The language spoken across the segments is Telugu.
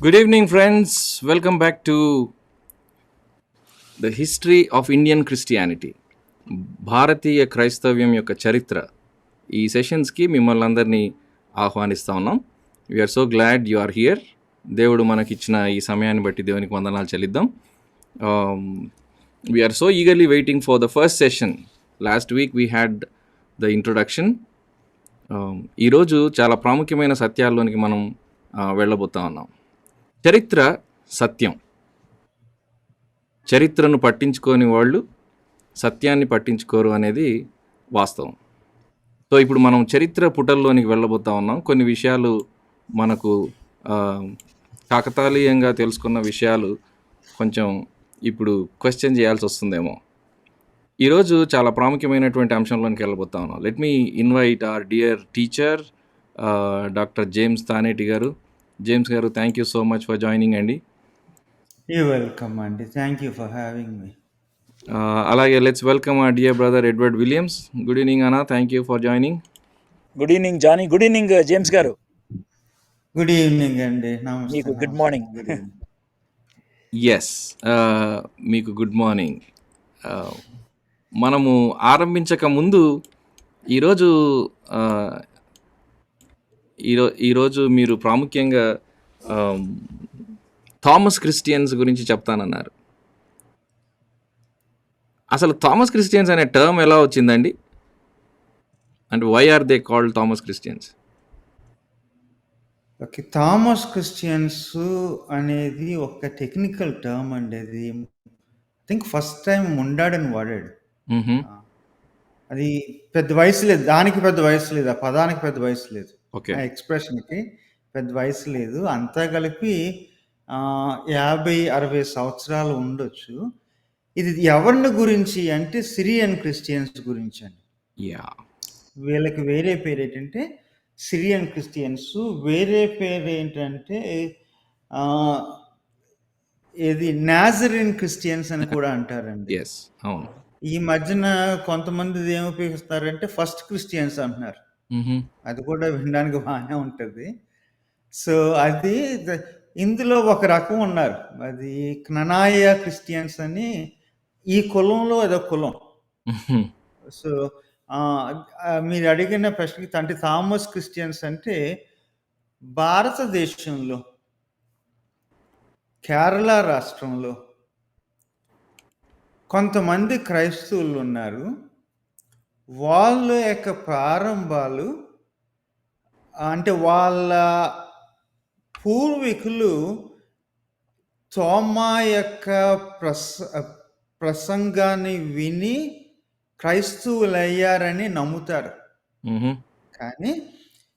Good evening, friends. Welcome back to the history of Indian Christianity. భారతీయ క్రైస్తవ్యం యొక్క చరిత్ర. ఈ సెషన్స్కి మిమ్మల్ని అందరినీ ఆహ్వానిస్తా ఉన్నాం. We are so glad you are here. దేవుడు మనకిచ్చిన ఈ సమయాన్ని బట్టి దేవునికి వందనాలు చెల్లిద్దాం. We are so eagerly waiting for the first session. Last week we had the introduction. ఈరోజు చాలా ప్రాముఖ్యమైన సత్యాల్లోనికి మనం వెళ్ళబోతా ఉన్నాం. చరిత్ర సత్యం. చరిత్రను పట్టించుకోని వాళ్ళు సత్యాన్ని పట్టించుకోరు అనేది వాస్తవం. సో ఇప్పుడు మనం చరిత్ర పుటల్లోనికి వెళ్ళబోతా ఉన్నాం. కొన్ని విషయాలు మనకు కాకతాళీయంగా తెలుసుకున్న విషయాలు కొంచెం ఇప్పుడు క్వశ్చన్ చేయాల్సి వస్తుందేమో. ఈరోజు చాలా ప్రాముఖ్యమైనటువంటి అంశంలోనికి వెళ్ళబోతా ఉన్నాం. Let me invite our dear teacher doctor James Thaneti garu. James garu, thank you so much for joining అండి. యూ వెల్కమ్ అండి, thank you for having me. అలాగే let's welcome our dear brother Edward Williams. Good evening అన్న, thank you for joining. Good evening Johnny. Good evening James garu. Good evening అండి. నమస్తే. మీకు గుడ్ మార్నింగ్. ఎస్, మీకు గుడ్ మార్నింగ్. మనము ఆరంభించక ముందు ఈరోజు మీరు ప్రాముఖ్యంగా థామస్ క్రిస్టియన్స్ గురించి చెప్తానన్నారు. అసలు థామస్ క్రిస్టియన్స్ అనే టర్మ్ ఎలా వచ్చిందండి? And why are they called Thomas Christians? Okay, Thomas Christians అనేది ఒక టెక్నికల్ టర్మ్ అండి. అది ఐ థింక్ ఫస్ట్ టైం ముండాడని వాడాడు. అది పెద్ద వయసు లేదు, దానికి పెద్ద వయసు లేదు, ఆ పదానికి పెద్ద వయసు లేదు, ఆ ఎక్స్ప్రెషన్కి పెద్ద వయసు లేదు. అంతా కలిపి 50-60 సంవత్సరాలు ఉండొచ్చు. ఇది ఎవరిని గురించి అంటే సిరియన్ క్రిస్టియన్స్ గురించి అండి. వీళ్ళకి వేరే పేరు ఏంటంటే సిరియన్ క్రిస్టియన్స్. వేరే పేరు ఏంటంటే ఇది నాజరిన్ క్రిస్టియన్స్ అని కూడా అంటారండి. ఈ మధ్యన కొంతమంది ఏమి ఉపయోగిస్తారంటే ఫస్ట్ క్రిస్టియన్స్ అంటున్నారు. అది కూడా వినడానికి బాగానే ఉంటుంది. సో అది ఇందులో ఒక రకం ఉన్నారు, అది క్ననాయ క్రిస్టియన్స్ అని. ఈ కులంలో అదొక కులం. సో మీరు అడిగిన ప్రశ్నకి అంటే థామస్ క్రిస్టియన్స్ అంటే భారతదేశంలో కేరళ రాష్ట్రంలో కొంతమంది క్రైస్తవులు ఉన్నారు. వాళ్ళ యొక్క ప్రారంభాలు అంటే వాళ్ళ పూర్వీకులు తోమా యొక్క ప్రసంగాన్ని విని క్రైస్తవులయ్యారని నమ్ముతారు. కానీ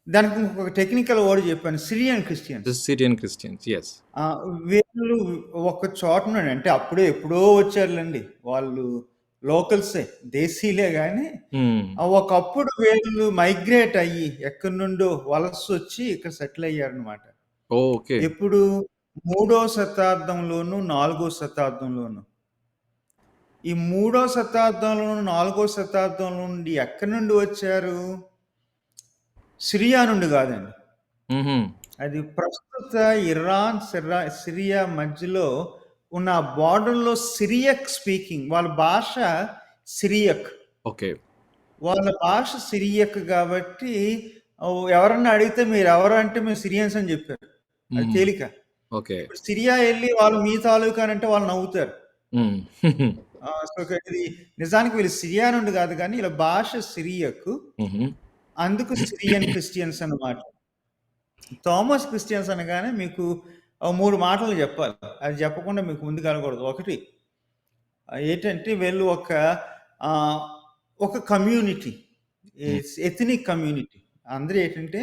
దానికి ఒక టెక్నికల్ వర్డ్ చెప్పాను, సిరియన్ క్రిస్టియన్స్. వీళ్ళు ఒక చోట అంటే అప్పుడే ఎప్పుడో వచ్చారులేండి, వాళ్ళు లోకల్సే, దేశీలే. కానీ ఒకప్పుడు వీళ్ళు మైగ్రేట్ అయ్యి ఎక్కడి నుండో వలస వచ్చి ఇక్కడ సెటిల్ అయ్యారనమాట. ఎప్పుడు 3వ శతాబ్దంలోను 4వ శతాబ్దంలోను. ఈ 3వ శతాబ్దంలోను 4వ శతాబ్దంలో నుండి ఎక్కడి నుండి వచ్చారు? సిరియా నుండి కాదండి. అది ప్రస్తుత ఇరాన్ సిరియా మధ్యలో ఉన్న బార్డర్లో సిరియక్ స్పీకింగ్, వాళ్ళ భాష సిరియక్. వాళ్ళ భాష సిరియక్ కాబట్టి ఎవరన్నా అడిగితే మీరు ఎవరంటే మేము సిరియన్స్ అని చెప్పారు. అది తేలిక. సిరియా వెళ్ళి వాళ్ళు మీ తాలూకా అంటే వాళ్ళు నవ్వుతారు. ఇది నిజానికి వీళ్ళు సిరియా నుండి కాదు, కానీ ఇలా భాష సిరియక్, అందుకు సిరియన్ క్రిస్టియన్స్ అన్నమాట. థామస్ క్రిస్టియన్స్ అనగానే మీకు 3 మాటలు చెప్పాలి, అది చెప్పకుండా మీకు ముందుకు వెళ్ళకూడదు. ఒకటి ఏంటంటే వీళ్ళు ఒక కమ్యూనిటీ, ఎథనిక్ కమ్యూనిటీ. అందరూ ఏంటంటే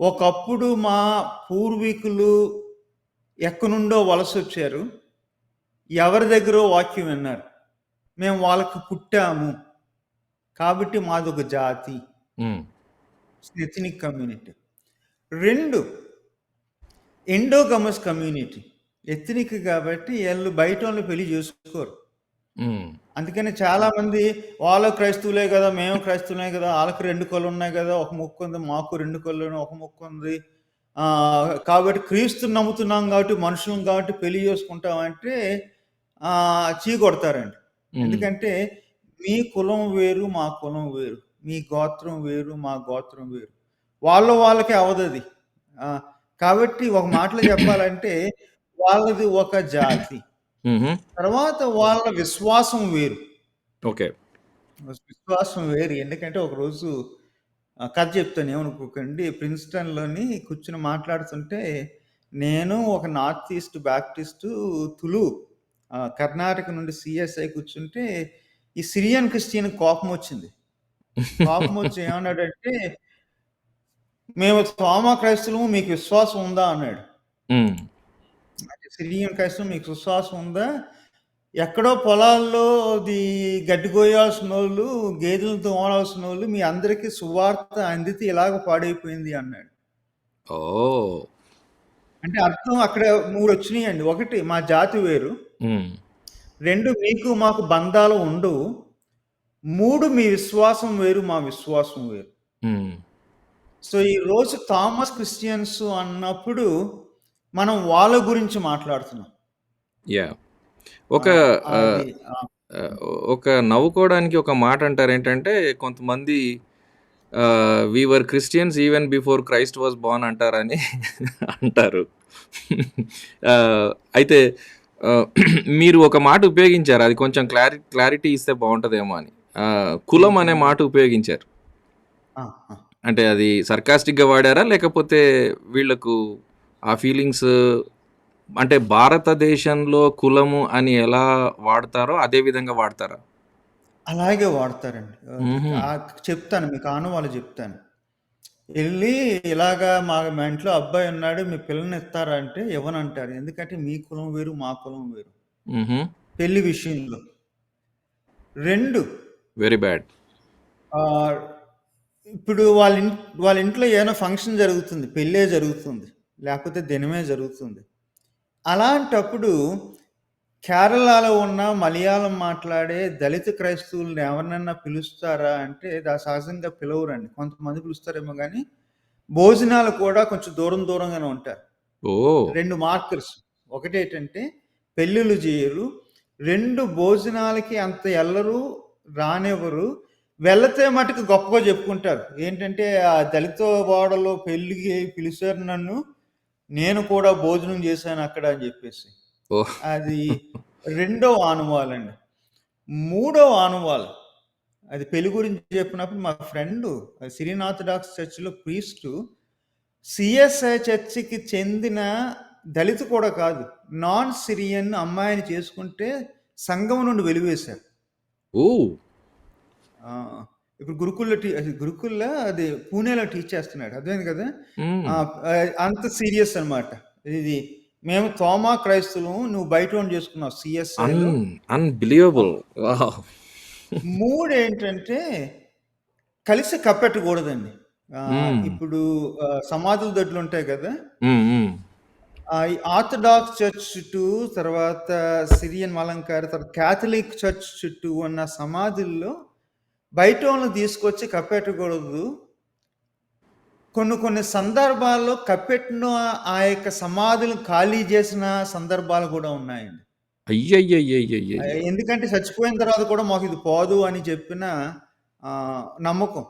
ఒకప్పుడు మా పూర్వీకులు ఎక్కడి నుండో వలస వచ్చారు, ఎవరి దగ్గర వాక్యం విన్నారు, మేము వాళ్ళకి పుట్టాము కాబట్టి మాదొక జాతి, ఎథనిక్ కమ్యూనిటీ. 2 ఎండోగమస్ కమ్యూనిటీ, ఎథనిక్ కాబట్టి వీళ్ళు బయట వాళ్ళు పెళ్లి చేసుకోరు. అందుకని చాలా మంది వాళ్ళు క్రైస్తవులే కదా, మేము క్రైస్తవులే కదా, వాళ్ళకి 2 కళ్ళు ఉన్నాయి కదా, ఒక ముక్కు ఉంది, మాకు 2 కళ్ళు, ఒక ముక్కు ఉంది, కాబట్టి క్రీస్తుని నమ్ముతున్నాం కాబట్టి, మనుషులం కాబట్టి పెళ్లి చేసుకుంటామంటే చీకొడతారండి. ఎందుకంటే మీ కులం వేరు, మా కులం వేరు. మీ గోత్రం వేరు, మా గోత్రం వేరు. వాళ్ళకే అవ్వదది. కాబట్టి ఒక మాటలో చెప్పాలంటే వాళ్ళది ఒక జాతి. తర్వాత వాళ్ళ విశ్వాసం వేరు. ఓకే. విశ్వాసం వేరు. ఎందుకంటే ఒకరోజు కథ చెప్తాను, ఏమనుకోకండి. ప్రిన్స్టన్‌లోని కూర్చొని మాట్లాడుతుంటే, నేను ఒక నార్త్ ఈస్ట్ బాప్టిస్టు తులు కర్ణాటక నుండి సీఎస్ఐ కూర్చుంటే, ఈ సిరియన్ క్రిస్టియన్‌కి కోపమొచ్చింది. కోపమొచ్చి ఏమన్నాడంటే, మేము తోమా క్రైస్తవులము, మీకు విశ్వాసం ఉందా అన్నాడు. సిరియన్ క్రైస్తవం మీకు విశ్వాసం ఉందా? ఎక్కడో పొలాల్లో గడ్డి కోయాల్సినోళ్ళు, గేదెలను తోమాల్సినోళ్ళు మీ అందరికీ సువార్త అందితే ఇలాగ పాడైపోయింది అన్నాడు. అంటే అర్థం అక్కడ 3 వచ్చినాయండి. 1 మా జాతి వేరు. 2 మీకు మాకు బంధాలు ఉండవు. 3 మీ విశ్వాసం వేరు, మా విశ్వాసం వేరు. సో ఈరోజు థామస్ క్రిస్టియన్స్ అన్నప్పుడు మనం వాళ్ళ గురించి మాట్లాడుతున్నాం. ఒక నవ్వుకోవడానికి ఒక మాట అంటారు ఏంటంటే, కొంతమంది we were Christians even before Christ was born అంటారని అంటారు. అయితే మీరు ఒక మాట ఉపయోగించారు, అది కొంచెం క్లారిటీ ఇస్తే బాగుంటుందేమో అని. కులం అనే మాట ఉపయోగించారు. అంటే అది సర్కాస్టిక్గా వాడారా, లేకపోతే వీళ్ళకు ఆ ఫీలింగ్స్, అంటే భారతదేశంలో కులము అని ఎలా వాడతారో అదే విధంగా వాడతారా? అలాగే వాడతారండి. చెప్తాను మీకు ఆనవాళ్ళు చెప్తాను. వెళ్ళి ఇలాగా మా ఇంట్లో అబ్బాయి ఉన్నాడు, మీ పిల్లని ఇస్తారా అంటే ఇవ్వనంటారు. ఎందుకంటే మీ కులం వేరు, మా కులం వేరు. పెళ్లి విషయంలో 2 వెరీ బ్యాడ్. ఇప్పుడు వాళ్ళ ఇంట్లో ఏమైనా ఫంక్షన్ జరుగుతుంది, పెళ్ళే జరుగుతుంది, లేకపోతే దినమే జరుగుతుంది. అలాంటప్పుడు కేరళలో ఉన్న మలయాళం మాట్లాడే దళిత క్రైస్తవులను ఎవరినన్నా పిలుస్తారా అంటే సహజంగా పిలవరండి. కొంతమంది పిలుస్తారేమో కానీ భోజనాలు కూడా కొంచెం దూరంగానే ఉంటారు. 2 మార్కర్స్. ఒకటేంటంటే పెళ్ళిళ్ళు చేయరు. 2 భోజనాలకి అంత ఎల్లరు, రానివ్వరు. వెళితే మటుకు గొప్పగా చెప్పుకుంటారు. ఏంటంటే ఆ దళిత వాడలో పెళ్ళికి పిలిచారు నన్ను, నేను కూడా భోజనం చేశాను అక్కడ అని చెప్పేసి. అది 2వ ఆనవాలండి. 3వ ఆనవాలు, అది పెళ్లి గురించి చెప్పినప్పుడు మా ఫ్రెండ్ సిరియన్ ఆర్థడాక్స్ చర్చిలో ప్రీస్టు సిఎస్ఐ చర్చికి చెందిన దళిత కూడా కాదు, నాన్ సిరియన్ అమ్మాయిని చేసుకుంటే సంఘం నుండి వెలివేశారు. ఇప్పుడు గురుకుల్లో అది పూణేలో టీచ్ చేస్తున్నాడు. అర్థమైంది కదా. అంత సీరియస్ అనమాట ఇది. మేము తోమా క్రైస్తవులు, నువ్వు బయట చేసుకున్నావు సిఎస్ఐ. అన్బిలీవబుల్. 3 ఏంటంటే కలిసి కప్పెట్టకూడదండి. ఇప్పుడు సమాధుల దొడ్లు ఉంటాయి కదా, ఆర్థడాక్స్ చర్చ్ చుట్టూ, తర్వాత సిరియన్ మలంకార, తర్వాత క్యాథలిక్ చర్చ్ చుట్టూ ఉన్న సమాధుల్లో బయట వాళ్ళని తీసుకొచ్చి కప్పెట్టకూడదు. కొన్ని సందర్భాల్లో కప్పెట్టిన ఆ యొక్క సమాధులను ఖాళీ చేసిన సందర్భాలు కూడా ఉన్నాయండి. ఎందుకంటే చచ్చిపోయిన తర్వాత కూడా మాకు ఇది పోదు అని చెప్పిన నమ్మకం.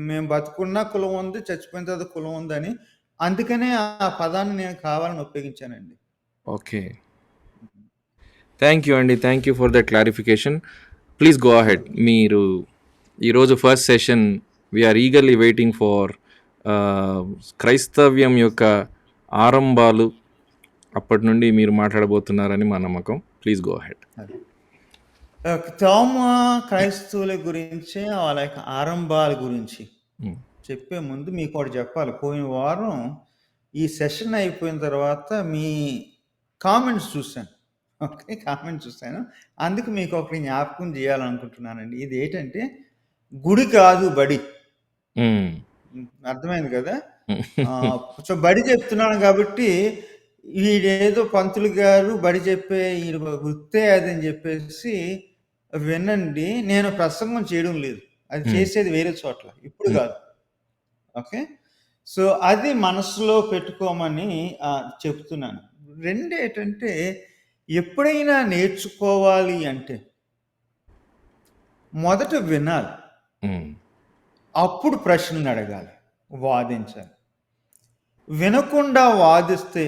మేము బతుకున్న కులం ఉంది, చచ్చిపోయిన తర్వాత కులం ఉందని. అందుకనే ఆ పదాన్ని నేను కావాలని ఉపయోగించానండి. ఓకే, థ్యాంక్ యూ అండి. Thank you for the clarification. Please go ahead. మీరు ఈరోజు first session we are eagerly waiting for క్రైస్తవ్యం యొక్క ఆరంభాలు, అప్పటి నుండి మీరు మాట్లాడబోతున్నారని మా నమ్మకం. Please go ahead. తోమా క్రైస్తవుల గురించి, వాళ్ళ యొక్క ఆరంభాల గురించి చెప్పే ముందు మీకు ఒకటి చెప్పాలి. పోయిన వారం ఈ సెషన్ అయిపోయిన తర్వాత మీ కామెంట్స్ చూశాను. ఓకే, కామెంట్స్ చూశాను. అందుకు మీకు ఒకటి జ్ఞాపకం చేయాలనుకుంటున్నానండి. ఇది ఏంటంటే గుడి కాదు బడి. అర్థమైంది కదా. సో బడి చెప్తున్నాను కాబట్టి వీడేదో పంతులు గారు బడి చెప్పే ఈ వృత్తే అదని చెప్పేసి వినండి. నేను ప్రసంగం చేయడం లేదు, అది చేసేది వేరే చోట్ల, ఇప్పుడు కాదు. ఓకే, సో, అది మనసులో పెట్టుకోమని చెప్తున్నాను. రెండేంటంటే, ఎప్పుడైనా నేర్చుకోవాలి అంటే, మొదట వినాలి. అప్పుడు ప్రశ్నలడగాలి, వాదించాలి. వినకుండా వాదిస్తే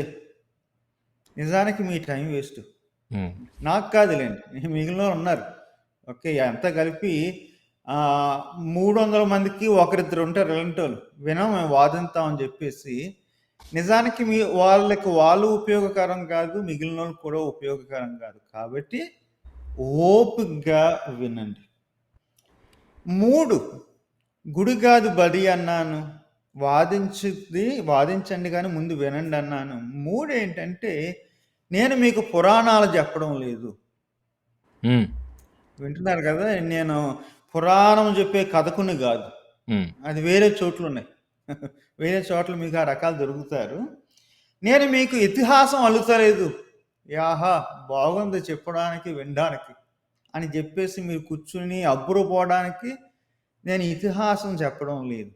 నిజానికి మీ టైం వేస్ట్. నాకు కాదులేండి, మిగిలినోళ్ళు ఉన్నారు. ఓకే, అంతా కలిపి 300 మందికి ఒకరిద్దరు ఉంటారు ఇలాంటోళ్ళు. మేము వాదిస్తామని చెప్పేసి నిజానికి వాళ్ళకి వాళ్ళు ఉపయోగకరం కాదు, మిగిలినోళ్ళు కూడా ఉపయోగకరం కాదు. కాబట్టి ఓపికగా వినండి. 3 గుడి కాదు బడి అన్నాను, వాదించండి కానీ ముందు వినండి అన్నాను. 3 ఏంటంటే, నేను మీకు పురాణాలు చెప్పడం లేదు. వింటున్నారు కదా, నేను పురాణం చెప్పే కథకుని కాదు. అది వేరే చోట్లు ఉన్నాయి. వేరే చోట్ల మీకు ఆ రకాలు దొరుకుతారు. నేను మీకు ఇతిహాసం అల్లుతలేదు. యాహా బాగుంది చెప్పడానికి వినడానికి అని చెప్పేసి మీరు కూర్చుని అబ్బురుపోవడానికి నేను ఇతిహాసం చెప్పడం లేదు.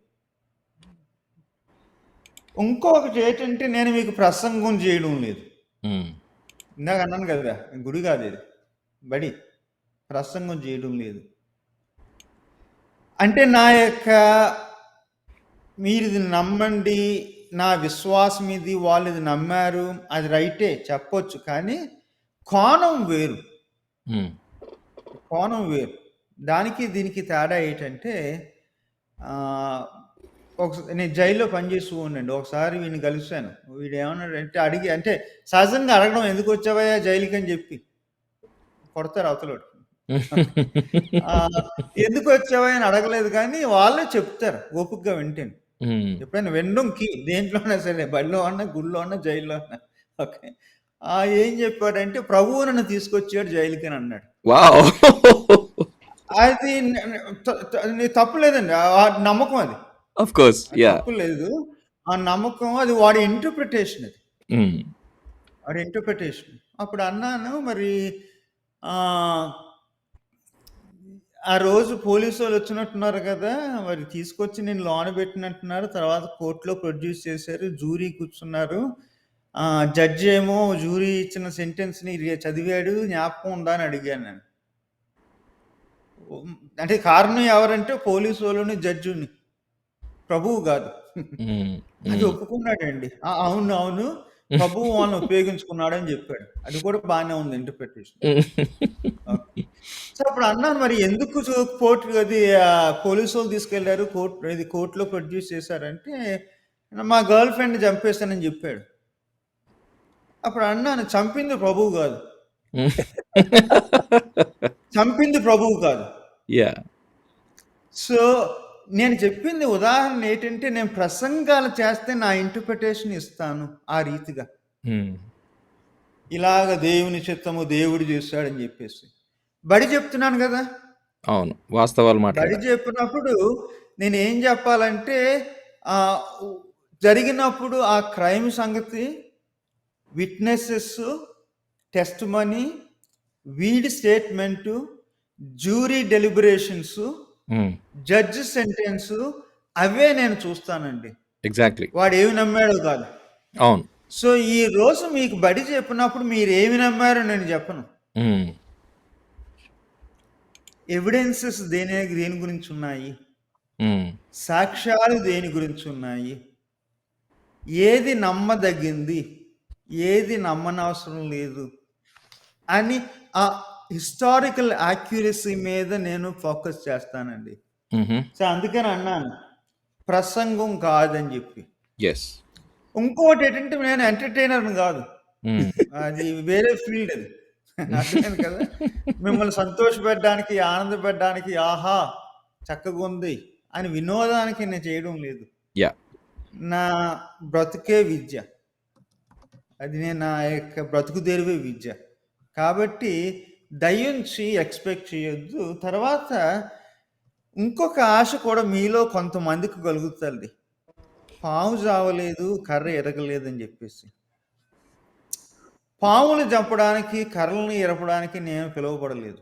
ఇంకొకటి ఏంటంటే, నేను మీకు ప్రసంగం చేయడం లేదు. ఇందాక అన్నాను కదా, గుడి కాదు ఇది, బడి. ప్రసంగం చేయడం లేదు అంటే మీరు ఇది నమ్మండి, నా విశ్వాసం ఇది, వాళ్ళు ఇది నమ్మారు, అది రైటే చెప్పొచ్చు. కానీ కోణం వేరు. కోణం వేరు. దానికి దీనికి తేడా ఏంటంటే, నేను జైల్లో పనిచేస్తూ ఉండండి. ఒకసారి వీడిని కలిశాను. వీడు ఏమన్నాడంటే, అంటే సహజంగా అడగడం, ఎందుకు వచ్చావయ్యా జైలుకి అని చెప్పి కొడతారు అవతలోడు. ఎందుకు వచ్చావా అని అడగలేదు, కానీ వాళ్ళే చెప్తారు ఓపికగా వింటాను. ఎప్పుడైనా వినడం దేంట్లోనే సరే, బడిలో ఉన్నా, గుడిలో ఉన్నా, జైల్లో ఉన్నా. ఓకే, ఏం చెప్పాడంటే, ప్రభువు నన్ను తీసుకొచ్చాడు జైలుకి అని అన్నాడు. అది తప్పు లేదండి, ఆ నమ్మకం అది. ఆఫ్ కోర్స్, తప్పు లేదు, ఆ నమ్మకం. అది వాడి ఇంటర్ప్రిటేషన్. అది వాడి ఇంటర్ప్రిటేషన్. అప్పుడు అన్నాను, మరి ఆ రోజు పోలీసు వాళ్ళు వచ్చినట్టున్నారు కదా, మరి తీసుకొచ్చి నేను లోన పెట్టినట్టున్నారు, తర్వాత కోర్టులో ప్రొడ్యూస్ చేశారు, జూరీ కూర్చున్నారు, జడ్జి ఏమో జూరీ ఇచ్చిన సెంటెన్స్ని చదివాడు, జ్ఞాపకం ఉందా అని అడిగాను నేను. అంటే కారణం ఎవరంటే పోలీసు వాళ్ళని, జడ్జిని, ప్రభువు కాదు. అది ఒప్పుకున్నాడండి. అవును ప్రభువు వాళ్ళని ఉపయోగించుకున్నాడు అని చెప్పాడు. అది కూడా బాగానే ఉంది ఇంటర్ప్రిటేషన్. సో అప్పుడు అన్నాను, మరి ఎందుకు అది పోలీసు వాళ్ళు తీసుకెళ్లారు, కోర్టులో ప్రొడ్యూస్ చేశారంటే, మా గర్ల్ ఫ్రెండ్ చంపేస్తానని చెప్పాడు. అప్పుడు అన్నాను, చంపింది ప్రభువు కాదు, చంపింది ప్రభువు కాదు. సో నేను చెప్పింది ఉదాహరణ ఏంటంటే, నేను ప్రసంగాలు చేస్తే నా ఇంటర్ప్రిటేషన్ ఇస్తాను ఆ రీతిగా. ఇలాగ దేవుని చిత్తము, దేవుడు చేస్తాడని చెప్పేసి బడి చెప్తున్నాను కదా. అవును, వాస్తవాలు బడి చెప్పినప్పుడు నేను ఏం చెప్పాలంటే, జరిగినప్పుడు ఆ క్రైమ్ సంగతి, విట్నెసెస్, టెస్ట్ మనీ, వీడి statement, jury deliberations, judge sentence, అవే నేను చూస్తానండి. ఎగ్జాక్ట్లీ, వాడు ఏమి నమ్మాడో కాదు. అవును. సో ఈ రోజు మీకు బడి చెప్పినప్పుడు మీరు ఏమి నమ్మారో నేను చెప్పను. ఎవిడెన్సెస్ దేని గురించి ఉన్నాయి, సాక్ష్యాలు దేని గురించి ఉన్నాయి, ఏది నమ్మదగింది, ఏది నమ్మనవసరం లేదు అని ఆ హిస్టారికల్ యాక్యురసీ మీద నేను ఫోకస్ చేస్తానండి. సో అందుకని అన్నాను ప్రసంగం కాదని చెప్పి. ఇంకోటి ఏంటంటే, నేను ఎంటర్టైనర్ని కాదు, అది వేరే ఫీల్డ్. అది అర్థమైంది కదా. మిమ్మల్ని సంతోషపెట్టడానికి, ఆనందపెట్టడానికి, ఆహా చక్కగా ఉంది అని వినోదానికి నేను చేయడం లేదు. నా బ్రతుకే విద్య, అది నేను నా యొక్క బ్రతుకు తెరువే విద్య. కాబట్టి దయించి ఎక్స్పెక్ట్ చేయొద్దు. తర్వాత ఇంకొక ఆశ కూడా మీలో కొంతమందికి కలుగుతుంది, పాము చావలేదు, కర్ర ఎరగలేదు అని చెప్పేసి. పాములు చంపడానికి, కర్రలను ఎరపడానికి నేను పిలువబడలేదు.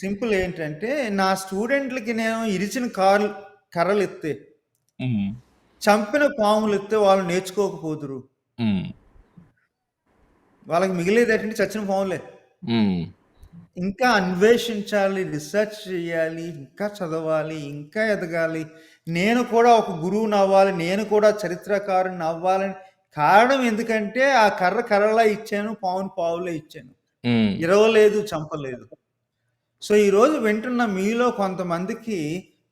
సింపుల్ ఏంటంటే, నా స్టూడెంట్లకి నేను ఇరిచిన కర్రలు ఎత్తే, హ్మ్. చంపిన పాములు ఎత్తే వాళ్ళు నేర్చుకోకపోదురు. హ్మ్. వాళ్ళకి మిగిలేది ఏంటంటే చచ్చిన పాములే. హ్మ్. ఇంకా అన్వేషించాలి, రిసర్చ్ చేయాలి, ఇంకా చదవాలి, ఇంకా ఎదగాలి. నేను కూడా ఒక గురువుని అవ్వాలి, నేను కూడా చరిత్రకారుని అవ్వాలని కారణం ఎందుకంటే ఆ కర్ర కర్రలా ఇచ్చాను, పావును పావులే ఇచ్చాను. హ్మ్. ఇరవలేదు, చంపలేదు. సో ఈరోజు వింటున్న మీలో కొంతమందికి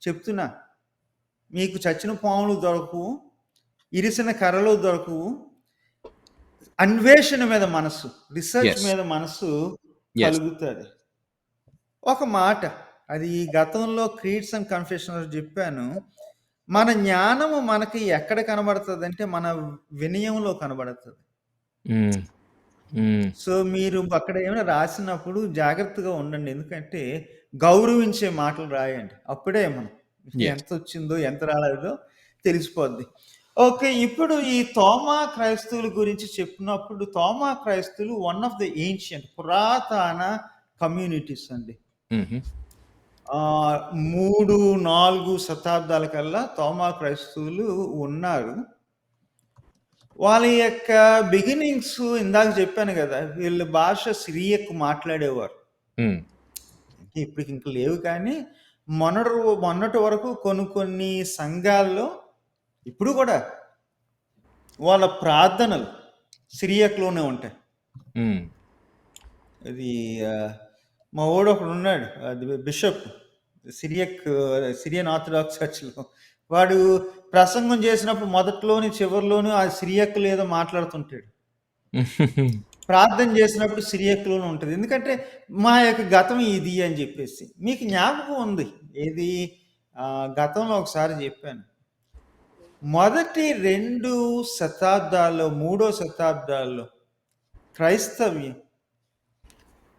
చెప్తున్నా, మీకు చచ్చిన పాములు దొరకవు, ఇరిసిన కర్రలు దొరకవు. అన్వేషణ మీద మనసు, రిసర్చ్ Yes. మీద మనసు Yes. కలుగుతుంది. ఒక మాట, అది గతంలో క్రీడ్స్ అండ్ కన్ఫెషనల్స్ చెప్పాను. మన జ్ఞానము మనకి ఎక్కడ కనబడుతుంది అంటే మన వినయంలో కనబడుతుంది. హ్మ్. హ్మ్. సో మీరు అక్కడ ఏమైనా రాసినప్పుడు జాగ్రత్తగా ఉండండి. ఎందుకంటే గౌరవించే మాటలు రాయండి. అప్పుడే మనం Yes. ఎంత వచ్చిందో ఎంత రాలేదో తెలిసిపోద్ది. ఓకే. ఇప్పుడు ఈ తోమా క్రైస్తవుల గురించి చెప్పినప్పుడు తోమా క్రైస్తవులు వన్ ఆఫ్ ద ఏన్షియంట్ పురాతన కమ్యూనిటీస్ అండి. హుహు. 3-4 శతాబ్దాల కల్లా తోమా క్రైస్తవులు ఉన్నారు. వాళ్ళ యొక్క బిగినింగ్స్ ఇందాక చెప్పాను కదా! వీళ్ళ భాష సిరియక్ మాట్లాడేవారు. హ్మ్. ఇప్పటికి ఇంక లేవు కానీ మొన్నటి వరకు కొన్ని సంఘాల్లో ఇప్పుడు కూడా వాళ్ళ ప్రార్థనలు సిరియక్‌లోనే ఉంటాయి. హ్మ్. ఇది మా వోడు ఒకడున్నాడు. అది బిషప్ సిరియన్ ఆర్థడాక్స్ చర్చ్‌లో. వాడు ప్రసంగం చేసినప్పుడు మొదట్లోని, చివరిలోను ఆ సిరియక్‌లో ఏదో మాట్లాడుతుంటాడు. ప్రార్థన చేసినప్పుడు సిరియక్‌లోనే ఉంటది. ఎందుకంటే మా యొక్క గతం ఇది అని చెప్పేసి. మీకు జ్ఞాపకం ఉంది. ఏది గతంలో ఒకసారి చెప్పాను. మొదటి 2 శతాబ్దాల్లో, 3 శతాబ్దాల్లో క్రైస్తవ్యం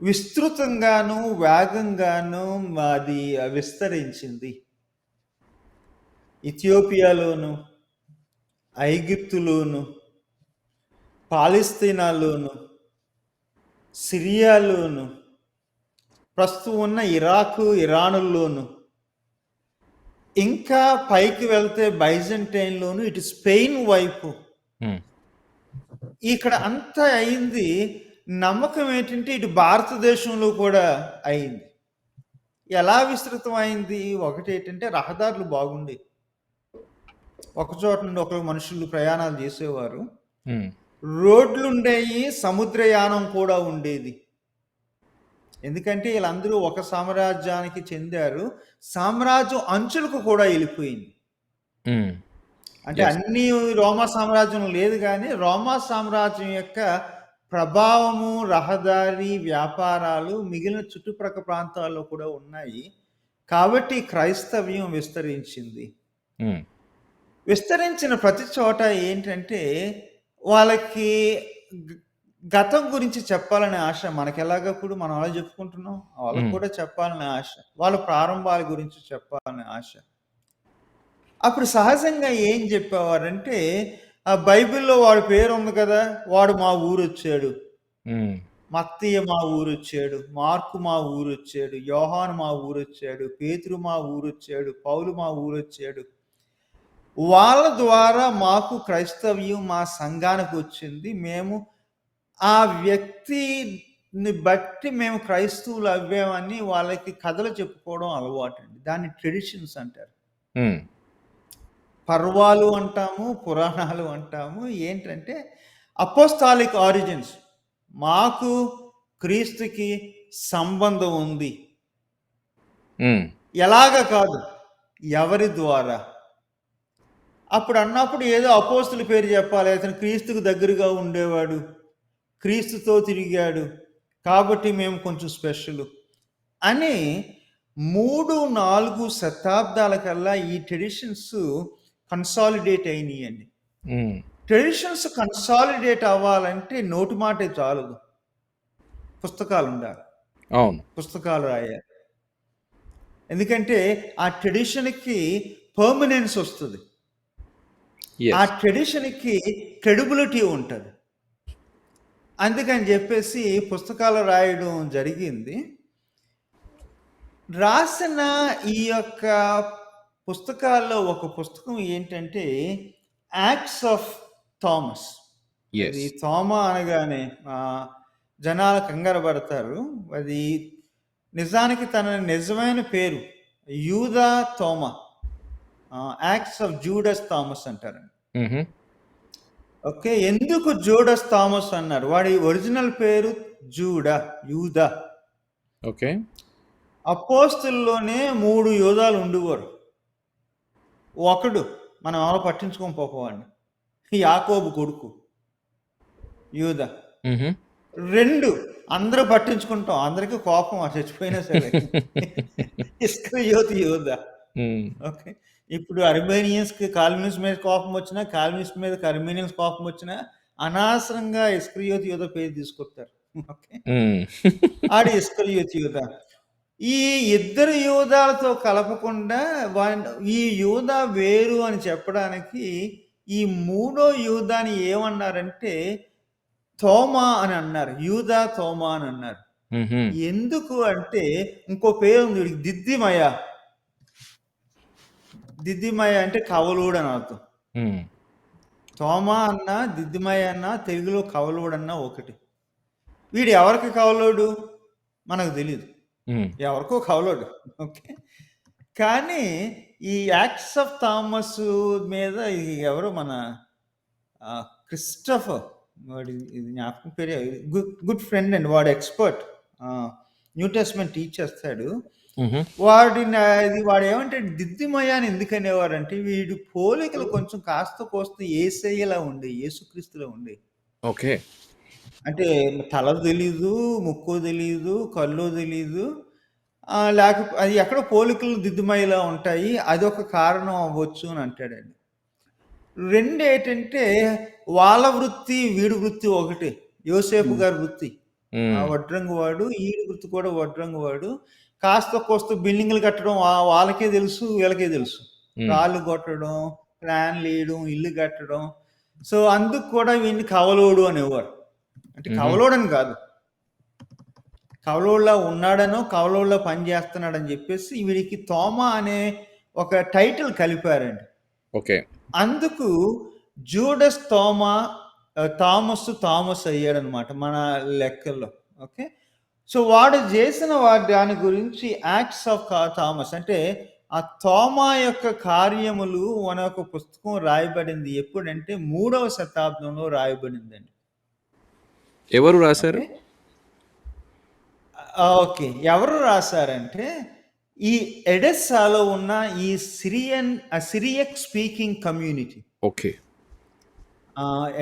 విస్తృతంగాను, వేగంగాను అది విస్తరించింది. ఇథియోపియాలోను, ఐగుప్తులోను, పాలస్తీనాలోను, సిరియాలోను, ప్రస్తుతం ఉన్న ఇరాకు, ఇరానుల్లోను, ఇంకా పైకి వెళ్తే బైజంటైన్‌లోను, ఇటు స్పెయిన్ వైపు హ్మ్. ఇక్కడ అంతా అయింది. నమ్మకం ఏంటంటే ఇటు భారతదేశంలో కూడా అయింది. ఎలా విస్తృతం అయింది? ఒకటేంటంటే రహదారులు బాగుండేవి. ఒక చోట నుండి ఒకరు మనుషులు ప్రయాణాలు చేసేవారు. హ్మ్. రోడ్లుండేయి, సముద్రయానం కూడా ఉండేది. ఎందుకంటే వీళ్ళందరూ ఒక సామ్రాజ్యానికి చెందారు. సామ్రాజ్యం అంచులకు కూడా వెళ్ళిపోయింది. హ్మ్. అంటే Yes. అన్నీ రోమా సామ్రాజ్యం లేదు గానీ, రోమా సామ్రాజ్యం యొక్క ప్రభావము, రహదారి, వ్యాపారాలు మిగిలిన చుట్టుప్రక్క ప్రాంతాల్లో కూడా ఉన్నాయి. కాబట్టి క్రైస్తవ్యం విస్తరించింది. హ్మ్. విస్తరించిన ప్రతి చోట ఏంటంటే, వాళ్ళకి గ గతం గురించి చెప్పాలనే ఆశ. మనకెలాగప్పుడు మనం అలా చెప్పుకుంటున్నాం. వాళ్ళకి హ్మ్. కూడా చెప్పాలనే ఆశ. వాళ్ళ ప్రారంభాల గురించి చెప్పాలనే ఆశ. అప్పుడు సహజంగా ఏం చెప్పేవారంటే, ఆ బైబిల్‌లో వాడి పేరుంది కదా! వాడు మా ఊరొచ్చాడు. హ్మ్. మత్తయి మా ఊరొచ్చాడు. మార్కు మా ఊరొచ్చాడు. యోహాను మా ఊరొచ్చాడు. పేతురు మా ఊరొచ్చాడు. పౌలు మా ఊరొచ్చాడు. వాళ్ళ ద్వారా మాకు క్రైస్తవ్యం మా సంఘానికొచ్చింది. మేము ఆ వ్యక్తిని బట్టి మేము క్రైస్తవులు అవ్వామని వాళ్ళకి కథలు చెప్పుకోవడం అలవాటండి. దాన్ని ట్రెడిషన్స్ అంటారు. హ్మ్. పర్వాలు అంటాము, పురాణాలు అంటాము. ఏంటంటే అపోస్టాలిక్ ఆరిజిన్స్. మాకు క్రీస్తుకి సంబంధం ఉంది. హ్మ్. ఎలాగ కాదు, ఎవరి ద్వారా? అప్పుడు అన్నప్పుడు ఏదో అపోస్తుల పేరు చెప్పాలి. అతను క్రీస్తుకు దగ్గరగా ఉండేవాడు. క్రీస్తుతో తిరిగాడు. కాబట్టి మేము కొంచెం స్పెషలు అని 3-4 శతాబ్దాల కల్లా ఈ ట్రెడిషన్స్ కన్సాలిడేట్ అయినాయండి. హ్మ్. ట్రెడిషన్స్ కన్సాలిడేట్ అవ్వాలంటే నోటి మాటే చాలదు. పుస్తకాలుండాలి. అవును. పుస్తకాలు రాయాలి. ఎందుకంటే ఆ ట్రెడిషన్‌కి పర్మనెన్స్ వస్తది. ఆ యెస్. ట్రెడిషన్‌కి క్రెడిబిలిటీ ఉంటది. అందుకని చెప్పేసి పుస్తకాలు రాయడం జరిగింది. రాసిన ఈ యొక్క పుస్తకాల్లో ఒక పుస్తకం ఏంటంటే యాక్ట్స్ ఆఫ్ థామస్. అది ఎస్. థోమా అనగానే జనాలు కంగారు పడతారు. అది నిజానికి తన నిజమైన పేరు యూదా Thoma. Acts of Judas Thomas అంటారండి. ఓకే. ఎందుకు జూడస్ థామస్ అన్నారు? వాడి ఒరిజినల్ పేరు యూదా. ఓకే. అపోస్తుల్లోనే 3 యూదాలు ఉండేవారు. ఒకడు మనం ఎవరో పట్టించుకోం పాపవాడిని, యాకోబు కొడుకు యూదా. 2 అందరూ పట్టించుకుంటాం, అందరికీ కోపం చచ్చిపోయినా సరే ఇస్కరియోతు యూదా. ఓకే. ఇప్పుడు అర్మేనియన్స్కి కాల్వినిస్ట్ మీద కోపం వచ్చినా, కాల్వినిస్ట్ మీద అర్మేనియన్స్ కోపం వచ్చినా అనవసరంగా ఇస్కరియోతు యూదా పేరు తీసుకొస్తారు. ఓకే. ఆడి ఇస్కరియోతు యూదా. ఈ ఇద్దరు యూదాలతో కలపకుండా ఈ యూదా వేరు అని చెప్పడానికి ఈ 3వ యూదాని ఏమన్నారంటే థోమా అని అన్నారు. యూదా థోమా అని అన్నారు. ఎందుకు అంటే ఇంకో పేరు ఉంది వీడికి, దిద్దిమయ అంటే కవలుడు అని అర్థం. థోమా అన్న దిద్దిమయ అన్న తెలుగులో కవలుడు అన్న ఒకటి. వీడు ఎవరికి కవలుడు మనకు తెలియదు, ఎవరికో కవలుడు. ఓకే. కానీ ఈ యాక్ట్స్ ఆఫ్ థామస్ మీద ఎవరు మన క్రిస్టఫర్, వాడి ఇది జ్ఞాపకం పేరు, గుడ్ ఫ్రెండ్ అండి, వాడు ఎక్స్పర్ట్, న్యూ టెస్ట్మెంట్ టీచ్ చేస్తాడు. వాడు ఏమంటే దిద్దిమయ అని ఎందుకు అనేవారంటే వీడు పోలికలు కొంచెం కాస్త కోస్త యేసయ్యలా ఉండే, యేసుక్రీస్తులా ఉండే. ఓకే. అంటే తల తెలీదు, ముక్కు తెలీదు, కళ్ళు తెలీదు, లేకపోతే అది ఎక్కడో పోలికలు దిద్దుమయ్యలా ఉంటాయి, అదొక కారణం అవ్వచ్చు అని అంటాడండి. 2 ఏంటంటే వాళ్ళ వృత్తి వీడి వృత్తి ఒకటే. యోసేపు గారి వృత్తి వడ్రంగు వాడు, ఈడి వృత్తి కూడా వడ్రంగు వాడు. కాస్త కోస్త బిల్డింగ్లు కట్టడం వాళ్ళకే తెలుసు, వీళ్ళకే తెలుసు. రాళ్ళు కొట్టడం, ప్లాన్లు వేయడం, ఇల్లు కట్టడం. సో అందుకు కూడా వీడిని కవలోడు అనేవారు. అంటే కవలోడని కాదు, కవలోళ్ళ ఉన్నాడనో కవలోళ్ళ పని చేస్తున్నాడని చెప్పేసి వీడికి థోమా అనే ఒక టైటిల్ కలిపారండి. ఓకే. అందుకు జూడస్ థామస్ అయ్యాడనమాట మన లెక్కల్లో. ఓకే. సో వాడు చేసిన దాని గురించి యాక్ట్స్ ఆఫ్ థామస్ అంటే ఆ థోమా యొక్క కార్యములు అనే ఒక పుస్తకం రాయబడింది. ఎప్పుడంటే 3వ శతాబ్దంలో రాయబడిందండి. ఎవరు రాశారు? ఓకే. ఎవరు రాశారంటే ఈ ఎడెస్సాలో ఉన్న ఈ సిరియక్ స్పీకింగ్ కమ్యూనిటీ. ఓకే.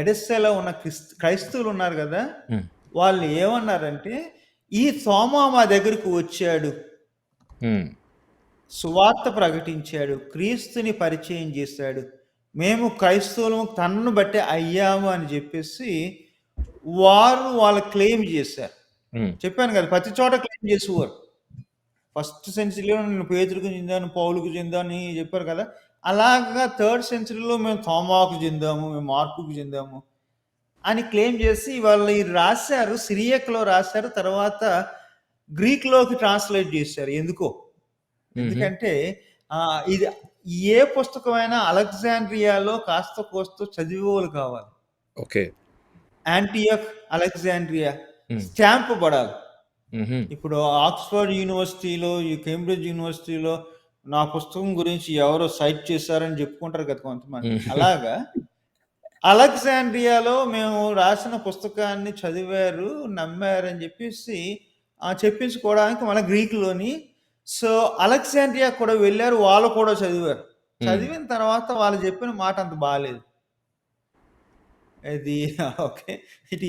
ఎడెస్సాలో ఉన్న క్రైస్తవులు ఉన్నారు కదా, వాళ్ళు ఏమన్నారంటే ఈ థోమా మా దగ్గరకు వచ్చాడు, సువార్త ప్రకటించాడు, క్రీస్తుని పరిచయం చేశాడు, మేము క్రైస్తవులము తనను బట్టి అయ్యాము అని చెప్పేసి వాళ్ళు క్లెయిమ్ చేశారు. చెప్పాను కదా, ప్రతి చోట క్లెయిమ్ చేసేవారు. ఫస్ట్ సెంచరీలో నేను పేతురుకు చెందాను, పౌలుకు చెందాను అని చెప్పారు కదా, అలాగా 3rd సెంచరీలో మేము థోమాకు చెందాము, మేము మార్కుకు చెందాము అని క్లెయిమ్ చేసి వాళ్ళు రాశారు. సిరియక్లో రాశారు, తర్వాత గ్రీక్లోకి ట్రాన్స్లేట్ చేశారు. ఎందుకంటే ఇది ఏ పుస్తకమైనా అలెగ్జాండ్రియాలో కాస్త కోస్త చదివేవాళ్ళు కావాలి. ఓకే. యాంటియోక్, అలెగ్జాండ్రియా స్టాంప్ పడాలి. ఇప్పుడు ఆక్స్ఫర్డ్ యూనివర్సిటీలో, కేంబ్రిడ్జ్ యూనివర్సిటీలో నా పుస్తకం గురించి ఎవరో సైట్ చేశారని చెప్పుకుంటారు కదా కొంతమంది, అలాగా అలెగ్జాండ్రియాలో మేము రాసిన పుస్తకాన్ని చదివారు, నమ్మారని చెప్పేసి చెప్పించుకోవడానికి మన గ్రీకులోని. సో అలెగ్జాండ్రియా కూడా వెళ్ళారు, వాళ్ళు కూడా చదివారు. చదివిన తర్వాత వాళ్ళు చెప్పిన మాట అంత బాగాలేదు. అది ఓకే. ఇటు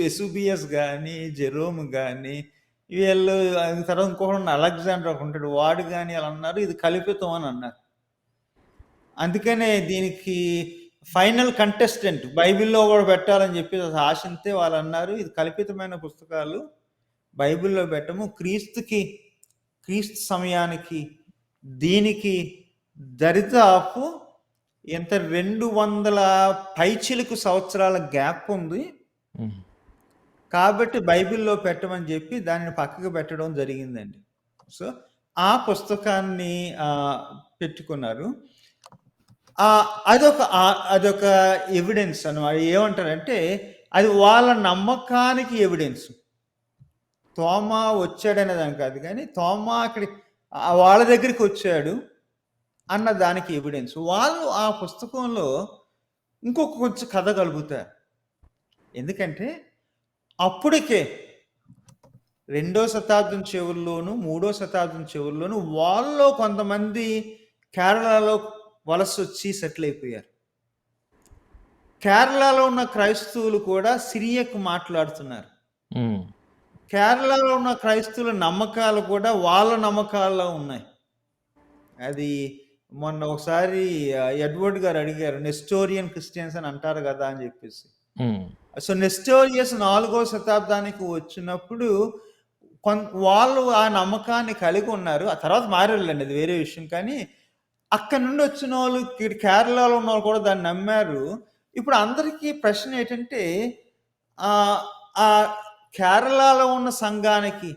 ఎసుబియస్ కానీ, జెరోమ్ కానీ, వీళ్ళు తర్వాత ఇంకొకడు అలెగ్జాండర్ ఉంటాడు, వాడు కానీ అలా అన్నారు, ఇది కల్పితం అని అన్నారు. అందుకనే దీనికి ఫైనల్ కంటెస్టెంట్ బైబిల్లో కూడా పెట్టాలని చెప్పి ఆశింతే వాళ్ళు అన్నారు, ఇది కల్పితమైన పుస్తకాలు, బైబిల్లో పెట్టము. క్రీస్తు సమయానికి దీనికి దరిదాపు ఎంత 200 పైచిలకు సంవత్సరాల గ్యాప్ ఉంది, కాబట్టి బైబిల్లో పెట్టమని చెప్పి దానిని పక్కకు పెట్టడం జరిగిందండి. సో ఆ పుస్తకాన్ని పెట్టుకున్నారు. అదొక ఎవిడెన్స్ అన్నమాట. ఏమంటారంటే అది వాళ్ళ నమ్మకానికి ఎవిడెన్స్. తోమా వచ్చాడనే దాని కాదు కానీ తోమా వాళ్ళ దగ్గరికి వచ్చాడు అన్న దానికి ఎవిడెన్స్. వాళ్ళు ఆ పుస్తకంలో ఇంకొక కొంచెం కథ కలుపుతారు. ఎందుకంటే అప్పటికే 2వ శతాబ్దం చివరిలోను 3వ శతాబ్దం చివరిలోను వాళ్ళలో కొంతమంది కేరళలో వలస వచ్చి సెటిల్ అయిపోయారు. కేరళలో ఉన్న క్రైస్తవులు కూడా సిరియకు మాట్లాడుతున్నారు. కేరళలో ఉన్న క్రైస్తవుల నమ్మకాలు కూడా వాళ్ళ నమ్మకాల్లో ఉన్నాయి. అది మొన్న ఒకసారి ఎడ్వర్డ్ గారు అడిగారు, నెస్టోరియన్ క్రిస్టియన్స్ అని అంటారు కదా అని చెప్పేసి. సో నెస్టోరియస్ 4వ శతాబ్దానికి వచ్చినప్పుడు వాళ్ళు ఆ నమ్మకాన్ని కలిగి ఉన్నారు. ఆ తర్వాత మారేళ్ళండి, అది వేరే విషయం. కానీ అక్కడ నుండి వచ్చిన వాళ్ళు కేరళలో ఉన్న వాళ్ళు కూడా దాన్ని నమ్మారు. ఇప్పుడు అందరికీ ప్రశ్న ఏంటంటే ఆ కేరళలో ఉన్న సంఘానికి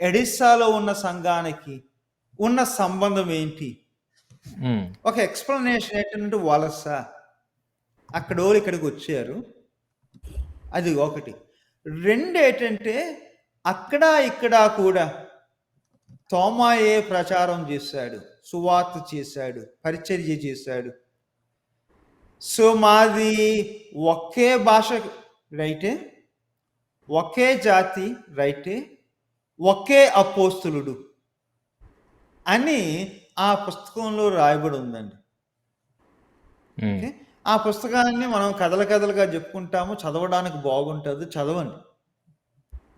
ఎడిస్సాలో ఉన్న సంఘానికి ఉన్న సంబంధం ఏంటి? ఒక ఎక్స్ప్లెనేషన్ ఏంటంటే వలస, అక్కడ వాళ్ళు ఇక్కడికి వచ్చారు, అది ఒకటి. 2 ఏంటంటే అక్కడ ఇక్కడ కూడా తోమాయే ప్రచారం చేశాడు, సువార్త చేశాడు, పరిచర్య చేశాడు. సో మాది ఒకే భాష రైటే, ఒకే జాతి రైటే, ఒకే అపోస్తులుడు అని ఆ పుస్తకంలో రాయబడి ఉందండి. ఆ పుస్తకాన్ని మనం కథలుగా చెప్పుకుంటాము, చదవడానికి బాగుంటుంది, చదవండి.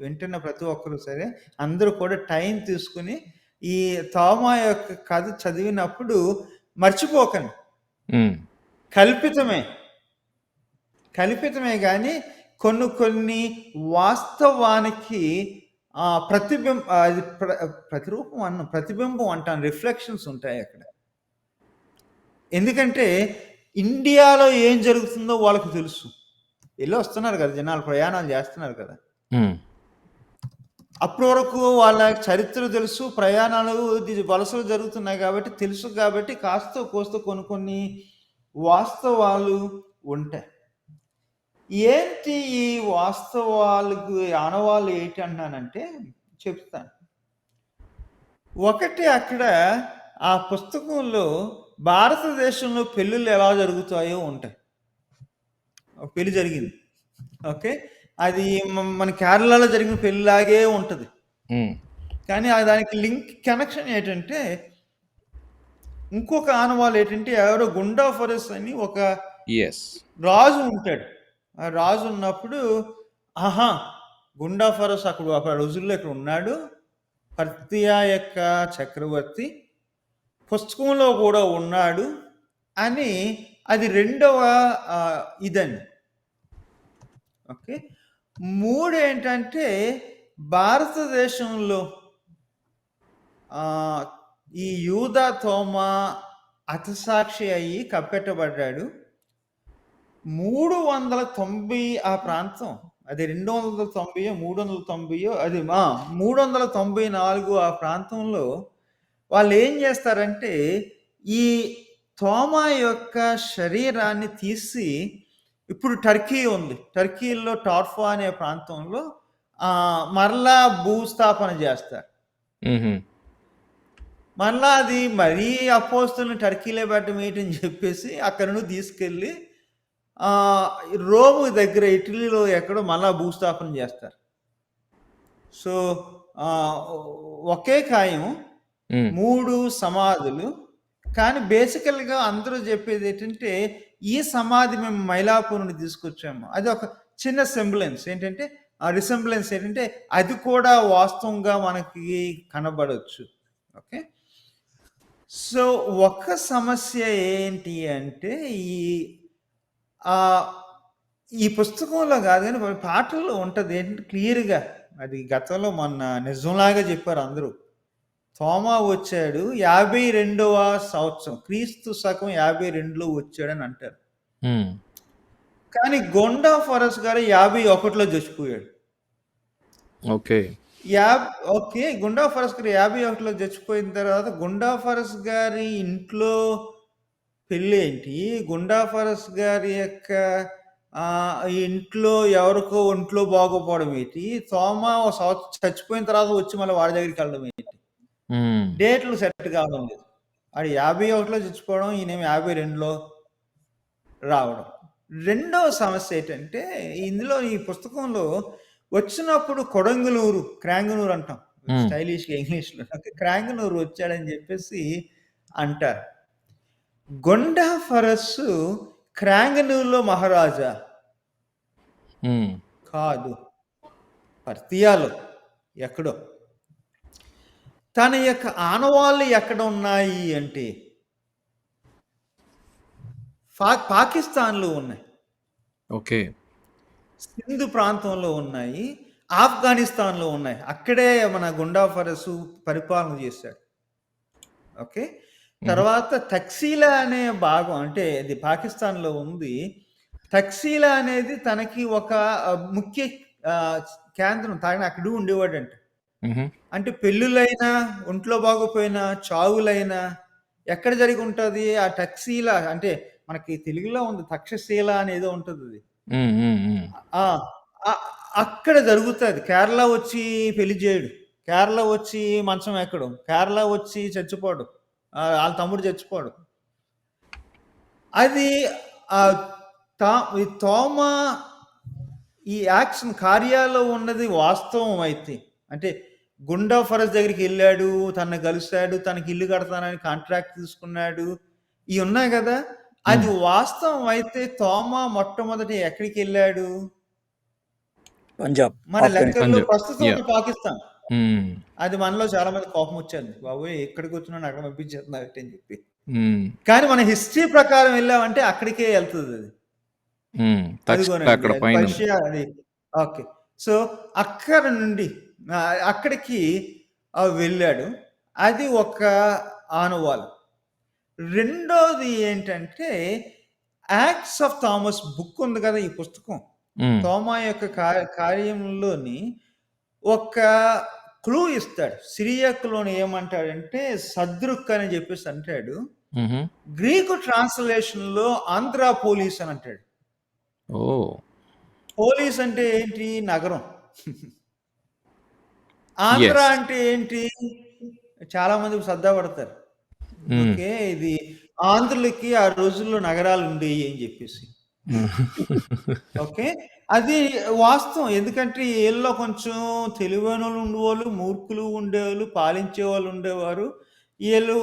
వింటున్న ప్రతి ఒక్కరూ సరే అందరూ కూడా టైం తీసుకుని ఈ తోమా యొక్క కథ చదివినప్పుడు మర్చిపోకండి. కల్పితమే కానీ కొన్ని వాస్తవానికి ప్రతిబింబం అంటాను, రిఫ్లెక్షన్స్ ఉంటాయి అక్కడ. ఎందుకంటే ఇండియాలో ఏం జరుగుతుందో వాళ్ళకి తెలుసు. వెళ్ళి వస్తున్నారు కదా జనాలు, ప్రయాణాలు చేస్తున్నారు కదా. అప్పటి వరకు వాళ్ళ చరిత్ర తెలుసు, ప్రయాణాలు వలసలు జరుగుతున్నాయి కాబట్టి తెలుసు. కాబట్టి కాస్త కోస్త కొన్ని వాస్తవాలు ఉంటాయి. ఏంటి ఈ వాస్తవాలకు ఆనవాళ్ళు ఏంటి అంటున్నానంటే చెప్తాను. ఒకటి, అక్కడ ఆ పుస్తకంలో భారతదేశంలో పెళ్ళిళ్ళు ఎలా జరుగుతాయో ఉంటాయి. పెళ్లి జరిగింది, ఓకే, అది మన కేరళలో జరిగిన పెళ్ళిలాగే ఉంటుంది. కానీ దానికి లింక్ కనెక్షన్ ఏంటంటే ఇంకొక ఆనవాళ్ళు ఏంటంటే ఎవరో గుండాఫరస్ అని ఒక రాజు ఉంటాడు. ఆ రాజు ఉన్నప్పుడు గుండాఫరస్ అక్కడ ఒక రోజుల్లో ఇక్కడ ఉన్నాడు, పర్తియా యొక్క చక్రవర్తి పుస్తకంలో కూడా ఉన్నాడు అని అది 2వ ఇదండి. ఓకే. 3 ఏంటంటే భారతదేశంలో ఈ యూదా తోమా హతసాక్షి అయ్యి కప్పెట్టబడ్డాడు. 390 ఆ ప్రాంతం, అది 290 390 అది 394 ఆ ప్రాంతంలో వాళ్ళు ఏం చేస్తారంటే ఈ తోమా యొక్క శరీరాన్ని తీసి, ఇప్పుడు టర్కీ ఉంది, టర్కీలో టార్ఫా అనే ప్రాంతంలో మరలా భూస్థాపన చేస్తారు. మరలా అది మరీ అపోస్తుల్ని టర్కీలో పెట్టడం ఏంటని చెప్పేసి అక్కడ నుండి తీసుకెళ్ళి రోము దగ్గర ఇటలీలో ఎక్కడో మళ్ళా భూస్థాపన చేస్తారు. సో ఒకే ఖాయం 3 సమాధులు. కానీ బేసికల్గా అందరూ చెప్పేది ఏంటంటే ఈ సమాధి మేము మైలాపూర్ నుండి తీసుకొచ్చాము. అది ఒక చిన్న సింబలెన్స్ ఏంటంటే, ఆ రిసెంబ్లెన్స్ ఏంటంటే అది కూడా వాస్తవంగా మనకి కనబడవచ్చు. ఓకే. సో ఒక సమస్య ఏంటి అంటే ఈ పుస్తకంలో కాదు కానీ పాటల్లో ఉంటుంది ఏంటంటే క్లియర్గా, అది గతంలో మొన్న నిజంలాగా చెప్పారు అందరూ. తోమా వచ్చాడు 52వ సంవత్సరం, క్రీస్తు శకం 52లో వచ్చాడని అంటారు. కానీ గుండాఫరస్ గారు 51లో చచ్చిపోయాడు. ఓకే. ఓకే. గుండా ఫరస్ గారు 51లో చచ్చిపోయిన తర్వాత గుండా ఫరస్ గారి ఇంట్లో పెళ్ళేంటి? గుండా ఫరస్ గారి యొక్క ఇంట్లో ఎవరికో ఒంట్లో బాగోపోవడం ఏంటి? తోమా ఓ చచ్చిపోయిన తర్వాత వచ్చి మళ్ళీ వాడి దగ్గరికెళ్ళడం ఏంటి? డేట్లు సెట్ కావడం లేదు. ఆడు 51లో చచ్చిపోవడం, ఈయనేమో 52లో రావడం. రెండవ సమస్య ఏంటంటే, ఇందులో ఈ పుస్తకంలో వచ్చినప్పుడు కొడంగలూరు, క్రాంగనూరు అంటాం. స్టైలిష్‌గా ఇంగ్లీష్‌లో. క్రాంగనూరు వచ్చాడని చెప్పేసి అంటారు. గొండా ఫరస్సు క్రాంగనూరులో మహారాజా? కాదు. పర్తియాలో ఎక్కడో. తన యొక్క ఆనవాళ్ళు ఎక్కడ ఉన్నాయి అంటే పాకిస్తాన్‌లో ఉన్నాయి. ఓకే. సింధు ప్రాంతంలో ఉన్నాయి. ఆఫ్ఘనిస్తాన్‌లో ఉన్నాయి. అక్కడే మన గుండా ఫరసు పరిపాలన చేశాడు. ఓకే. తర్వాత తక్సీలా అనే భాగం అంటే ఇది పాకిస్తాన్‌లో ఉంది. తక్సీలా అనేది తనకి ఒక ముఖ్య కేంద్రం. తాను అక్కడ ఉండేవాడంట. అంటే పెళ్ళిళ్ళైనా, ఒంట్లో బాగోపోయినా, చావులైనా ఎక్కడ జరిగి ఉంటది? ఆ టక్సీలా అంటే మనకి తెలుగులో ఉంది తక్షశీల అనేదో ఉంటదది. ఆ! అక్కడ జరుగుతది. కేరళ వచ్చి పెళ్లి చేయడు. కేరళ వచ్చి మంచం ఎక్కడు. కేరళ వచ్చి చచ్చిపోడు. ఆళ్ళ తమ్ముడు చచ్చిపోడు. అది ఈ తోమా ఈ యాక్షన్ కార్యాల్లో ఉన్నది వాస్తవం అయితే అంటే గుండా ఫరస్ దగ్గరికి వెళ్ళాడు, తనని కలిశాడు, తనకి ఇల్లు కడతానని కాంట్రాక్ట్ తీసుకున్నాడు. ఇవి ఉన్నాయి కదా! అది వాస్తవం అయితే తోమా మొట్టమొదటి ఎక్కడికి వెళ్ళాడు? పంజాబ్. మన లెక్కల్లో ప్రస్తుతం పాకిస్తాన్. అది మనలో చాలా మంది కోపం వచ్చేది. బాబోయ్ ఎక్కడికి వచ్చినా అక్కడ పంపించేస్తున్నారు అని చెప్పి. కానీ మన హిస్టరీ ప్రకారం వెళ్ళామంటే అక్కడికే వెళ్తుంది అది. పర్షియా అది. ఓకే. సో అక్కడ నుండి అక్కడికి వెళ్ళాడు. అది ఒక ఆనవాలు. రెండోది ఏంటంటే యాక్ట్స్ ఆఫ్ థామస్ బుక్ ఉంది కదా ఈ పుస్తకం. తోమా యొక్క కార్యంలోని ఒక క్లూ ఇస్తాడు. సిరియాకులోని ఏమంటాడంటే సద్రుక్ అని చెప్పేసి అంటాడు. గ్రీకు ట్రాన్స్లేషన్ లో ఆంధ్ర పోలీస్ అని అంటాడు. పోలీస్ అంటే ఏంటి? నగరం. ఆంధ్ర అంటే ఏంటి? చాలా మంది శ్రద్ధ పడతారు. ఓకే. ఇది ఆంధ్రులకి ఆ రోజుల్లో నగరాలు ఉండేవి అని చెప్పేసి. ఓకే. అది వాస్తవం. ఎందుకంటే వీళ్ళలో కొంచెం తెలివైన వాళ్ళు ఉండేవాళ్ళు, మూర్ఖులు ఉండేవాళ్ళు, పాలించే వాళ్ళు ఉండేవారు. వీళ్ళు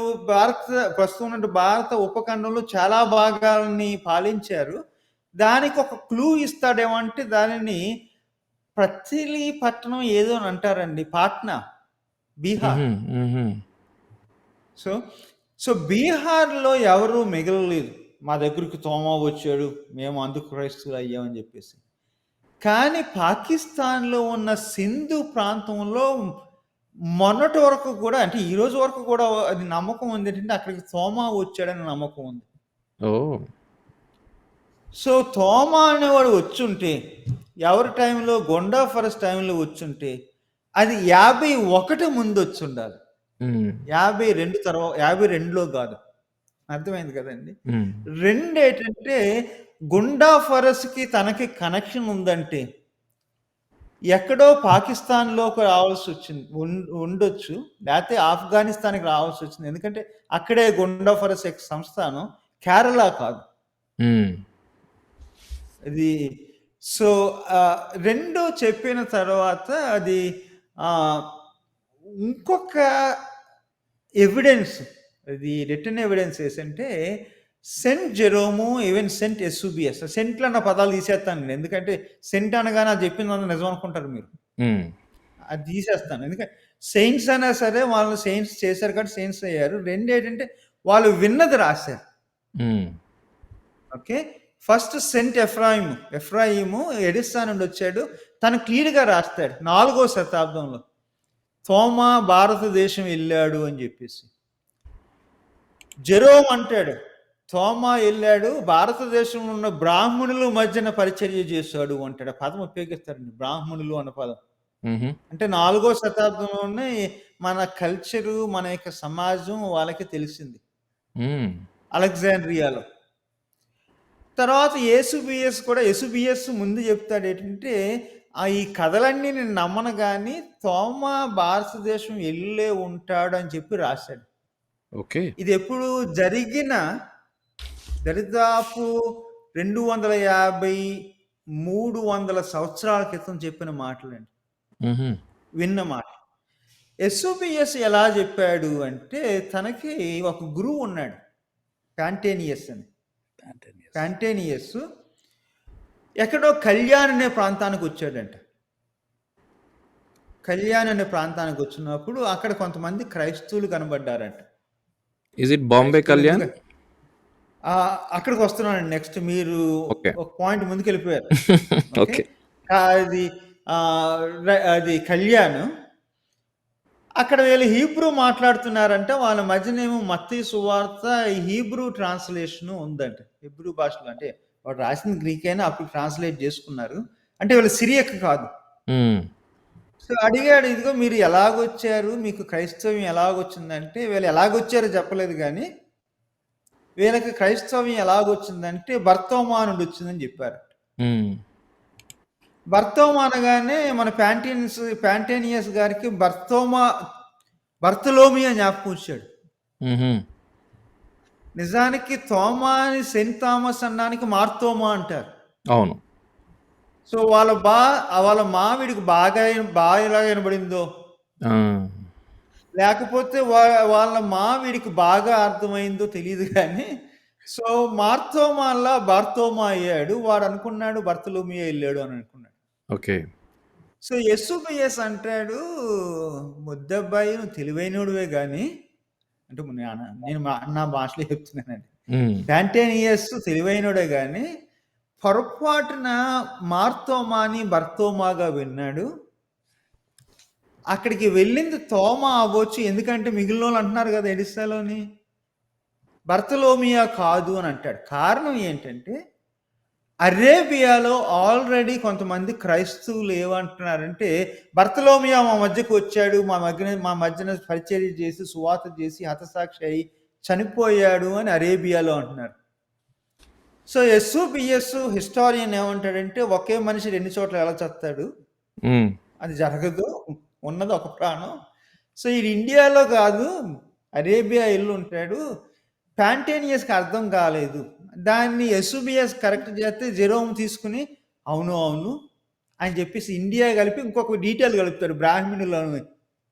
ప్రస్తుతం ఉన్న భారత ఉపఖండంలో చాలా భాగాలని పాలించారు. దానికి ఒక క్లూ ఇస్తాడేమంటే దానిని పట్టణం ఏదో అని అంటారండి. పాట్నా, బీహార్. సో బీహార్లో ఎవరు మిగలలేదు. మా దగ్గరికి తోమా వచ్చాడు, మేము అందుకు క్రైస్తువులు అయ్యామని చెప్పేసి. కానీ పాకిస్తాన్లో ఉన్న సింధు ప్రాంతంలో మొన్నటి వరకు కూడా అంటే ఈ రోజు వరకు కూడా అది నమ్మకం ఉంది ఏంటంటే అక్కడికి తోమా వచ్చాడని నమ్మకం ఉంది. సో తోమా అనేవాడు వచ్చుంటే ఎవరి టైంలో గొండా ఫరస్ టైంలో వచ్చుంటే అది 51 ముందు వచ్చి ఉండాలి. 52 తర్వాత 52లో కాదు. అర్థమైంది కదండి. రెండు ఏంటంటే గుండా ఫరస్కి తనకి కనెక్షన్ ఉందంటే ఎక్కడో పాకిస్తాన్లోకి రావాల్సి వచ్చింది ఉండొచ్చు, లేకపోతే ఆఫ్ఘనిస్తాన్కి రావాల్సి వచ్చింది. ఎందుకంటే అక్కడే గుండా ఫరస్ యొక్క సంస్థానం, కేరళ కాదు. ఇది సో రెండు చెప్పిన తర్వాత అది ఇంకొక ఎవిడెన్స్, ఇది రిటర్న్ ఎవిడెన్స్ ఏంటంటే సెంట్ జెరోము, ఈవెన్ సెంట్ ఎస్యుబిఎస్. సెంట్లు అన్న పదాలు తీసేస్తాను ఎందుకంటే సెంట్ అనగానే అది చెప్పింది నిజం అనుకుంటారు మీరు. అది తీసేస్తాను ఎందుకంటే సెయింట్స్ అయినా సరే వాళ్ళు సెయింట్స్ చేశారు కాబట్టి సెయింట్స్ అయ్యారు. రెండు ఏంటంటే వాళ్ళు విన్నది రాశారు. ఓకే. ఫస్ట్ సెంట్ ఎఫ్రాయిము ఎడిస్తా నుండి వచ్చాడు. తను క్లియర్గా రాస్తాడు 4వ శతాబ్దంలో తోమా భారతదేశం వెళ్ళాడు అని చెప్పేసి. జెరోమ్ అంటాడు తోమా వెళ్ళాడు భారతదేశంలో ఉన్న బ్రాహ్మణుల మధ్యన పరిచర్య చేశాడు అంటాడు. పదం ఉపయోగిస్తాడండి, బ్రాహ్మణులు అన్న పదం. హుహు. అంటే 4వ శతాబ్దంలోనే మన కల్చరు, మన యొక్క సమాజం వాళ్ళకి తెలిసింది. హ్మ్. అలెగ్జాండ్రియాలో. తర్వాత యేసుబిఎస్ ముందు చెప్తాడేంటంటే, ఈ కథలన్నీ నేను నమ్మను గానీ, తోమా భారతదేశం ఎళ్ళే ఉంటాడు అని చెప్పి రాశాడు. ఓకే. ఇది ఎప్పుడు జరిగిన దరిదాపు 250, 300 సంవత్సరాల క్రితం చెప్పిన మాటలండి. హుహు. విన్న మాట. ఎస్ఓబిఎస్ ఎలా చెప్పాడు అంటే, తనకి ఒక గురువు ఉన్నాడు. పాంటేనియస్ అని. పాంటేనియస్ ఎక్కడో కళ్యాణ్ అనే ప్రాంతానికి వచ్చాడంట. కళ్యాణ్ అనే ప్రాంతానికి వచ్చినప్పుడు అక్కడ కొంతమంది క్రైస్తవులు కనబడ్డారంట. Is it Bombay Kalyan? అక్కడికి వస్తున్నానండి నెక్స్ట్. మీరు ఓకే. ఒక పాయింట్ ముందుకెళ్ళిపోయారు. ఓకే. అది అది కళ్యాణ్. అక్కడ వీళ్ళు హీబ్రూ మాట్లాడుతున్నారంటే వాళ్ళ మధ్యనేమో మత్తయి సువార్త హీబ్రూ ట్రాన్స్లేషన్ ఉందంట. హీబ్రూ భాషలో, అంటే వాడు రాసిన గ్రీక్ అయినా అప్పుడు ట్రాన్స్లేట్ చేసుకున్నారు. అంటే వీళ్ళు సిరియక్ కాదు. హ్మ్. సో అడిగాడు, ఇదిగో మీరు ఎలాగొచ్చారు, మీకు క్రైస్తవ్యం ఎలాగొచ్చిందంటే, వీళ్ళు ఎలాగొచ్చారో చెప్పలేదు కానీ వీళ్ళకి క్రైస్తవ్యం ఎలాగొచ్చిందంటే బర్తోమానుడు వచ్చిందని చెప్పారు. హ్మ్. బర్తోమా అనగానే మన ప్యాంటేనియస్ గారికి బర్తలోమియో జ్ఞాపకం వచ్చాడు. హుహు. నిజానికి తోమాని సెయింట్ థామస్ అన్నానికి మార్తోమా అంటారు. అవును. సో వాళ్ళ మావిడికి బాగా ఎలా వినబడిందో, ఆ! లేకపోతే వాళ్ళ మావిడికి బాగా అర్థమైందో తెలియదు కానీ, సో మార్తోమాల్లా బార్తోమా అయ్యాడు. వాడు అనుకున్నాడు బర్తలోమియో వెళ్ళాడు అని అనుకున్నాడు. ఓకే. సో ఎస్సుబిఎస్ అంటాడు, ముద్దబ్బాయి నువ్వు తెలివైనోడివే కానీ, అంటే నేను నా భాషలో చెప్తున్నానండి. హ్మ్. ప్యాంటేనియస్ తెలివైనోడే కానీ పొరపాటున మార్తోమాని బర్తోమాగా విన్నాడు. అక్కడికి వెళ్ళింది తోమా అవ్వచ్చు, ఎందుకంటే మిగిలిన వాళ్ళు అంటున్నారు కదా ఎడిస్సాలోని బర్తలోమియా కాదు అని అంటాడు. కారణం ఏంటంటే అరేబియాలో ఆల్రెడీ కొంతమంది క్రైస్తవులు ఏమంటున్నారంటే, బర్తలోమియా మా మధ్యకు వచ్చాడు, మా మధ్యన పరిచర్య చేసి సువార్త చేసి హతసాక్షి అయి చనిపోయాడు అని అరేబియాలో అంటున్నారు. సో ఎస్ఓబిఎస్ హిస్టారియన్ ఏమంటాడంటే, ఒకే మనిషి 2 చోట్ల ఎలా చస్తాడు, హ్మ్. అది జరగదు, ఉన్నది ఒక ప్రాణం. సో ఇది ఇండియాలో కాదు, అరేబియా వెళ్ళి ఉంటాడు. ప్యాంటేనియస్కి అర్థం కాలేదు. దాన్ని ఎస్ఓబిఎస్ కరెక్ట్ చేస్తే జెరోమ్ తీసుకుని అవును అవును అని చెప్పేసి ఇండియా కలిపి ఇంకొక డీటెయిల్ కలుపుతారు బ్రాహ్మణులను.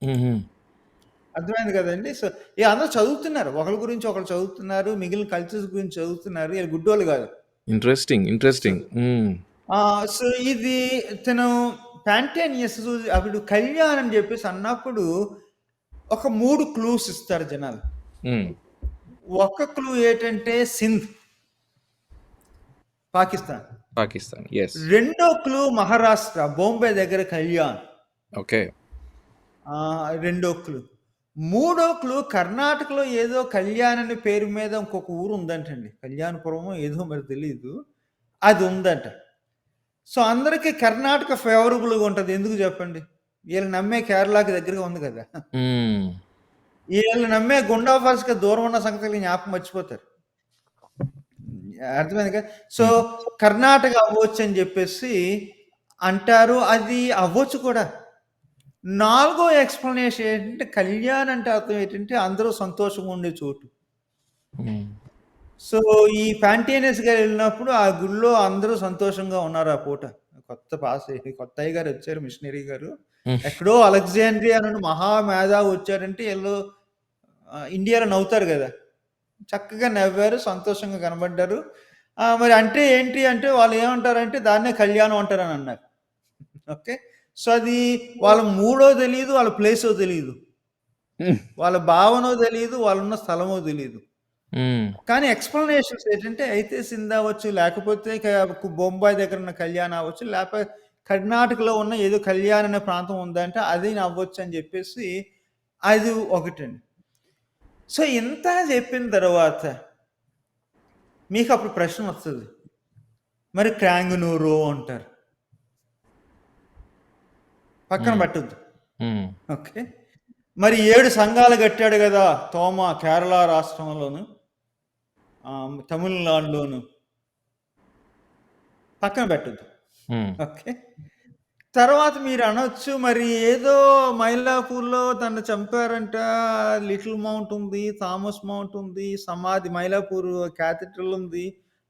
హుహు. అర్థమైంది కదండి. సో ఇక అందరూ చదువుతున్నారు, ఒకరి గురించి ఒకరు చదువుతున్నారు, మిగిలిన కల్చర్స్ గురించి చదువుతున్నారు. వీళ్ళు గుడ్డోళ్ళు కాదు. ఇంట్రెస్టింగ్. హ్మ్. సో ఇది తను ప్యాంటేనియస్ అప్పుడు కళ్యాణ్ అని చెప్పేసి అన్నప్పుడు ఒక 3 క్లూస్ ఇస్తారు జనాలు. హ్మ్. ఒక క్లూ ఏంటంటే సింధ్, పాకిస్తాన్. యెస్. రెండో క్లూ మహారాష్ట్ర, బొంబే దగ్గర కళ్యాణ్. ఓకే. రెండో క్లూ. మూడో క్లూ కర్ణాటకలో ఏదో కళ్యాణ్ అనే పేరు మీద ఇంకొక ఊరు ఉందంటండి. కళ్యాణపురమో ఏదో మరి తెలీదు. అది ఉందంట. సో అందరికీ కర్ణాటక ఫేవరబుల్గా ఉంటుంది. ఎందుకు చెప్పండి? వీళ్ళు నమ్మే కేరళకి దగ్గరగా ఉంది కదా. హ్మ్. వీళ్ళు నమ్మే గుండా ఫాల్స్‌కి దూరం ఉన్న సంగతులు జ్ఞాపకం మర్చిపోతారు. అర్థమైంది కదా. సో కర్ణాటక అవ్వచ్చు అని చెప్పేసి అంటారు. అది అవ్వచ్చు కూడా. నాలుగో ఎక్స్‌ప్లనేషన్ ఏంటంటే, కళ్యాణ్ అంటే అర్థం ఏంటంటే అందరూ సంతోషంగా ఉండే చోటు. హ్మ్. సో ఈ ప్యాంటేనియస్ గారు వెళ్ళినప్పుడు ఆ గుడిలో అందరూ సంతోషంగా ఉన్నారు ఆ పూట. కొత్త అయ్య గారు వచ్చారు, మిషనరీ గారు. హ్మ్. ఎక్కడో అలెగ్జాండ్రియా నుండి మహా మేధావి వచ్చారంటే వీళ్ళు ఇండియాలో నవ్వుతారు కదా. చక్కగా నవ్వారు, సంతోషంగా కనబడ్డారు. మరి అంటే ఏంటి అంటే వాళ్ళు ఏమంటారంటే దాన్నే కళ్యాణం అంటారని అన్నారు. ఓకే. సో అది వాళ్ళ మూడో తెలీదు, వాళ్ళ ప్లేసో తెలీదు, హ్మ్. వాళ్ళ భావనో తెలీదు, వాళ్ళున్న స్థలమో తెలీదు. హ్మ్. కానీ ఎక్స్‌ప్లనేషన్స్ ఏంటంటే అయితే సింధ్ అవ్వచ్చు, లేకపోతే బొంబాయి దగ్గర ఉన్న కళ్యాణ్ అవ్వచ్చు, లేకపోతే కర్ణాటకలో ఉన్న ఏదో కళ్యాణ్ అనే ప్రాంతం ఉందంటే అది అవ్వచ్చు అని చెప్పేసి అది ఒకటండి. సో ఇంత చెప్పిన తర్వాత మీకు అప్పుడు ప్రశ్న వస్తది. మరి క్రాంగనూరు అంటారు. పక్కన పెట్టద్దు. ఉమ్, ఓకే. మరి 7 సంఘాలు కట్టాడు కదా తోమా, కేరళ రాష్ట్రంలోను, తమిళనాడులోను, పక్కన పెట్టద్దు. ఉమ్, ఓకే. తర్వాత మీరు అనొచ్చు, మరి ఏదో మైలాపూర్లో తను చంపారంట, లిటిల్ మౌంట్ ఉంది, థామస్ మౌంట్ ఉంది, సమాధి మైలాపూర్ క్యాథడ్రల్ ఉంది,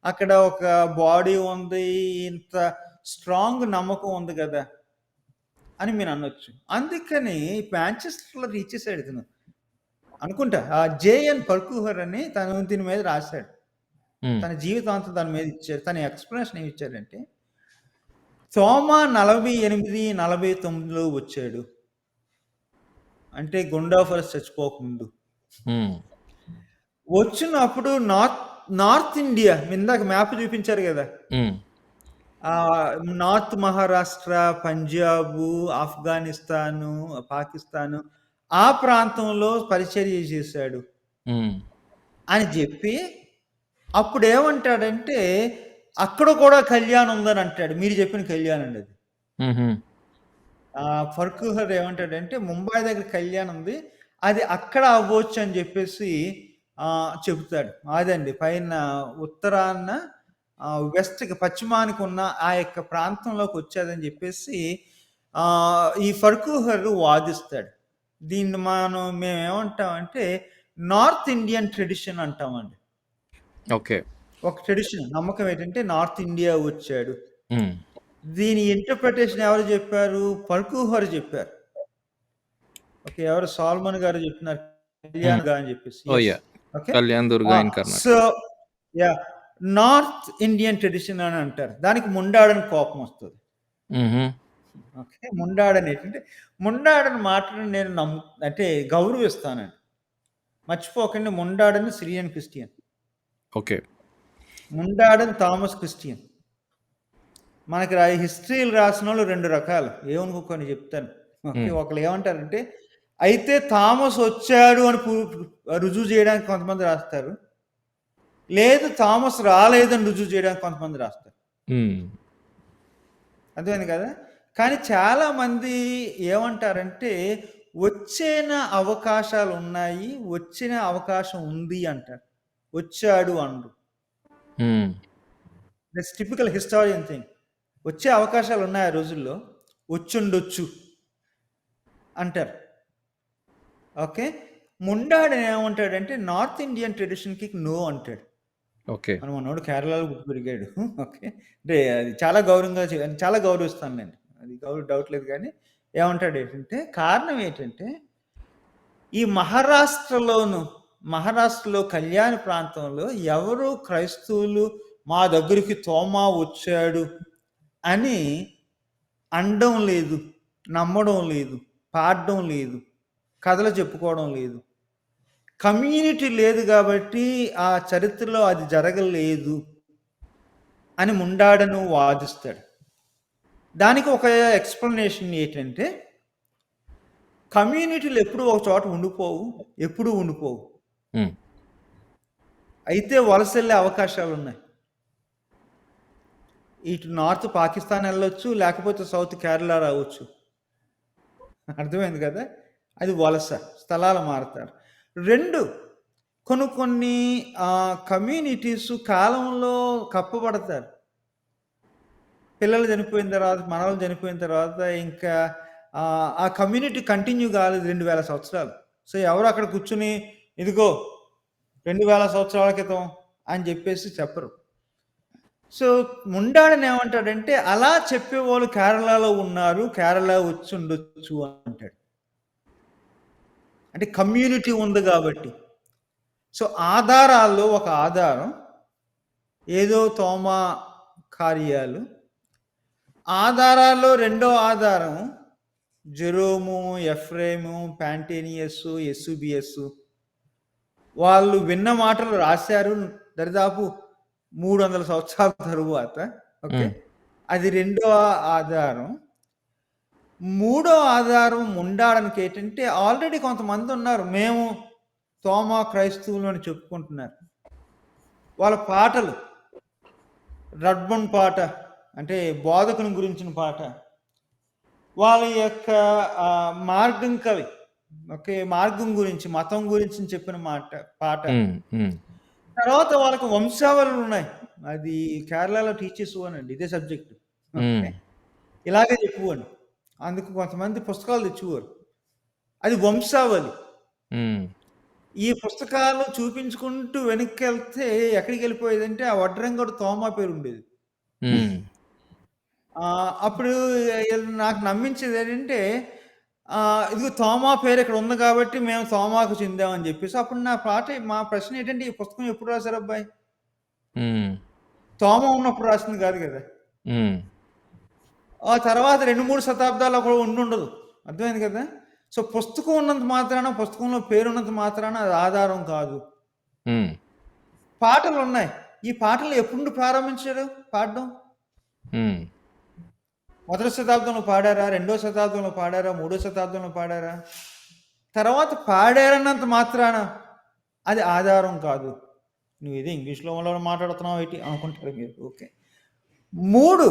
అక్కడ ఒక బాడీ ఉంది, ఇంత స్ట్రాంగ్ నమ్మకం ఉంది కదా అని మీరు అనొచ్చు. అందుకని మాంచెస్టర్లో ఇచ్చేసాడు ఇతను అనుకుంటా. ఆ జేఎన్ పర్కూహర్ అని తను దీని మీద రాశాడు. ఉమ్, తన జీవితాంతం దాని మీద ఇచ్చాడు. తన ఎక్స్ప్లెనేషన్ ఏమి ఇచ్చాడంటే, తోమా 48, 49లో వచ్చాడు. అంటే గుండాఫర్స్ చచ్చిపోకముందు ఉమ్, వచ్చినప్పుడు నార్త్ ఇండియా, ఇందాక మ్యాప్ చూపించారు కదా, ఉమ్, నార్త్ మహారాష్ట్ర, పంజాబు, ఆఫ్ఘనిస్తాను, పాకిస్తాను, ఆ ప్రాంతంలో పరిచర్య చేశాడు ఉమ్, అని చెప్పి అప్పుడు ఏమంటాడంటే అక్కడ కూడా కళ్యాణం ఉందని అంటాడు. మీరు చెప్పిన కళ్యాణం అండి అది. ఉమ్, ఫర్కూహర్ ఏమంటాడంటే ముంబై దగ్గర కళ్యాణం ఉంది, అది అక్కడ అవ్వచ్చు అని చెప్పేసి చెబుతాడు. అదండి పైన ఉత్తరాన్న వెస్ట్కి పశ్చిమానికి ఉన్న ఆ యొక్క ప్రాంతంలోకి వచ్చేదని చెప్పేసి ఈ ఫర్కూహర్ వాదిస్తాడు. దీన్ని మేము ఏమంటామంటే నార్త్ ఇండియన్ ట్రెడిషన్ అంటామండి. ఓకే. ఒక ట్రెడిషన్ నమ్మకం ఏంటంటే నార్త్ ఇండియా వచ్చాడు. ఉమ్, దీని ఇంటర్ప్రిటేషన్ ఎవరు చెప్పారు? ఫర్కూహర్ చెప్పారు. ఓకే. ఎవరు? సాల్మన్ గారు చెప్తున్నారు కళ్యాణ్ గా అని చెప్పేసి. Oh yeah, okay. Kalyan Durga in Karnataka. So yeah, north Indian tradition అని అంటారు. దానికి ముండాడని కోపం వస్తుంది. ఉహుం, ఓకే. ముండాడని ఏంటంటే ముండాడని మాటను నేను అంటే గౌరవిస్తానండి. మర్చిపోకండి, ముండాడని సిరియన్ క్రిస్టియన్, ఓకే. ముండాడని థామస్ క్రిస్టియన్. మనకి హిస్టరీలు రాసిన వాళ్ళు 2 రకాలు, ఏమనుకోని చెప్తాను. ఓకే. ఒకళ్ళు ఏమంటారంటే అయితే థామస్ వచ్చాడు అని రుజువు చేయడానికి కొంతమంది రాస్తారు, లేదు థామస్ రాలేదని రుజువు చేయడానికి కొంతమంది రాస్తారు. ఉమ్, అర్థమైంది కదా. కానీ చాలామంది ఏమంటారంటే వచ్చిన అవకాశాలు ఉన్నాయి, వచ్చిన అవకాశం ఉంది అంటారు, వచ్చాడు అనరు. ఉమ్, దట్స్ టిపికల్ హిస్టారియన్ థింగ్. వచ్చే అవకాశాలు ఉన్నాయి ఆ రోజుల్లో, వచ్చుండొచ్చు అంటారు. ఓకే. ముండాడు ఏమంటాడంటే నార్త్ ఇండియన్ ట్రెడిషన్కి నో అంటాడు. ఓకే. మనోడు కేరళలో పుట్టి పెరిగాడు. ఓకే. అంటే అది చాలా చాలా గౌరవిస్తాను నేను, అది డౌట్ లేదు. కానీ ఏమంటాడు ఏంటంటే కారణం ఏంటంటే ఈ మహారాష్ట్రలో కళ్యాణ ప్రాంతంలో ఎవరు క్రైస్తవులు మా దగ్గరికి తోమా వచ్చాడు అని అనడం లేదు, నమ్మడం లేదు, పాడడం లేదు, కథలు చెప్పుకోవడం లేదు. కమ్యూనిటీ లేదు కాబట్టి ఆ చరిత్రలో అది జరగలేదు అని ముండాడను వాదిస్తాడు. దానికి ఒక ఎక్స్ప్లెనేషన్ ఏంటంటే కమ్యూనిటీలు ఎప్పుడూ ఒక చోట ఎప్పుడూ ఉండిపోవు. ఉమ్, అయితే వలస వెళ్ళే అవకాశాలు ఉన్నాయి. ఇటు నార్త్ పాకిస్తాన్ వెళ్ళొచ్చు, లేకపోతే సౌత్ కేరళ రావచ్చు. అర్థమైంది కదా. అది వలస, స్థలాలు మారుతారు. 2, కొన్ని కమ్యూనిటీస్ కాలంలో కప్పబడతారు. పిల్లలు చనిపోయిన తర్వాత, మనవలు చనిపోయిన తర్వాత ఇంకా ఆ కమ్యూనిటీ కంటిన్యూ కాలేదు 2000 సంవత్సరాలు. సో ఎవరు అక్కడ కూర్చుని ఇదిగో 2000 సంవత్సరాల క్రితం అని చెప్పేసి చెప్పరు. సో ముండాడని ఏమంటాడంటే అలా చెప్పేవాళ్ళు కేరళలో ఉన్నారు, కేరళ వచ్చి ఉండొచ్చు అంటాడు. అంటే కమ్యూనిటీ ఉంది కాబట్టి. సో ఆధారాల్లో ఒక ఆధారం ఏదో తోమా కార్యాలు, ఆధారాల్లో రెండో ఆధారం జెరోము, ఎఫ్రేము, ప్యాంటేనియస్, ఎస్యూబియస్ వాళ్ళు విన్న మాటలు రాశారు దరిదాపు 300 సంవత్సరాల తరువాత. ఓకే. అది రెండో ఆధారం. మూడో ఆధారం ముండాడానికి ఏంటంటే ఆల్రెడీ కొంతమంది ఉన్నారు, మేము తోమా క్రైస్తవులు అని చెప్పుకుంటున్నారు. వాళ్ళ పాటలు, రడ్బన్ పాట అంటే బోధకుని గురించిన పాట, వాళ్ళ యొక్క మార్గం కవి, ఓకే, మార్గం గురించి, మతం గురించి చెప్పిన పాట. తర్వాత వాళ్ళకి వంశావళులు ఉన్నాయి. అది కేరళలో టీచర్స్ అనండి, ఇదే సబ్జెక్ట్. ఓకే, ఇలాగే చెప్పుకోండి. అందుకు కొంతమంది పుస్తకాలు తెచ్చుకోరు. అది వంశావళి. ఈ పుస్తకాలు చూపించుకుంటూ వెనక్కి వెళ్తే ఎక్కడికి వెళ్ళిపోయేదంటే ఆ వడ్రంగడు తోమా పేరు ఉండేది. అప్పుడు నాకు నమ్మించేది ఏంటంటే, ఇదిగో తోమా పేరు ఇక్కడ ఉంది కాబట్టి మేము తోమాకు చెందామని చెప్పేసి. అప్పుడు మా ప్రశ్న ఏంటంటే, ఈ పుస్తకం ఎప్పుడు రాశారు అబ్బాయి? తోమ ఉన్నప్పుడు రాసింది కాదు కదా. ఆ తర్వాత 2-3 శతాబ్దాలు కూడా ఉండదు. అర్థమైంది కదా. సో పుస్తకం ఉన్నంత మాత్రాన, పుస్తకంలో పేరు ఉన్నంత మాత్రాన అది ఆధారం కాదు. పాటలు ఉన్నాయి. ఈ పాటలు ఎప్పుడు ప్రారంభించారు పాడడం? మొదటి శతాబ్దంలో పాడారా, 2వ శతాబ్దంలో పాడారా, 3వ శతాబ్దంలో పాడారా? తర్వాత పాడారన్నంత మాత్రాన అది ఆధారం కాదు. నువ్వు ఇది ఇంగ్లీష్లో మాట్లాడుతున్నావు ఏంటి అనుకుంటారు మీరు. ఓకే, 3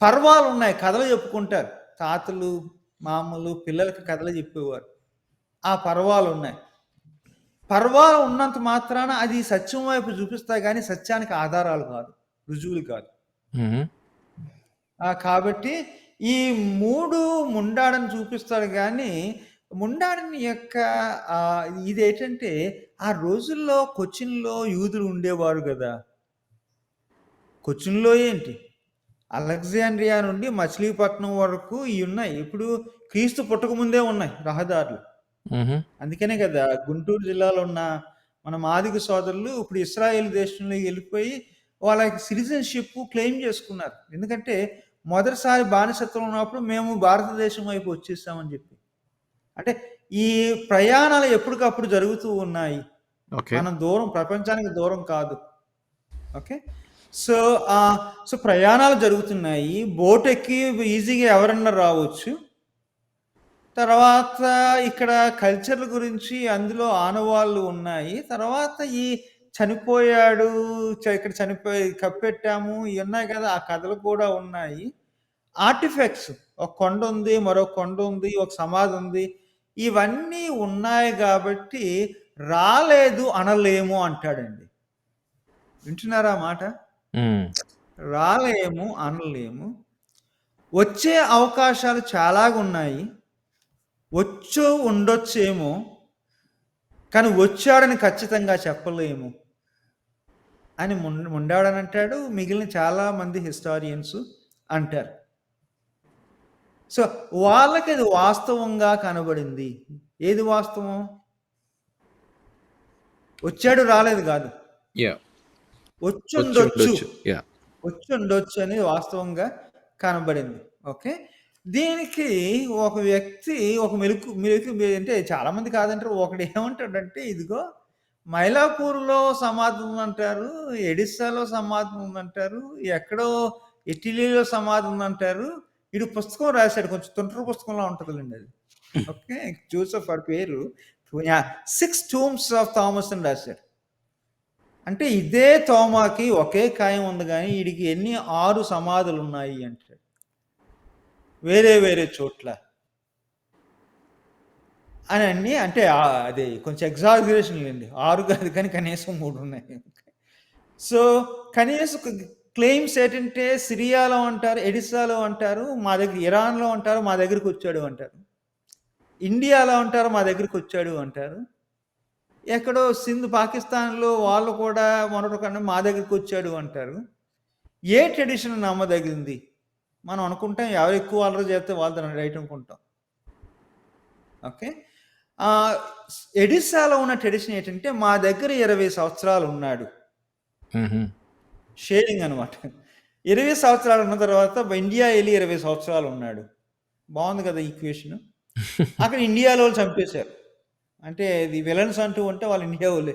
పర్వాలు ఉన్నాయి, కథలు చెప్పుకుంటారు. తాతలు, మామూలు పిల్లలకి కథలు చెప్పేవారు. ఆ పర్వాలు ఉన్నాయి. పర్వాలు ఉన్నంత మాత్రాన అది సత్యం వైపు చూపిస్తాయి, కానీ సత్యానికి ఆధారాలు కాదు, రుజువులు కాదు. కాబట్టి ఈ 3 ముండాడని చూపిస్తాడు. కానీ ముండాడని యొక్క ఇదేంటంటే, ఆ రోజుల్లో కొచ్చిన్లో యూదులు ఉండేవారు కదా. కొచ్చిన్లో ఏంటి, అలెగ్జాండ్రియా నుండి మచిలీపట్నం వరకు ఇవి ఉన్నాయి. ఇప్పుడు క్రీస్తు పుట్టక ముందే ఉన్నాయి రహదారులు. అందుకనే కదా గుంటూరు జిల్లాలో ఉన్న మన మాదిగ సోదరులు ఇప్పుడు ఇస్రాయేల్ దేశంలో వెళ్ళిపోయి వాళ్ళకి సిటిజన్షిప్ క్లెయిమ్ చేసుకున్నారు. ఎందుకంటే మొదటిసారి బానిసత్వం ఉన్నప్పుడు మేము భారతదేశం వైపు వచ్చేసామని చెప్పి. అంటే ఈ ప్రయాణాలు ఎప్పటికప్పుడు జరుగుతూ ఉన్నాయి. మనం దూరం, ప్రపంచానికి దూరం కాదు. ఓకే, సో సో ప్రయాణాలు జరుగుతున్నాయి. బోట్ ఎక్కి ఈజీగా ఎవరన్నా రావచ్చు. తర్వాత ఇక్కడ కల్చర్ల గురించి అందులో ఆనవాళ్ళు ఉన్నాయి. తర్వాత ఈ చనిపోయాడు, ఇక్కడ చనిపోయి కప్పెట్టాము, ఇవి ఉన్నాయి కదా, ఆ కథలు కూడా ఉన్నాయి. ఆర్టిఫాక్ట్స్, ఒక కొండ ఉంది, మరో కొండ ఉంది, ఒక సమాధి ఉంది, ఇవన్నీ ఉన్నాయి కాబట్టి రాలేదు అనలేము అంటాడండి. వింటున్నారా మాట? రాలేము అనలేము. వచ్చే అవకాశాలు చాలాగా ఉన్నాయి. ఉండొచ్చేమో, కానీ వచ్చాడని ఖచ్చితంగా చెప్పలేము అని ముండాడని అంటాడు. మిగిలిన చాలా మంది హిస్టారియన్స్ అంటారు. సో వాళ్ళకి అది వాస్తవంగా కనబడింది. ఏది వాస్తవం? వచ్చాడు రాలేదు కాదు, వచ్చుండొచ్చు అనేది వాస్తవంగా కనబడింది. ఓకే, దీనికి ఒక వ్యక్తి ఒక మెలుకు అంటే చాలా మంది కాదంటారు. ఒకడు ఏమంటాడంటే, ఇదిగో మైలాపూర్లో సమాధి ఉందంటారు, ఎడిస్సాలో సమాధి ఉందంటారు, ఎక్కడో ఇటలీలో సమాధి ఉందంటారు. వీడు పుస్తకం రాశాడు, కొంచెం తుంటరి పుస్తకంలో ఉంటుందండి అది. ఓకే, జోసెఫ్ ఆ పేరు 6 Tombs of Thomas అని రాశాడు. అంటే ఇదే తోమాకి ఒకే కాయం ఉంది, కానీ వీడికి ఎన్ని 6 సమాధులు ఉన్నాయి అంటాడు, వేరే వేరే చోట్ల అని అన్ని. అంటే అది కొంచెం ఎగ్జాగరేషన్ లేండి, 6 కాదు కానీ కనీసం 3 ఉన్నాయి. సో కనీసం క్లెయిమ్స్ ఏంటంటే, సిరియాలో అంటారు, ఎడిస్సాలో అంటారు, మా దగ్గర ఇరాన్లో అంటారు, మా దగ్గరికి వచ్చాడు అంటారు, ఇండియాలో అంటారు, మా దగ్గరికి వచ్చాడు అంటారు, ఎక్కడో సింధ్ పాకిస్తాన్లో వాళ్ళు కూడా మొన్నటికన్నా మా దగ్గరికి వచ్చాడు అంటారు. ఏ ట్రెడిషన్ నమ్మదగింది? మనం అనుకుంటాం ఎవరు ఎక్కువ అల్లరి చేస్తే వాళ్ళు రైట్ అనుకుంటాం. ఓకే, ఎడిస్సాలో ఉన్న ట్రెడిషన్ ఏంటంటే, మా దగ్గర 20 సంవత్సరాలు ఉన్నాడు, షేరింగ్ అనమాట. 20 సంవత్సరాలు ఉన్న తర్వాత ఇండియా వెళ్ళి 20 సంవత్సరాలు ఉన్నాడు. బాగుంది కదా ఈక్వేషన్. అక్కడ ఇండియాలో చంపేశారు. అంటే ఇది విలన్స్ అంటూ ఉంటే వాళ్ళు ఇండియా వాళ్ళే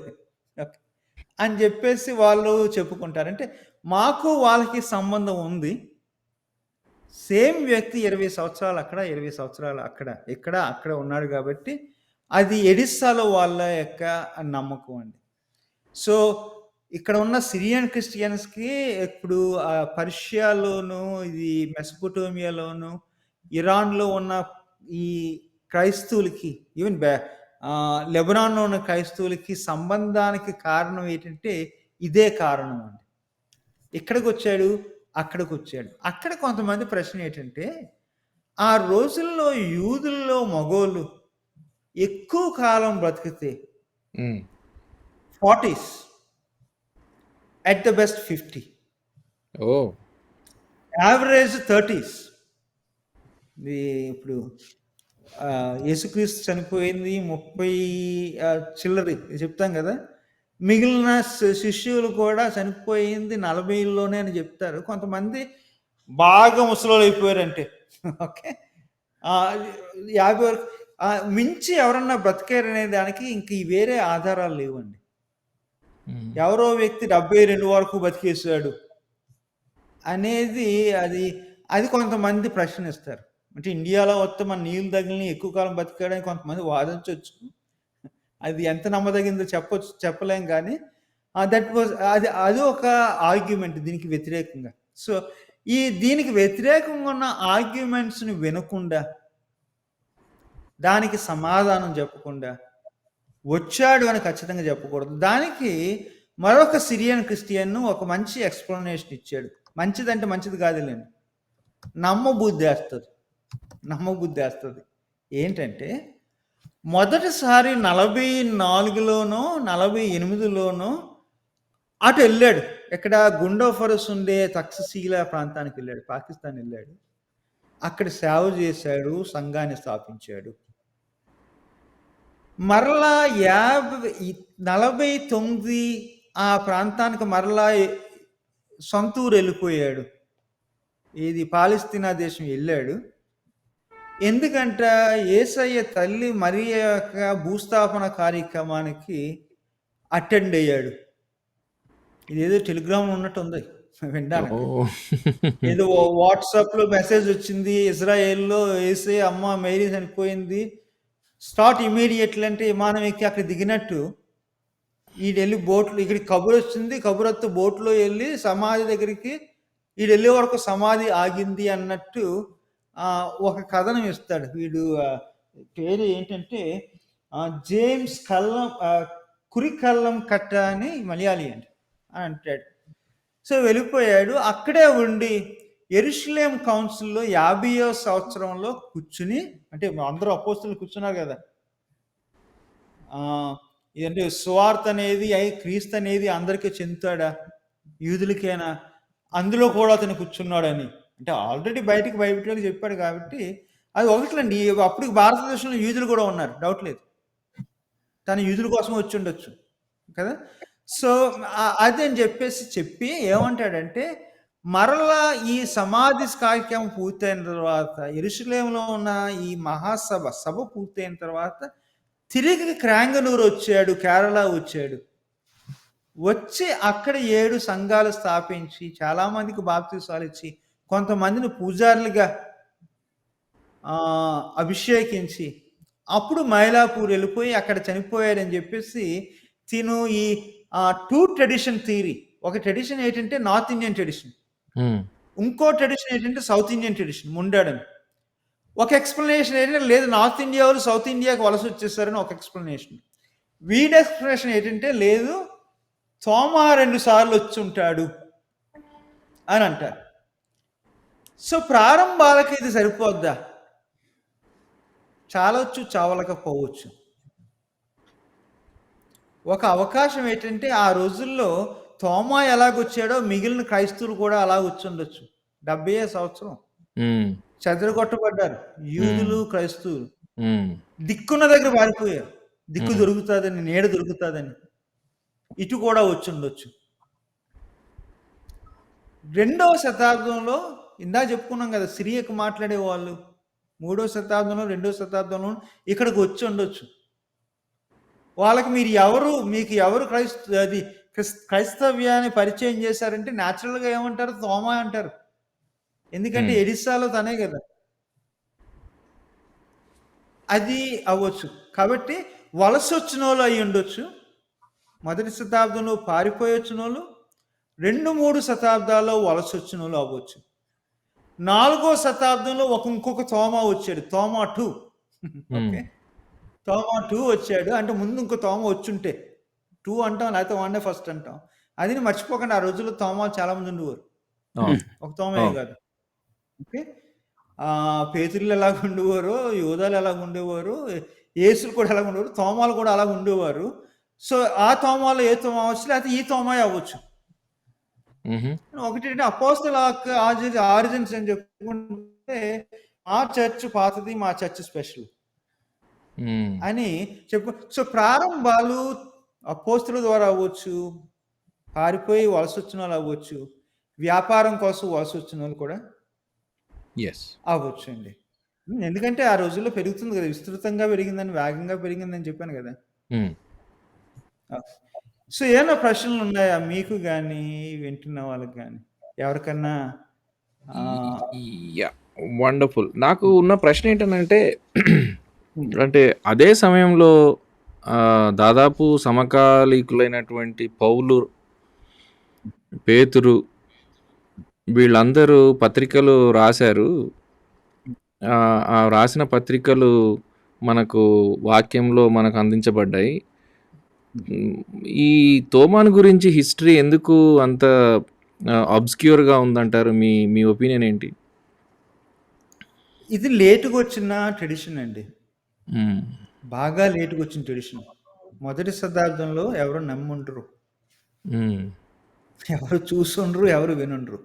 అని చెప్పేసి వాళ్ళు చెప్పుకుంటారు. అంటే మాకు వాళ్ళకి సంబంధం ఉంది. సేమ్ వ్యక్తి 20 సంవత్సరాలు అక్కడ, 20 సంవత్సరాలు అక్కడ ఉన్నాడు కాబట్టి అది ఎడిస్సాలో వాళ్ళ యొక్క నమ్మకం అండి. సో ఇక్కడ ఉన్న సిరియన్ క్రిస్టియన్స్కి ఇప్పుడు పర్షియాలోను, ఇది మెసపోటోమియాలోను ఇరాన్లో ఉన్న ఈ క్రైస్తవులకి, ఈవెన్ లెబనాన్లో ఉన్న క్రైస్తవులకి సంబంధానికి కారణం ఏంటంటే ఇదే కారణం అండి. ఇక్కడికి వచ్చాడు, అక్కడికి వచ్చాడు. అక్కడ కొంతమంది ప్రశ్న ఏంటంటే, ఆ రోజుల్లో యూదుల్లో మగోళ్ళు ఎక్కువ కాలం బ్రతికితే 40s, at the best 50, or average 30s. ఇప్పుడు యేసుక్రీస్తు చనిపోయింది 30 చిల్లరి చెప్తాం కదా, మిగిలిన శిష్యులు కూడా చనిపోయింది 40లోనే అని చెప్తారు. కొంతమంది బాగా ముసలోళ్ళు అయిపోయారంటే ఓకే 50 వరకు మించి ఎవరన్నా బ్రతికారనే దానికి ఇంక వేరే ఆధారాలు లేవండి. ఎవరో వ్యక్తి 72 వరకు బతికేశాడు అనేది అది కొంతమంది ప్రశ్నిస్తారు. అంటే ఇండియాలో వస్తే మన నీళ్ళు తగిలిని ఎక్కువ కాలం బతికాడని కొంతమంది వాదించవచ్చు. అది ఎంత నమ్మదగిందో చెప్పలేం కానీ దట్ వాజ్ అది ఒక ఆర్గ్యుమెంట్ దీనికి వ్యతిరేకంగా. సో దీనికి వ్యతిరేకంగా ఉన్న ఆర్గ్యుమెంట్స్ని వినకుండా, దానికి సమాధానం చెప్పకుండా, వచ్చాడు అని ఖచ్చితంగా చెప్పకూడదు. దానికి మరొక సిరియన్ క్రిస్టియన్ ఒక మంచి ఎక్స్ప్లెనేషన్ ఇచ్చాడు. మంచిదంటే మంచిది కాదులేండి, నమ్మబుద్ధేస్తుంది. ఏంటంటే మొదటిసారి 44లోనో 48లోనో అటు వెళ్ళాడు. ఇక్కడ గుండోఫరస్ ఉండే తక్షశీల ప్రాంతానికి వెళ్ళాడు, పాకిస్తాన్ వెళ్ళాడు. అక్కడ సేవ చేశాడు, సంఘాన్ని స్థాపించాడు. మరలా 49 ఆ ప్రాంతానికి మరలా సొంతూరు వెళ్ళిపోయాడు. ఇది పాలస్తీనా దేశం వెళ్ళాడు. ఎందుకంట యేసయ్య తల్లి మరియ యొక్క భూస్థాపన కార్యక్రమానికి అటెండ్ అయ్యాడు. ఇదేదో టెలిగ్రామ్ ఉన్నట్టు ఉంది వినడానికి. ఏదో వాట్సాప్లో మెసేజ్ వచ్చింది, ఇజ్రాయేల్లో యేసయ్య అమ్మ మేరీ చనిపోయింది, స్టార్ట్ ఇమీడియట్లీ అంటే విమానం ఎక్కి అక్కడ దిగినట్టు వెళ్ళి బోట్లో, ఇక్కడికి కబురు వచ్చింది, కబురత్తు బోట్లో వెళ్ళి సమాధి దగ్గరికి వెళ్ళే వరకు సమాధి ఆగింది అన్నట్టు ఒక కథనం ఇస్తాడు. వీడు పేరు ఏంటంటే జేమ్స్ కురికల్లం కట్ట అని మలయాళీ అండి అని అంటాడు. సో వెళ్ళిపోయాడు. అక్కడే ఉండి యెరూషలేం కౌన్సిల్లో 50వ సంవత్సరంలో కూర్చుని, అంటే అందరూ అపోస్తలులు కూర్చున్నారు కదా, ఇదంటే సువార్త అనేది క్రీస్తు అనేది అందరికీ చెందుతాడా, యూదులకేనా, అందులో కూడా అతను కూర్చున్నాడని, అంటే ఆల్రెడీ బయటకు చెప్పాడు కాబట్టి అది ఒకట్లండి. అప్పుడు భారతదేశంలో యూదులు కూడా ఉన్నారు, డౌట్ లేదు. తను యూదుల కోసం వచ్చి ఉండొచ్చు కదా. సో అదని చెప్పి ఏమంటాడంటే, మరలా ఈ సమాధి కార్యక్రమం పూర్తయిన తర్వాత, యెరూషలేములో ఉన్న ఈ సభ పూర్తయిన తర్వాత తిరిగి క్రాంగనూరు వచ్చాడు, కేరళ వచ్చాడు. వచ్చి అక్కడ 7 సంఘాలు స్థాపించి చాలామందికి బాప్తీసాలు ఇచ్చి కొంతమందిని పూజారులుగా అభిషేకించి అప్పుడు మైలాపూర్ వెళ్ళిపోయి అక్కడ చనిపోయాడని చెప్పేసి తిను ఈ 2 ట్రెడిషన్ థియరీ. ఒక ట్రెడిషన్ ఏంటంటే నార్త్ ఇండియన్ ట్రెడిషన్, ఇంకో ట్రెడిషన్ ఏంటంటే సౌత్ ఇండియన్ ట్రెడిషన్, ముండాడని. ఒక ఎక్స్ప్లెనేషన్ ఏంటంటే లేదు, నార్త్ ఇండియా వాళ్ళు సౌత్ ఇండియాకి వలస వచ్చేసారని ఒక ఎక్స్ప్లెనేషన్. వీడి ఎక్స్ప్లెనేషన్ ఏంటంటే లేదు, తోమా 2 సార్లు వచ్చి ఉంటాడు అని అంటారు. సో ప్రారంభాలకి ఇది సరిపోద్దా? చాలవచ్చు, చావలేకపోవచ్చు. ఒక అవకాశం ఏంటంటే ఆ రోజుల్లో తోమా ఎలాగొచ్చాడో మిగిలిన క్రైస్తవులు కూడా అలా వచ్చి ఉండొచ్చు. 70 సంవత్సరం చెదరగొట్టబడ్డారు యూదులు, క్రైస్తవులు. దిక్కున్న దగ్గర పారిపోయారు, దిక్కు దొరుకుతుందని, నీడ దొరుకుతుందని. ఇటు కూడా వచ్చి ఉండొచ్చు. 2వ శతాబ్దంలో ఇందా చెప్పుకున్నాం కదా, సిరియకు మాట్లాడే వాళ్ళు 3వ శతాబ్దంలో 2వ శతాబ్దంలో ఇక్కడికి వచ్చి ఉండొచ్చు. వాళ్ళకి మీకు ఎవరు క్రైస్తవ్యాన్ని పరిచయం చేశారంటే న్యాచురల్గా ఏమంటారు, తోమా అంటారు. ఎందుకంటే ఎడిసాలో తనే కదా. అది అవ్వచ్చు. కాబట్టి వలస వచ్చిన వాళ్ళు అయి ఉండొచ్చు. 1వ శతాబ్దంలో పారిపోయి వచ్చిన వాళ్ళు, 2-3 శతాబ్దాల్లో వలస వచ్చిన వాళ్ళు అవ్వచ్చు. 4వ శతాబ్దంలో ఇంకొక తోమా వచ్చాడు, తోమా 2. ఓకే, తోమా 2 వచ్చాడు. అంటే ముందు ఇంకో తోమా వచ్చుంటే 2 అంటాం, లేకపోతే 1 ఫస్ట్ అంటాం. అది మర్చిపోకండి, ఆ రోజుల్లో తోమాలు చాలా మంది ఉండేవారు, ఒక తోమే కాదు. ఓకే, పేతురులు ఎలాగ ఉండేవారు, యోధాలు ఎలాగ ఉండేవారు, యేసులు కూడా ఎలాగ ఉండేవారు, తోమాలు కూడా అలాగ ఉండేవారు. సో ఆ తోమాలో ఏ తోమా అవ్వచ్చు, లేకపోతే ఈ తోమా అవ్వచ్చు. ఒకటి అపోస్తల ఆరిజిన్స్ అని చెప్పుకుంటే మా చర్చ్ పాతది, మా చర్చ్ స్పెషల్ అని చెప్పు. సో ప్రారంభాలు అపోస్తల ద్వారా అవ్వచ్చు, పారిపోయి వలస వచ్చిన వాళ్ళు అవ్వచ్చు, వ్యాపారం కోసం వలస వచ్చిన వాళ్ళు కూడా అవ్వచ్చు అండి. ఎందుకంటే ఆ రోజుల్లో పెరుగుతుంది కదా, విస్తృతంగా పెరిగిందని, వేగంగా పెరిగిందని చెప్పాను కదా. సో ఏమైనా ప్రశ్నలు ఉన్నాయా మీకు కానీ వింటున్న వాళ్ళకి కానీ ఎవరికన్నా? వండర్ఫుల్. నాకు ఉన్న ప్రశ్న ఏంటంటే అంటే అదే సమయంలో దాదాపు సమకాలీకులైనటువంటి పౌలు, పేతురు వీళ్ళందరూ పత్రికలు రాశారు. ఆ రాసిన పత్రికలు మనకు వాక్యంలో మనకు అందించబడ్డాయి. ఈ తోమాను గురించి హిస్టరీ ఎందుకు అంత అబ్స్క్యూర్గా ఉందంటారు? మీ ఒపీనియన్ ఏంటి? ఇది లేటుగా వచ్చిన ట్రెడిషన్ అండి, బాగా లేటుగా వచ్చిన ట్రెడిషన్. మొదటి శతాబ్దంలో ఎవరు నమ్ముండరు, ఎవరు చూసుండ్రు, ఎవరు వినుండ్రు.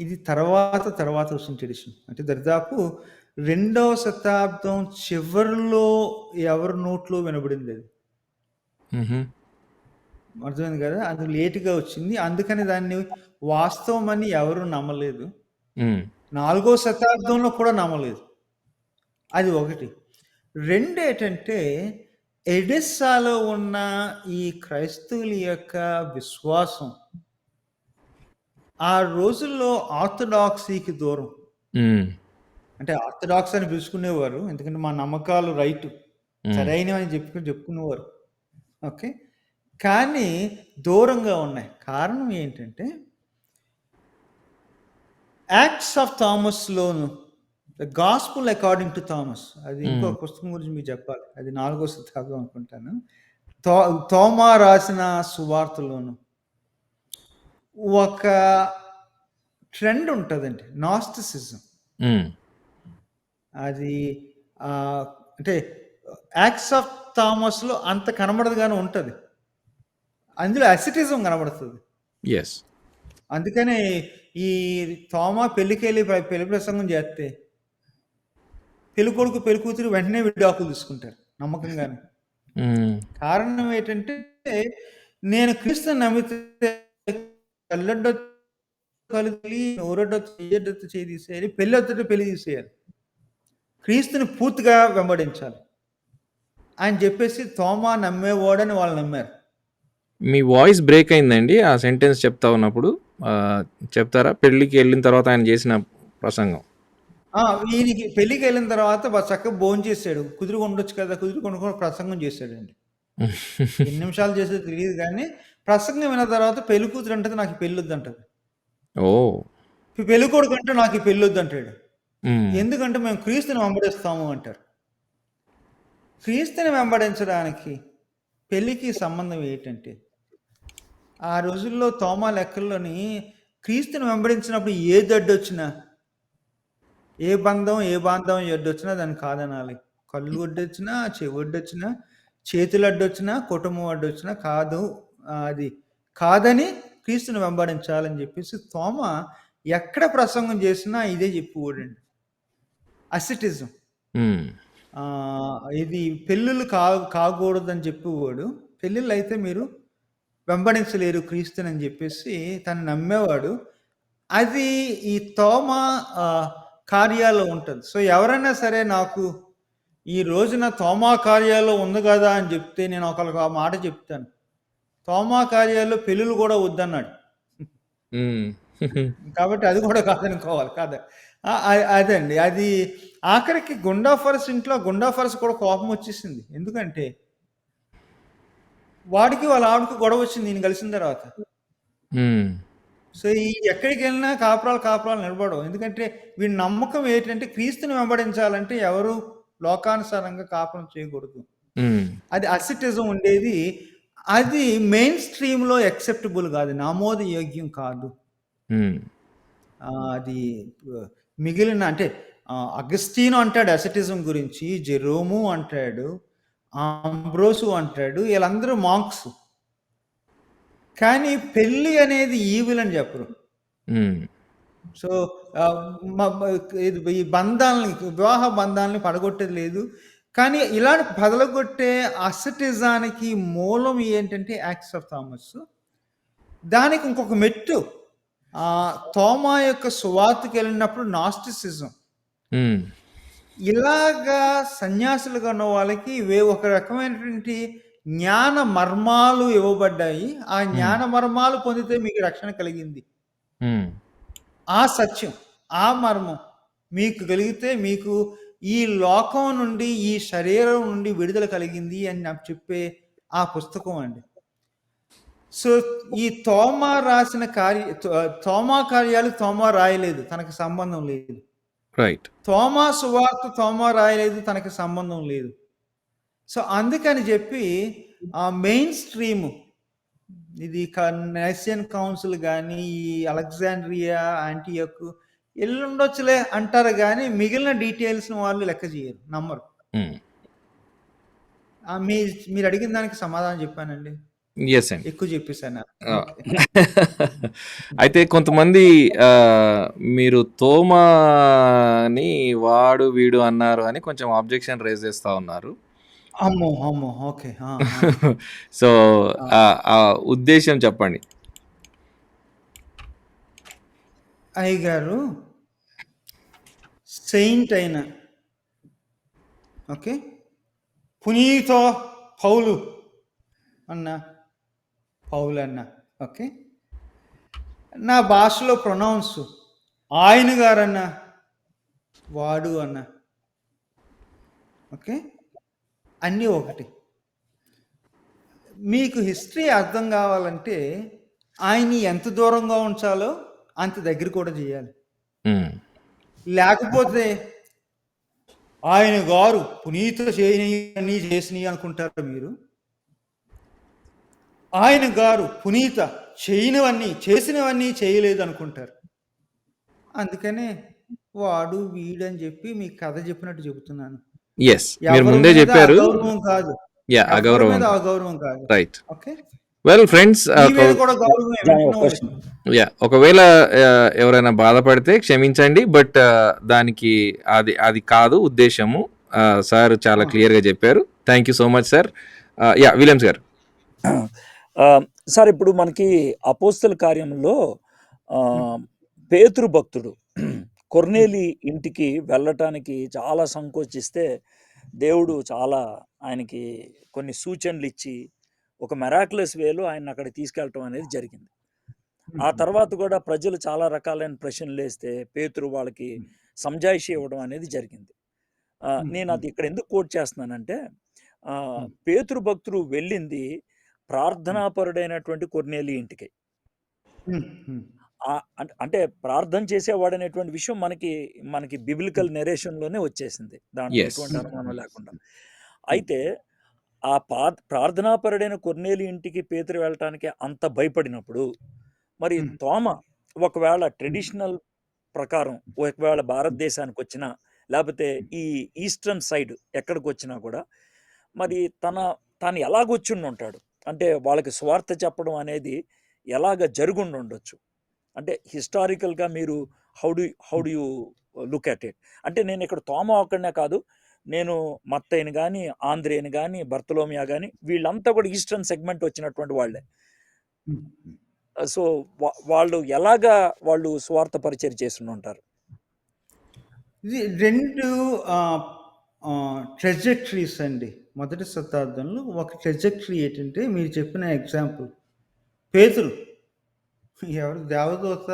ఇది తర్వాత వచ్చిన ట్రెడిషన్. అంటే దరిదాపు 2వ శతాబ్దం చివరిలో ఎవరి నోట్లో వినబడింది అది. అర్థమైంది కదా, అది లేటుగా వచ్చింది. అందుకని దాన్ని వాస్తవం అని ఎవరు నమ్మలేదు. 4వ శతాబ్దంలో కూడా నమ్మలేదు. అది ఒకటి. 2 ఏంటంటే ఎడెస్సాలో ఉన్న ఈ క్రైస్తవుల యొక్క విశ్వాసం ఆ రోజుల్లో ఆర్థడాక్సీకి దూరం. అంటే ఆర్థడాక్స్ అని పిలుచుకునేవారు, ఎందుకంటే మా నమ్మకాలు రైట్, సరైనవి అని చెప్పుకునేవారు. ఓకే, కానీ దూరంగా ఉన్నాయి. కారణం ఏంటంటే యాక్ట్స్ ఆఫ్ థామస్లోను the gospel according to Thomas, అది ఇంకో పుస్తకం గురించి మీకు చెప్పాలి, అది 4వ శతాబ్దం అనుకుంటాను. తోమా రాసిన సువార్తలోను ఒక ట్రెండ్ ఉంటుందండి, నాస్టిసిజం. అది అంటే యాక్ట్స్ ఆఫ్ థామస్లో అంత కనబడదు కానీ ఉంటుంది, అందులో అసిటిజం కనబడుతుంది. అందుకనే ఈ తోమా పెళ్లికి వెళ్ళి పెళ్లి ప్రసంగం చేస్తే పెళ్లి కొడుకు పెళ్లి కూతురు వెంటనే విడాకులు తీసుకుంటారు నమ్మకంగానే. కారణం ఏంటంటే నేను క్రీస్తుని నమ్మితే కళ్ళడ్డ కలిగి నోరడ్డ చెయ్యడ్డ చేయి తీసేయాలి, పెళ్లి వద్దట పెళ్లి తీసేయాలి, క్రీస్తుని పూర్తిగా వెంబడించాలి అని చెప్పేసి తోమా నమ్మేవాడని వాళ్ళు నమ్మారు. మీ వాయిస్ బ్రేక్ అయిందండి ఆ సెంటెన్స్ చెప్తా ఉన్నప్పుడు, చెప్తారా? పెళ్ళికి వెళ్ళిన తర్వాత ఆయన చేసిన ప్రసంగం. ఈయనకి పెళ్ళికి వెళ్ళిన తర్వాత చక్కగా భోజనం చేశాడు, కుదురు ఉండొచ్చు కదా, కుదురు కొనుక్కొని ప్రసంగం చేశాడండి. 2 నిమిషాలు చేసేది తెలియదు కానీ ప్రసంగం విన్న తర్వాత పెళ్లి కూతురు అంటే నాకు పెళ్ళి వద్దు అంటది, పెళ్లి కొడుకు అంటే నాకు పెళ్ళి వద్దు అంటాడు. ఎందుకంటే మేము క్రీస్తుని వెంబడిస్తాము అంటారు. క్రీస్తుని వెంబడించడానికి పెళ్ళికి సంబంధం ఏంటంటే ఆ రోజుల్లో తోమా లెక్కల్లోని క్రీస్తుని వెంబడించినప్పుడు ఏ దడ్డొచ్చినా, ఏ బాంధం ఎడ్డొచ్చినా దాన్ని కాదనాలి. కళ్ళు అడ్డొచ్చినా, చెవి అడ్డొచ్చినా, చేతులు అడ్డొచ్చినా, కుటుంబం అడ్డొచ్చినా కాదు, అది కాదని క్రీస్తుని వెంబడించాలని చెప్పేసి తోమా ఎక్కడ ప్రసంగం చేసినా ఇదే చెప్పేవాడండి, అసిటిజం. ఇది పెళ్ళిళ్ళు కాకూడదని చెప్పేవాడు, పెళ్ళిళ్ళు అయితే మీరు వెంబడించలేరు క్రీస్తుని అని చెప్పేసి తను నమ్మేవాడు. అది ఈ తోమా కార్యాల్లో ఉంటుంది. సో ఎవరైనా సరే నాకు ఈ రోజున తోమా కార్యాల్లో ఉంది కదా అని చెప్తే నేను ఒకరికి ఆ మాట చెప్తాను, తోమా కార్యాల్లో పెళ్ళిళ్ళు కూడా వద్దన్నాడు కాబట్టి అది కూడా కాదనుకోవాలి కదా. అదండి, అది ఆఖరికి గుండాఫర్స్ ఇంట్లో గుండాఫర్స్ కూడా కోపం వచ్చేసింది. ఎందుకంటే వాడికి వాళ్ళ ఆవిడకి గొడవ వచ్చింది ఈయన కలిసిన తర్వాత. సో, ఎక్కడికి వెళ్ళినా కాపురాలు నిలబడవు. ఎందుకంటే వీడి నమ్మకం ఏంటంటే క్రీస్తుని వెంబడించాలంటే ఎవరు లోకానుసారంగా కాపురం చేయకూడదు. అది అసెటిజం ఉండేది. అది మెయిన్ స్ట్రీమ్‌లో యాక్సెప్టబుల్ కాదు. ఆమోదయోగ్యం కాదు. అది మిగిలిన అంటే అగస్టీనో అంటాడు అసెటిజం గురించి, జెరోము అంటాడు, ఆంబ్రోసు అంటాడు. వీళ్ళందరూ మాంక్స్. కానీ పెళ్లి అనేది ఈవిల్ అని చెప్పరు. సో ఈ బంధాలని, వివాహ బంధాలని పడగొట్టేది లేదు. కానీ ఇలాంటి పగలగొట్టే అసెటిజానికి మూలం ఏంటంటే యాక్ట్స్ ఆఫ్ థామస్. దానికి ఇంకొక మెట్టు తోమా యొక్క సువార్తకి వెళ్ళినప్పుడు నాస్టిసిజం. ఇలాగా సన్యాసులుగా ఉన్న వాళ్ళకి ఒక రకమైనటువంటి జ్ఞాన మర్మాలు ఇవ్వబడ్డాయి. ఆ జ్ఞాన మర్మాలు పొందితే మీకు రక్షణ కలిగింది. ఆ సత్యం, ఆ మర్మం మీకు కలిగితే మీకు ఈ లోకం నుండి, ఈ శరీరం నుండి విడుదల కలిగింది అని నాకు చెప్పే ఆ పుస్తకం అండి. సో ఈ తోమా రాసిన తోమా కార్యాలు తోమా రాయలేదు, తనకు సంబంధం లేదు. రైట్. తోమా సువార్త తోమా రాయలేదు, తనకు సంబంధం లేదు. సో అందుకని చెప్పి ఆ మెయిన్ స్ట్రీమ్ ఇది నైసియన్ కౌన్సిల్ కానీ, ఈ అలెగ్జాండ్రియా, యాంటియోక్ ఎల్లుండొచ్చులే అంటారు కానీ మిగిలిన డీటెయిల్స్ వాళ్ళు లెక్క చేయరు, నమ్మరు. మీరు అడిగిన దానికి సమాధానం చెప్పానండి. ఎక్కువ చెప్పేసాను. అయితే కొంతమంది మీరు తోమాని వాడు వీడు అన్నారు అని కొంచెం ఆబ్జెక్షన్ రేజ్ చేస్తా ఉన్నారు. అమ్మో ఓకే. సో ఆ ఉద్దేశం చెప్పండి. అయ్యగారు సెయింట్ అయిన ఓకే, పునీత పౌలు అన్న ఓకే, నా భాషలో ప్రొనౌన్స్ ఆయన గారన్న, వాడు అన్న, ఓకే, అన్నీ ఒకటి. మీకు హిస్టరీ అర్థం కావాలంటే ఆయన్ని ఎంత దూరంగా ఉంచాలో అంత దగ్గర కూడా చేయాలి. లేకపోతే ఆయన గారు పునీత చేయని చేసినవి అనుకుంటారు మీరు. ఆయన గారు పునీత చేసినవన్నీ చేయలేదు అనుకుంటారు. అందుకనే వాడు వీడని చెప్పి మీకు కథ చెప్పినట్టు చెబుతున్నాను. మీరు ముందే చెప్పారు. అగౌరవం కాదు. రైట్. ఓకే, వెల్ ఫ్రెండ్స్, ఒకవేళ ఎవరైనా బాధపడితే క్షమించండి, బట్ దానికి అది కాదు ఉద్దేశము. సార్ చాలా క్లియర్గా చెప్పారు. Thank you so much sir. Williams గారు. సార్, ఇప్పుడు మనకి అపోస్తల కార్యంలో పేతురు భక్తుడు కొర్నేలి ఇంటికి వెళ్ళటానికి చాలా సంకోచిస్తే దేవుడు చాలా ఆయనకి కొన్ని సూచనలు ఇచ్చి ఒక మెరాక్యులస్ వేలో ఆయన అక్కడికి తీసుకెళ్ళటం అనేది జరిగింది. ఆ తర్వాత కూడా ప్రజలు చాలా రకాలైన ప్రశ్నలు వేస్తే పేతురు వాళ్ళకి సంజాయిషి ఇవ్వడం అనేది జరిగింది. నేను అది ఇక్కడ ఎందుకు కోట్ చేస్తున్నానంటే, పేతురు భక్తుడు వెళ్ళింది ప్రార్థనాపరుడైనటువంటి కొర్నేలి ఇంటికి. అంటే ప్రార్థన చేసేవాడు అనేటువంటి విషయం మనకి బిబ్లికల్ నెరేషన్లోనే వచ్చేసింది, దాంట్లో ఎటువంటి అనుమానం లేకుండా. అయితే ఆ ప్రార్థనాపరుడైన కొర్నేలి ఇంటికి పేతురు వెళ్ళటానికి అంత భయపడినప్పుడు, మరి తోమ ఒకవేళ ట్రెడిషనల్ ప్రకారం ఒకవేళ భారతదేశానికి వచ్చినా, లేకపోతే ఈ ఈస్టర్న్ సైడ్ ఎక్కడికి వచ్చినా కూడా మరి తను ఎలాగొచ్చి ఉంటాడు అంటే వాళ్ళకి స్వార్థ చెప్పడం అనేది ఎలాగ జరుగుండి ఉండొచ్చు అంటే హిస్టారికల్గా మీరు how do you look at it. అంటే నేను ఇక్కడ తోమ ఒక్కడనే కాదు, నేను మత్తయిని కానీ, ఆంధ్రేని కానీ, బర్తలోమియా కానీ, వీళ్ళంతా కూడా ఈస్టర్న్ సెగ్మెంట్ వచ్చినటువంటి వాళ్ళే. సో వాళ్ళు స్వార్థ పరిచయం చేస్తూ ఉంటారు. ఇది 2 ట్రెజెక్టరీస్ అండి. మొదటి శతాబ్దంలో ఒక ట్రెజెక్టరీ ఏంటంటే మీరు చెప్పిన ఎగ్జాంపుల్ పేతురు ఎవరు దేవదూత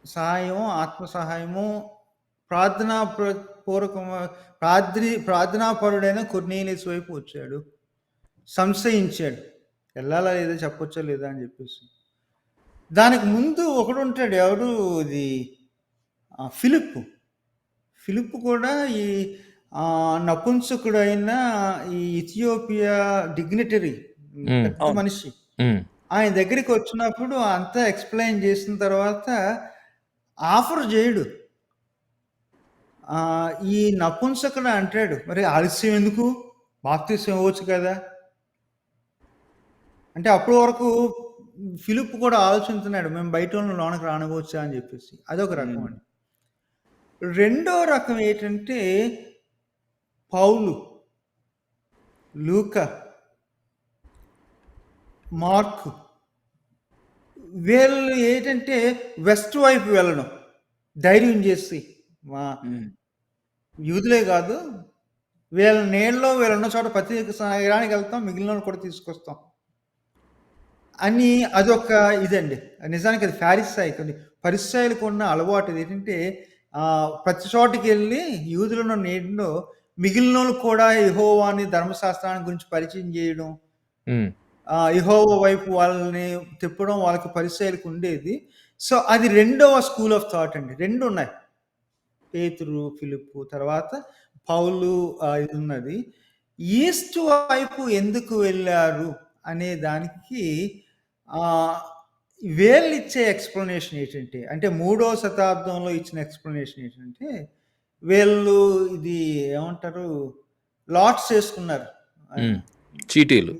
సహాయము, ఆత్మ సహాయము, ప్రార్థనాపరుడైన కొర్నేలియస్ వైపు వచ్చాడు, సంశయించాడు వెళ్ళాలా లేదా చెప్పొచ్చా లేదా అని చెప్పేసి. దానికి ముందు ఒకడుంటాడు. ఎవరు ఇది? ఫిలిప్. ఫిలిప్ కూడా ఈ నపుంసకుడైన ఈ ఇథియోపియా డిగ్నిటరీ, పెద్ద అవును. మనిషి, ఆయన దగ్గరికి వచ్చినప్పుడు అంతా ఎక్స్ప్లెయిన్ చేసిన తర్వాత ఆఫర్ చేయడు. ఈ నపుంసకుడు అంటాడు, మరి ఆలస్యం ఎందుకు, బాప్తిసం ఇవ్వచ్చు కదా. అంటే అప్పటి వరకు ఫిలిప్ కూడా ఆలోచిస్తున్నాడు, మేము బయట వాళ్ళని లోనకి రానివ్వచ్చా అని చెప్పేసి. అదొక రకం అండి. రెండో రకం ఏంటంటే పౌలు, లూకా, మార్కు, వీళ్ళు ఏంటంటే వెస్ట్ వైపు వెళ్ళడం ధైర్యం చేసి, మా యూదులే కాదు, వీళ్ళ నీళ్ళలో వీళ్ళున్న చోట ప్రతి నగరానికి వెళ్తాం, మిగిలిన కూడా తీసుకొస్తాం అని అదొక ఇదండి. నిజానికి అది ఫారిసాయికండి. పరిసయ్యులకు ఉన్న అలవాటు ఏంటంటే ప్రతి చోటికి వెళ్ళి యూదులను నీటిలో మిగిలిన కూడా యెహోవాని ధర్మశాస్త్రాన్ని గురించి పరిచయం చేయడం, యెహోవా వైపు వాళ్ళని తిప్పడం వాళ్ళకి పరిసయ్యులకు ఉండేది. సో అది రెండవ స్కూల్ ఆఫ్ థాట్ అండి. రెండు ఉన్నాయి, పేతురు, ఫిలిప్పు, తర్వాత పౌలు ఇది ఉన్నది. ఈస్ట్ వైపు ఎందుకు వెళ్ళారు అనే దానికి వీళ్ళు ఇచ్చే ఎక్స్ప్లెనేషన్ ఏంటంటే, అంటే 3వ శతాబ్దంలో ఇచ్చిన ఎక్స్ప్లెనేషన్ ఏంటంటే, వీళ్ళు ఇది ఏమంటారు, లాట్స్ వేసుకున్నారు, చీటీలు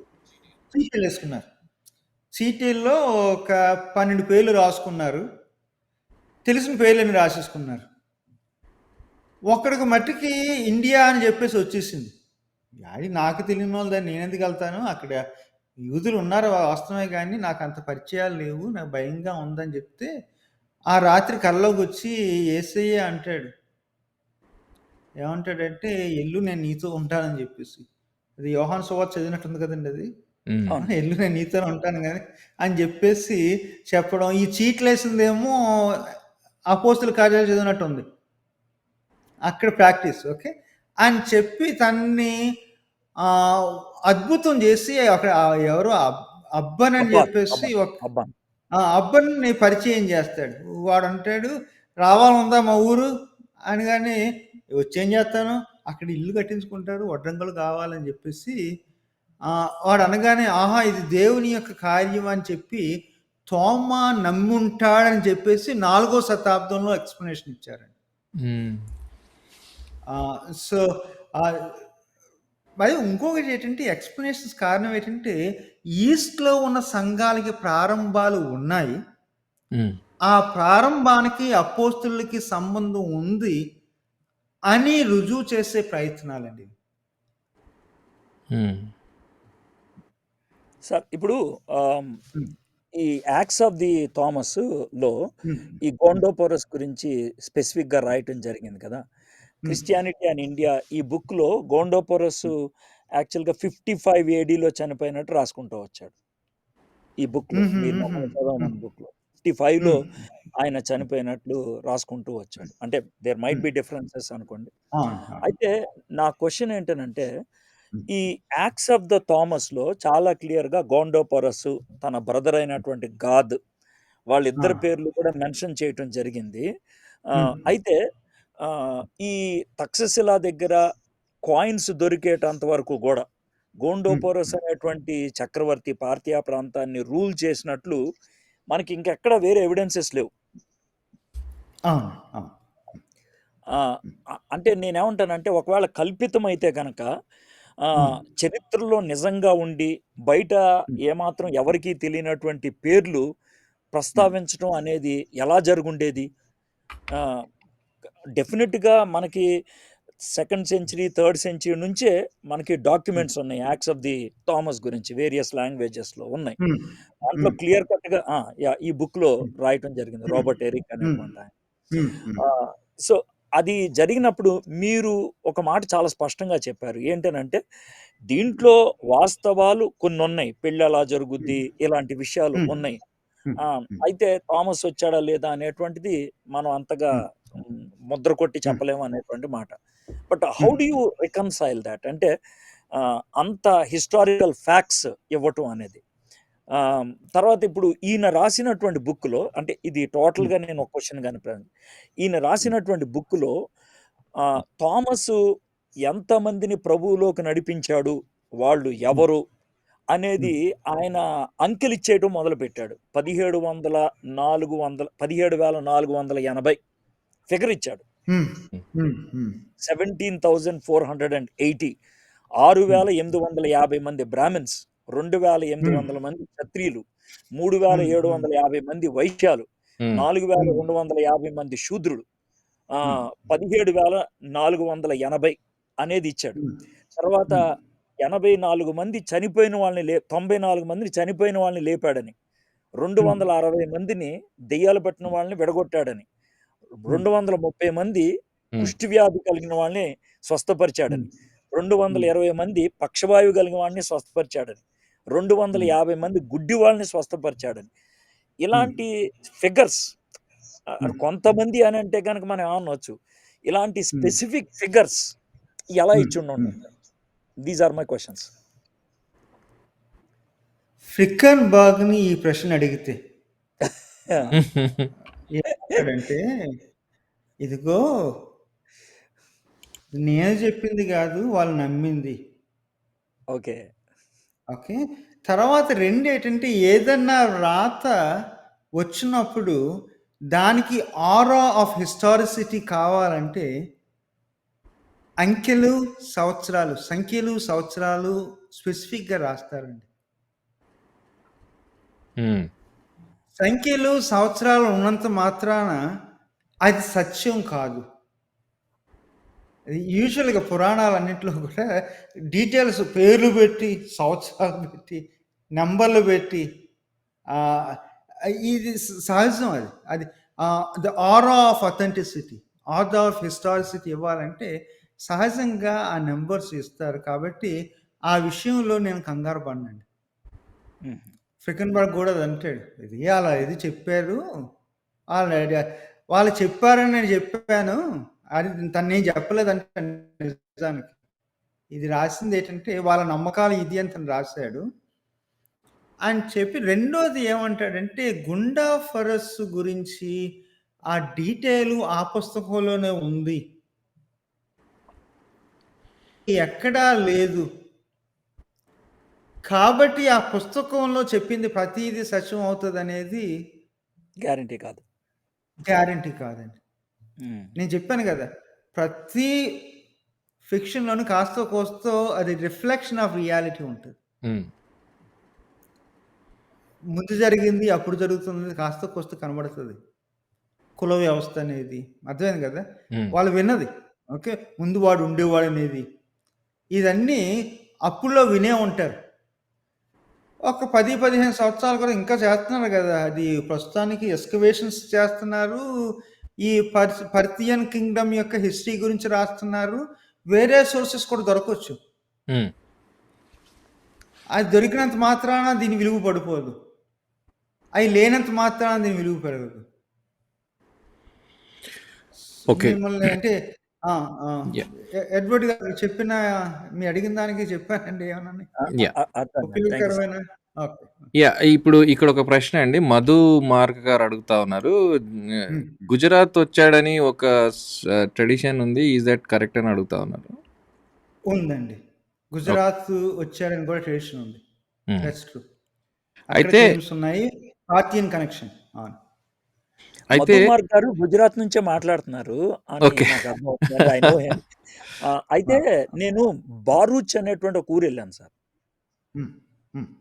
వేసుకున్నారు. చీటీల్లో ఒక 12 పేర్లు రాసుకున్నారు, తెలిసిన పేర్లని రాసేసుకున్నారు. ఒక్కడికి మట్టికి ఇండియా అని చెప్పేసి వచ్చేసింది. అది నాకు తెలియని వాళ్ళు దాన్ని నేను ఎందుకు వెళ్తాను, అక్కడ యూదులు ఉన్నారు వాస్తవమే, కానీ నాకు అంత పరిచయాలు లేవు, నాకు భయంగా ఉందని చెప్తే ఆ రాత్రి కల్లోకి వచ్చి యేసయ్య అంటాడు, ఏమంటాడంటే ఎల్లు నేను నీతో ఉంటానని చెప్పేసి. అది యోహాను సువార్త చదివినట్టుంది కదండి అది. ఎల్లు నేను నీతోనే ఉంటాను కానీ అని చెప్పేసి చెప్పడం. ఈ చీట్లు వేసిందేమో అపోస్తుల కార్యాలు చదివినట్టు ఉంది, అక్కడ ప్రాక్టీస్. ఓకే అని చెప్పి తన్ని అద్భుతం చేసి అక్కడ ఎవరు అబ్బనని చెప్పేసి అబ్బని పరిచయం చేస్తాడు. వాడు అంటాడు, రావాలందా మా ఊరు అని, కానీ వచ్చేం చేస్తాను, అక్కడ ఇల్లు కట్టించుకుంటారు, వడ్రంగులు కావాలని చెప్పేసి వాడు అనగానే, ఆహా ఇది దేవుని యొక్క కార్యం అని చెప్పి తోమా నమ్ముంటాడని చెప్పేసి 4వ శతాబ్దంలో ఎక్స్ప్లెనేషన్ ఇచ్చారండి. సో మరి ఇంకొకటి ఏంటంటే ఎక్స్ప్లెనేషన్స్ కారణం ఏంటంటే, ఈస్ట్లో ఉన్న సంఘాలకి ప్రారంభాలు ఉన్నాయి, ఆ ప్రారంభానికి అపోస్తులకి సంబంధం ఉంది అని రుజువు చేసే ప్రయత్నాలండి. సార్ ఇప్పుడు ఈ యాక్ట్స్ ఆఫ్ ది థామస్ లో ఈ గోండోపోరస్ గురించి స్పెసిఫిక్ గా రాయటం జరిగింది కదా. క్రిస్టియానిటీ అండ్ ఇండియా ఈ బుక్ లో గోండోపోరస్ యాక్చువల్ గా 55 ADలో చనిపోయినట్టు రాసుకుంటూ వచ్చాడు. ఈ బుక్ లో మీరు చదవమన్న బుక్ లో 55లో ఆయన చనిపోయినట్లు రాసుకుంటూ వచ్చాడు. అంటే దేర్ మైట్ బి డిఫరెన్సెస్ అనుకోండి. అయితే నా క్వశ్చన్ ఏంటంటే, ఈ యాక్ట్స్ ఆఫ్ ద థామస్ లో చాలా క్లియర్ గా గోండోపోరస్ తన బ్రదర్ అయినటువంటి గాద్ వాళ్ళిద్దరి పేర్లు కూడా మెన్షన్ చేయటం జరిగింది. అయితే ఈ తక్షశిల దగ్గర కాయిన్స్ దొరికేటంత వరకు కూడా గోండోపోరస్ అనేటువంటి చక్రవర్తి పార్థియా ప్రాంతాన్ని రూల్ చేసినట్లు మనకి ఇంకెక్కడ వేరే ఎవిడెన్సెస్ లేవు. అంటే నేనేమంటానంటే, ఒకవేళ కల్పితమైతే కనుక చరిత్రలో నిజంగా ఉండి బయట ఏమాత్రం ఎవరికీ తెలియనటువంటి పేర్లు ప్రస్తావించడం అనేది ఎలా జరుగుండేది? డెఫినెట్గా మనకి 2nd century 3rd century నుంచే మనకి డాక్యుమెంట్స్ ఉన్నాయి యాక్ట్స్ ఆఫ్ ది థామస్ గురించి, వేరియస్ లాంగ్వేజెస్ లో ఉన్నాయి. దాంట్లో క్లియర్ కట్ గా ఈ బుక్ లో రాయటం జరిగింది, రాబర్ట్ ఎరిక్ అనేటువంటి ఆయన. సో అది జరిగినప్పుడు మీరు ఒక మాట చాలా స్పష్టంగా చెప్పారు, ఏంటనంటే దీంట్లో వాస్తవాలు కొన్ని ఉన్నాయి, పెళ్ళి ఎలా జరుగుద్ది ఇలాంటి విషయాలు ఉన్నాయి. అయితే థామస్ వచ్చాడా లేదా అనేటువంటిది మనం అంతగా ముద్ర కొట్టి చెప్పలేము అనేటువంటి మాట. But how do you reconcile that? అంటే అంత హిస్టారికల్ ఫ్యాక్ట్స్ ఇవ్వటం అనేది తర్వాత ఇప్పుడు ఈయన రాసినటువంటి బుక్‌లో అంటే ఇది టోటల్‌గా నేను ఒక క్వెషన్ కనిపాను. ఈయన రాసినటువంటి బుక్‌లో థామసు ఎంతమందిని ప్రభువులోకి నడిపించాడు? వాళ్ళు ఎవరు? అనేది ఆయన అంకెలిచ్చేయటం మొదలుపెట్టాడు. 17,480 ఫిగర్ ఇచ్చాడు. 17,480 6,850 మంది బ్రాహ్మిన్స్, 2,800 మంది క్షత్రియులు, 3,750 మంది వైశ్యాలు, 4,250 మంది శూద్రులు, 17,480 అనేది ఇచ్చాడు. తర్వాత 84 మంది చనిపోయిన వాళ్ళని 94 మందిని చనిపోయిన వాళ్ళని లేపాడని, 260 మందిని దెయ్యాలు పట్టిన వాళ్ళని విడగొట్టాడని, 230 మంది కుష్టి వ్యాధి కలిగిన వాళ్ళని స్వస్థపరిచాడని, 220 మంది పక్షవాయువు కలిగిన వాళ్ళని స్వస్థపరిచాడని, 250 మంది గుడ్డి వాళ్ళని స్వస్థపరిచాడని. ఇలాంటి ఫిగర్స్ కొంతమంది అని అంటే కనుక మనం ఏమనొచ్చు. ఇలాంటి స్పెసిఫిక్ ఫిగర్స్ ఎలా ఇచ్చుండవు? These are my questions. ఫ్రిక్కన్బర్గ్‌ని ఈ ప్రశ్న అడిగితే ఏమంటాడంటే, ఇదిగో నేను చెప్పింది కాదు వాళ్ళు నమ్మింది. ఓకే. ఓకే. తర్వాత ఏంటంటే ఏదన్నా రాత వచ్చినప్పుడు దానికి ఆరా ఆఫ్ హిస్టారిసిటీ కావాలంటే సంఖ్యలు సంవత్సరాలు స్పెసిఫిక్గా రాస్తారండి. సంఖ్యలు సంవత్సరాలు ఉన్నంత మాత్రాన అది సత్యం కాదు. యూజువల్గా పురాణాలన్నింటిలో కూడా డీటెయిల్స్ పేర్లు పెట్టి, సంవత్సరాలు పెట్టి, నెంబర్లు పెట్టి, ఇది సహజం. అది the aura of authenticity, aura of historicity ఇవ్వాలంటే సహజంగా ఆ నెంబర్స్ ఇస్తారు. కాబట్టి ఆ విషయంలో నేను కంగారు పడినండి. ఫ్రికన్బర్గ్ కూడా అది అంటాడు, ఇది చెప్పారు, వాళ్ళు చెప్పారని నేను చెప్పాను, అది తను నేను చెప్పలేదంటే నిజానికి. ఇది రాసింది ఏంటంటే వాళ్ళ నమ్మకాలు ఇది అని తను రాశాడు అని చెప్పి. రెండోది ఏమంటాడంటే గుండా ఫరస్ గురించి ఆ డీటెయిల్ ఆ పుస్తకంలోనే ఉంది, ఎక్కడా లేదు. కాబట్టి ఆ పుస్తకంలో చెప్పింది ప్రతిదీ సత్యం అవుతుంది అనేది గ్యారంటీ కాదండి. నేను చెప్పాను కదా, ప్రతి ఫిక్షన్లోని కాస్తో కోస్తో అది రిఫ్లెక్షన్ ఆఫ్ రియాలిటీ ఉంటుంది. ముందు జరిగింది అప్పుడు జరుగుతుంది కాస్తో కోస్తో కనబడుతుంది. కుల వ్యవస్థ అనేది అర్థమైంది కదా, వాళ్ళు విన్నది. ఓకే, ముందు వాడు ఉండేవాడు అనేది, ఇదన్నీ అప్పుల్లో వినే ఉంటారు. ఒక 10-15 సంవత్సరాలు కూడా ఇంకా చేస్తున్నారు కదా. అది ప్రస్తుతానికి ఎక్స్కవేషన్స్ చేస్తున్నారు, ఈ పర్తియన్ కింగ్డమ్ యొక్క హిస్టరీ గురించి రాస్తున్నారు. వేరే సోర్సెస్ కూడా దొరకవచ్చు. అది దొరికినంత మాత్రాన దీని విలువ పడిపోదు, అవి లేనంత మాత్రాన దీని విలువ పెరగదు. మిమ్మల్ని అంటే ఎడ్వర్డ్ గారు చెప్పిన మీ అడిగిన దానికి చెప్పానండి ఏమన్నా ఉపయోగకరమైన. ఇప్పుడు ఇక్కడ ఒక ప్రశ్న అండి, మధు మార్క్ గారు అడుగుతా ఉన్నారు, గుజరాత్ వచ్చాడని ఒక ట్రెడిషన్ ఉంది, ఈజ్ దట్ కరెక్ట్ అని అడుగుతా ఉన్నారు. ఉందండి, గుజరాత్ వచ్చాడని కూడా ట్రెడిషన్ ఉంది. అయితే ఉన్నాయి పార్టియన్ కనెక్షన్. అయితే గారు గుజరాత్ నుంచే మాట్లాడుతున్నారు అయితే నేను బారూచ్ అనేటువంటి ఒక ఊరు వెళ్ళాను sir.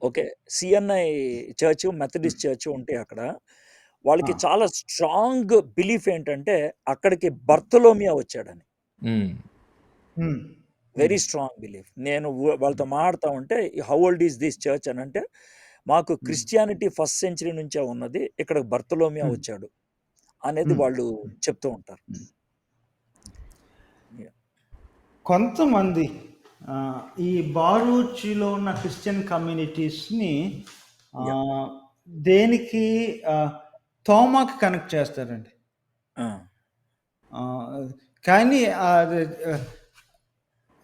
Okay, CNI church, Methodist church ఉంటాయి అక్కడ. వాళ్ళకి చాలా స్ట్రాంగ్ బిలీఫ్ ఏంటంటే అక్కడికి బర్తలోమియా వచ్చాడని. Very strong belief. నేను వాళ్ళతో మాట్లాడుతూ ఉంటే how old is this church అని అంటే, మాకు క్రిస్టియానిటీ ఫస్ట్ సెంచరీ నుంచే ఉన్నది, ఇక్కడ బర్తలోమియా వచ్చాడు అనేది వాళ్ళు చెప్తూ ఉంటారు. కొంతమంది ఈ బారూచిలో ఉన్న క్రిస్టియన్ కమ్యూనిటీస్ని దేనికి తోమాకి కనెక్ట్ చేస్తారండి. కానీ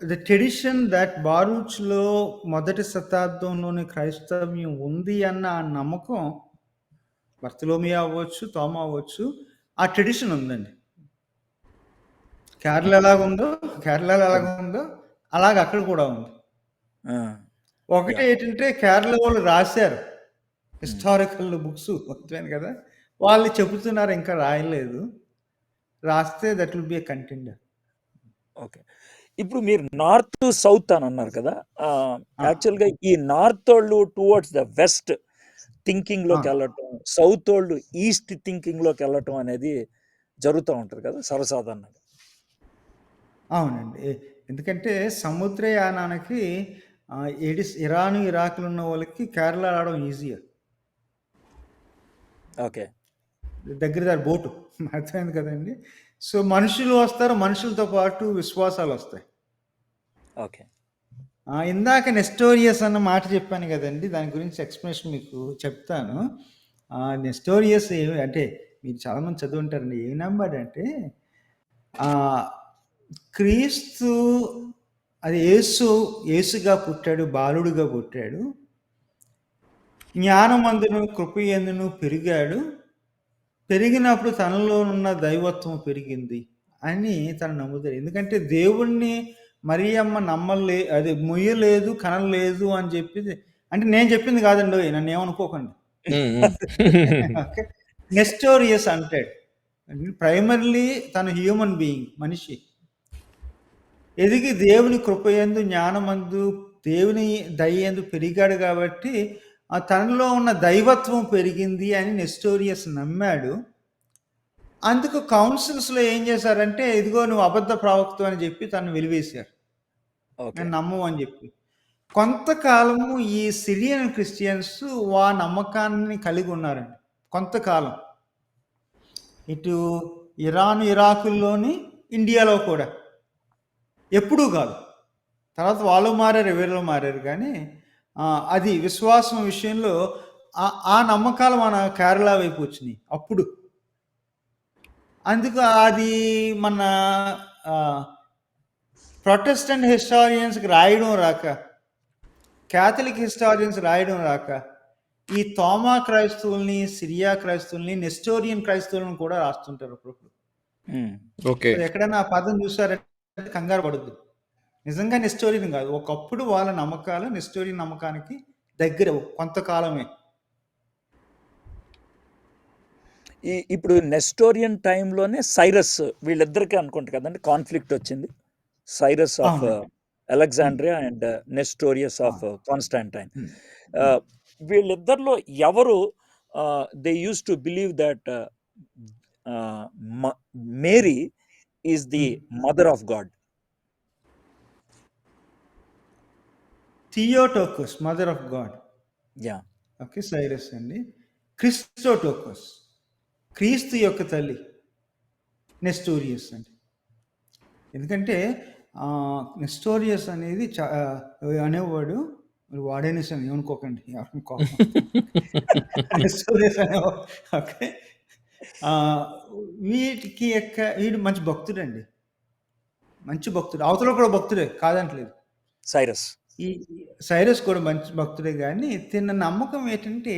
ద ట్రెడిషన్ దట్ బారూచ్‌లో మొదటి శతాబ్దంలోని క్రైస్తవ్యం ఉంది అన్న ఆ నమ్మకం బర్తలోమియో అవ్వచ్చు, తోమా అవ్వచ్చు. ఆ ట్రెడిషన్ ఉందండి. కేరళలో ఎలాగుందో అలాగ అక్కడ కూడా ఉంది. ఆ! ఒకటి యాహ్! ఏంటంటే కేరళ వాళ్ళు రాశారు. హిస్టారికల్ బుక్స్ అర్థమైంది కదా! వాళ్ళు చెబుతున్నారు ఇంకా రాయలేదు. రాస్తే that will be a contender. Okay. ఇప్పుడు మీరు నార్త్, సౌత్ అని అన్నారు కదా! ఆ! యాక్చువల్‌గా ఈ నార్తోళ్ళు టువర్డ్స్ ద వెస్ట్ ఆ! థింకింగ్‌లోకెళ్ళటం, సౌతోళ్ళు ఈస్ట్ థింకింగ్‌లోకెళ్ళటం అనేది జరుగుతా ఉంటది కదా! సర్వసాధారణంగా. అవునండి. ఎందుకంటే సముద్రయానానికి ఇరాను, ఇరాక్‌లో ఉన్న వాళ్ళకి కేరళ రావడం ఈజియర్. ఓకే. దగ్గర బోటు. అర్థమైంది కదండీ! సో, మనుషులు వస్తారు. మనుషులతో పాటు విశ్వాసాలొస్తాయి. ఓకే. ఇందాక నెస్టోరియస్ అన్న మాట చెప్పాను గదండీ! దాని గురించి ఎక్స్‌ప్లనేషన్ మీకు చెప్తాను. నెస్టోరియస్ అంటే మీరు చాలామంది చదివుంటారండి. ఏం నమ్మాడంటే ఆహ్, క్రీస్తు అది యేసుగా పుట్టాడు. బాలుడుగా పుట్టాడు. జ్ఞానమందును, కృపయందును పెరిగాడు. పెరిగినప్పుడు తనలోనున్న దైవత్వం పెరిగింది అని తను నమ్ముతాడు. ఎందుకంటే దేవుణ్ణి మరియమ్మ మొయ్యలేదు, కనలేదు అని చెప్పింది. అంటే నేను చెప్పింది కాదండోయ్! నన్నేమనుకోకండి. ఓకే. నెస్టోరియస్ అంటాడు. ప్రైమర్లీ తను హ్యూమన్ బీయింగ్ మనిషి. ఎదిగి దేవుని కృపయందు, జ్ఞానమందు, దేవుని దయయందు పెరిగాడు కాబట్టి తనలో ఉన్న దైవత్వం పెరిగింది అని నెస్టోరియస్ నమ్మాడు. అందుకు కౌన్సిల్స్‌లో ఏం చేశారంటే, ఇదిగో నువ్వు అబద్ధ ప్రవక్తవు అని చెప్పి తనను వెలివేశారు. ఓకే. నేను నమ్మవు అని చెప్పి. కొంతకాలము ఈ సిరియన్ క్రిస్టియన్స్ ఆ నమ్మకాన్ని కలిగి ఉన్నారండి. కొంతకాలం. ఇటు ఇరాన్, ఇరాకుల్లోని, ఇండియాలో కూడా. ఎప్పుడూ కాదు. తర్వాత వాళ్ళు మారారు, వీళ్ళు మారారు కానీ అది విశ్వాసం విషయంలో ఆ నమ్మకాలు మన కేరళ వైపు వచ్చినాయి అప్పుడు. అందుకు అది మన ప్రొటెస్టెంట్ హిస్టారియన్స్‌కి రాయడం రాక, కాథలిక్ హిస్టారియన్స్ రాయడం రాక, ఈ తోమా క్రైస్తవుల్ని, సిరియా క్రైస్తవుల్ని, నెస్టోరియన్ క్రైస్తవులను కూడా రాస్తుంటారు అప్పుడప్పుడు. ఓకే. ఎక్కడైనా ఆ పదం చూసారంటే కంగారు పడొద్దు. నిజంగా నెస్టోరియన్ కాదు. ఒకప్పుడు వాళ్ళ నమ్మకాలు నెస్టోరియన్ నమ్మకానికి దగ్గర కొంతకాలమే. ఇప్పుడు నెస్టోరియన్ టైంలోనే సైరస్ వీళ్ళిద్దరికీ అనుకుంటా కదండీ కాన్‌ఫ్లిక్ట్ వచ్చింది. సైరస్ ఆఫ్ అవునండి. Alexandria and Nestorius of Constantine. Hmm. వీళ్ళిద్దరిలో ఎవరు they used to believe that Mary is the mother of God. Theotokos mother of God. Yeah! Okay. Cyrus అండి. క్రిస్టోటోకస్ క్రీస్తు యొక్క తల్లి. నెస్టోరియస్ అండి. ఎందుకంటే నెస్టోరియస్ అనేది అనేవాడు వాడేనేసాను ఏమనుకోకండి. ఎవరిని కోపం. నెస్టోరియస్ అనేవాడు. ఓకే. వీడు మంచి భక్తుడండి. మంచి భక్తుడు. అవతల కూడా భక్తుడే కాదంటలేదు. సైరస్. ఈ సైరస్ కూడా మంచి భక్తుడే గానీ తిన్న నమ్మకం ఏంటంటే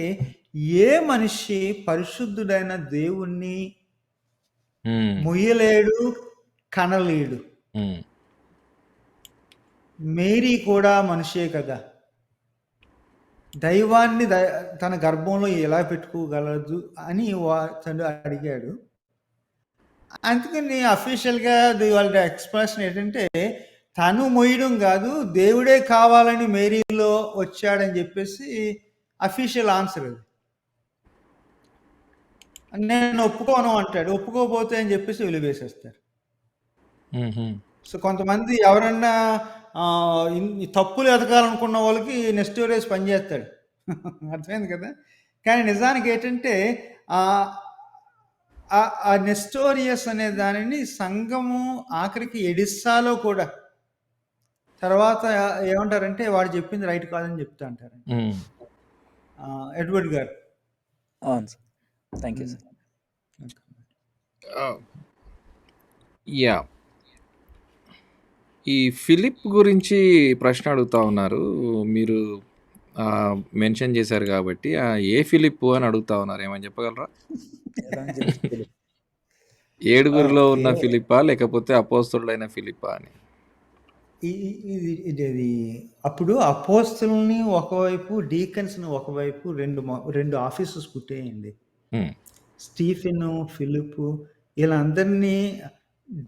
ఏ మనిషి పరిశుద్ధుడైన దేవుణ్ణి మొయ్యలేడు, కనలేడు. మేరీ కూడా మనిషే కదా! దైవాన్ని తన గర్భంలో ఎలా పెట్టుకోగలదు అని తను అడిగాడు. అందుకని అఫీషియల్‌గా వాళ్ళ ఎక్స్‌ప్రెషన్ ఏంటంటే తను మొయ్యడం కాదు, దేవుడే కావాలని మేరీలో వచ్చాడని చెప్పేసి అఫీషియల్ ఆన్సర్ అది. నేను ఒప్పుకోను అంటాడు. ఒప్పుకోకపోతే అని చెప్పేసి వెలివేసేస్తారు. సో, కొంతమంది ఎవరన్నా తప్పులు ఎతకాలనుకున్న వాళ్ళకి నెస్టోరియస్ పనిచేస్తాడు. అర్థమైంది కదా! కానీ నిజానికి ఏంటంటే ఆ నెస్టోరియస్ అనే దానిని సంఘము ఆఖరికి ఎడిస్సాలో కూడా తర్వాత ఏమంటారంటే వాడు చెప్పింది రైట్ కాదని చెప్తా అంటారు. ఎడ్వర్డ్ గారు. అవును sir. Thank you sir. Yeah! ఈ ఫిలిప్ గురించి ప్రశ్న అడుగుతా ఉన్నారు. మీరు మెన్షన్ చేశారు కాబట్టి ఏ ఫిలిప్ అని అడుగుతా ఉన్నారు. ఏమని చెప్పగలరా? Evangelist Philip. ఏడుగురిలో ఉన్న ఓకే. ఫిలిప్పా? లేకపోతే అపోస్తలుడైన ఫిలిప్పా అని? ఇది అప్పుడు అపోస్తలుని ఒకవైపు, డీకన్స్‌ని ఒకవైపు 2 ఆఫీసెస్ పుట్టాయండి. హ్మ్. స్టీఫెను, ఫిలిప్పు వీళ్ళందరినీ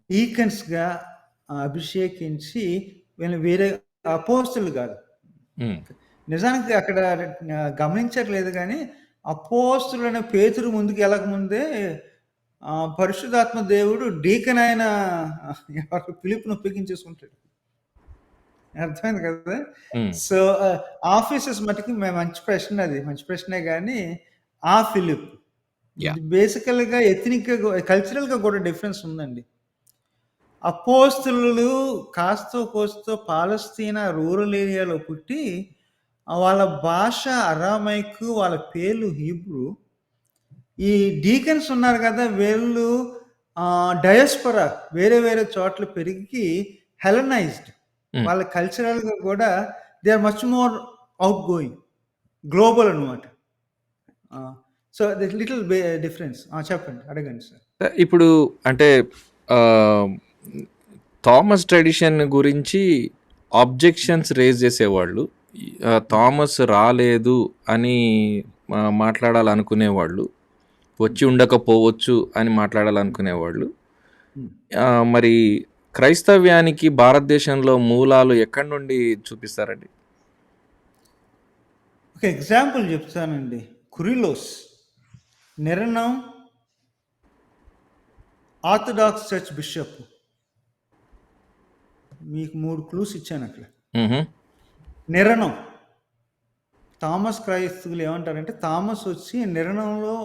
డీకన్స్‌గా అభిషేకించి వీళ్ళు వేరే అపోస్తలులు కాదు. హ్మ్. నిజానికి అక్కడ గమనించట్లేదు గానీ, అపోస్తలుడైన పేతురు ముందుకు వెళ్ళకముందే పరిశుద్ధాత్మ దేవుడు డీకన్ అయిన ఫిలిప్‌ని ఒప్పించేసుకుంటాడు. అర్థమైంది కదా! హ్మ్. సో, ఆఫీసెస్ మట్టుకు మంచి ప్రశ్న అది. మంచి ప్రశ్నే గానీ, ఆ ఫిలిప్ యాహ్! బేసికల్‌గా ఎథ్నిక్‌గా కల్చరల్‌గా కూడా డిఫరెన్స్ ఉందండి. అపోస్తలులు కాస్తో కోస్తో పాలస్తీనా రూరల్ ఏరియాలో పుట్టి, వాళ్ళ భాష అరామైక్, వాళ్ళ పేర్లు హీబ్రూ. ఈ డీకన్స్ ఉన్నారు కదా! వీళ్ళు డయాస్పోరా వేరే వేరే చోట్ల పెరిగి హెలెనైజ్డ్. హ్మ్. వాళ్ళ కల్చరల్‌గా కూడా they are much more outgoing. Global అన్నమాట. So, the little difference. చెప్పండి. అడగండి సార్. ఇప్పుడు అంటే ఆహ్, థామస్ ట్రెడిషన్ గురించి అబ్జెక్షన్స్ రైజ్ చేసేవాళ్ళు. థామస్ రాలేదు అని మాట్లాడాలనుకునేవాళ్ళు. వచ్చి ఉండకపోవచ్చు అని మాట్లాడాలనుకునేవాళ్ళు. మరి క్రైస్తవ్యానికి భారతదేశంలో మూలాలు ఎక్కడి నుండి చూపిస్తారండి? ఒక ఎగ్జాంపుల్ చెప్తానండి. కురిలోస్, నిరనం ఆర్థడాక్స్ చర్చ్ బిషప్. మీకు 3 క్లూస్ ఇచ్చాను అక్కడ. హుహు. నిరనం. థామస్ క్రైస్తవులు ఏమంటారంటే, థామస్ వచ్చి నిరనంలో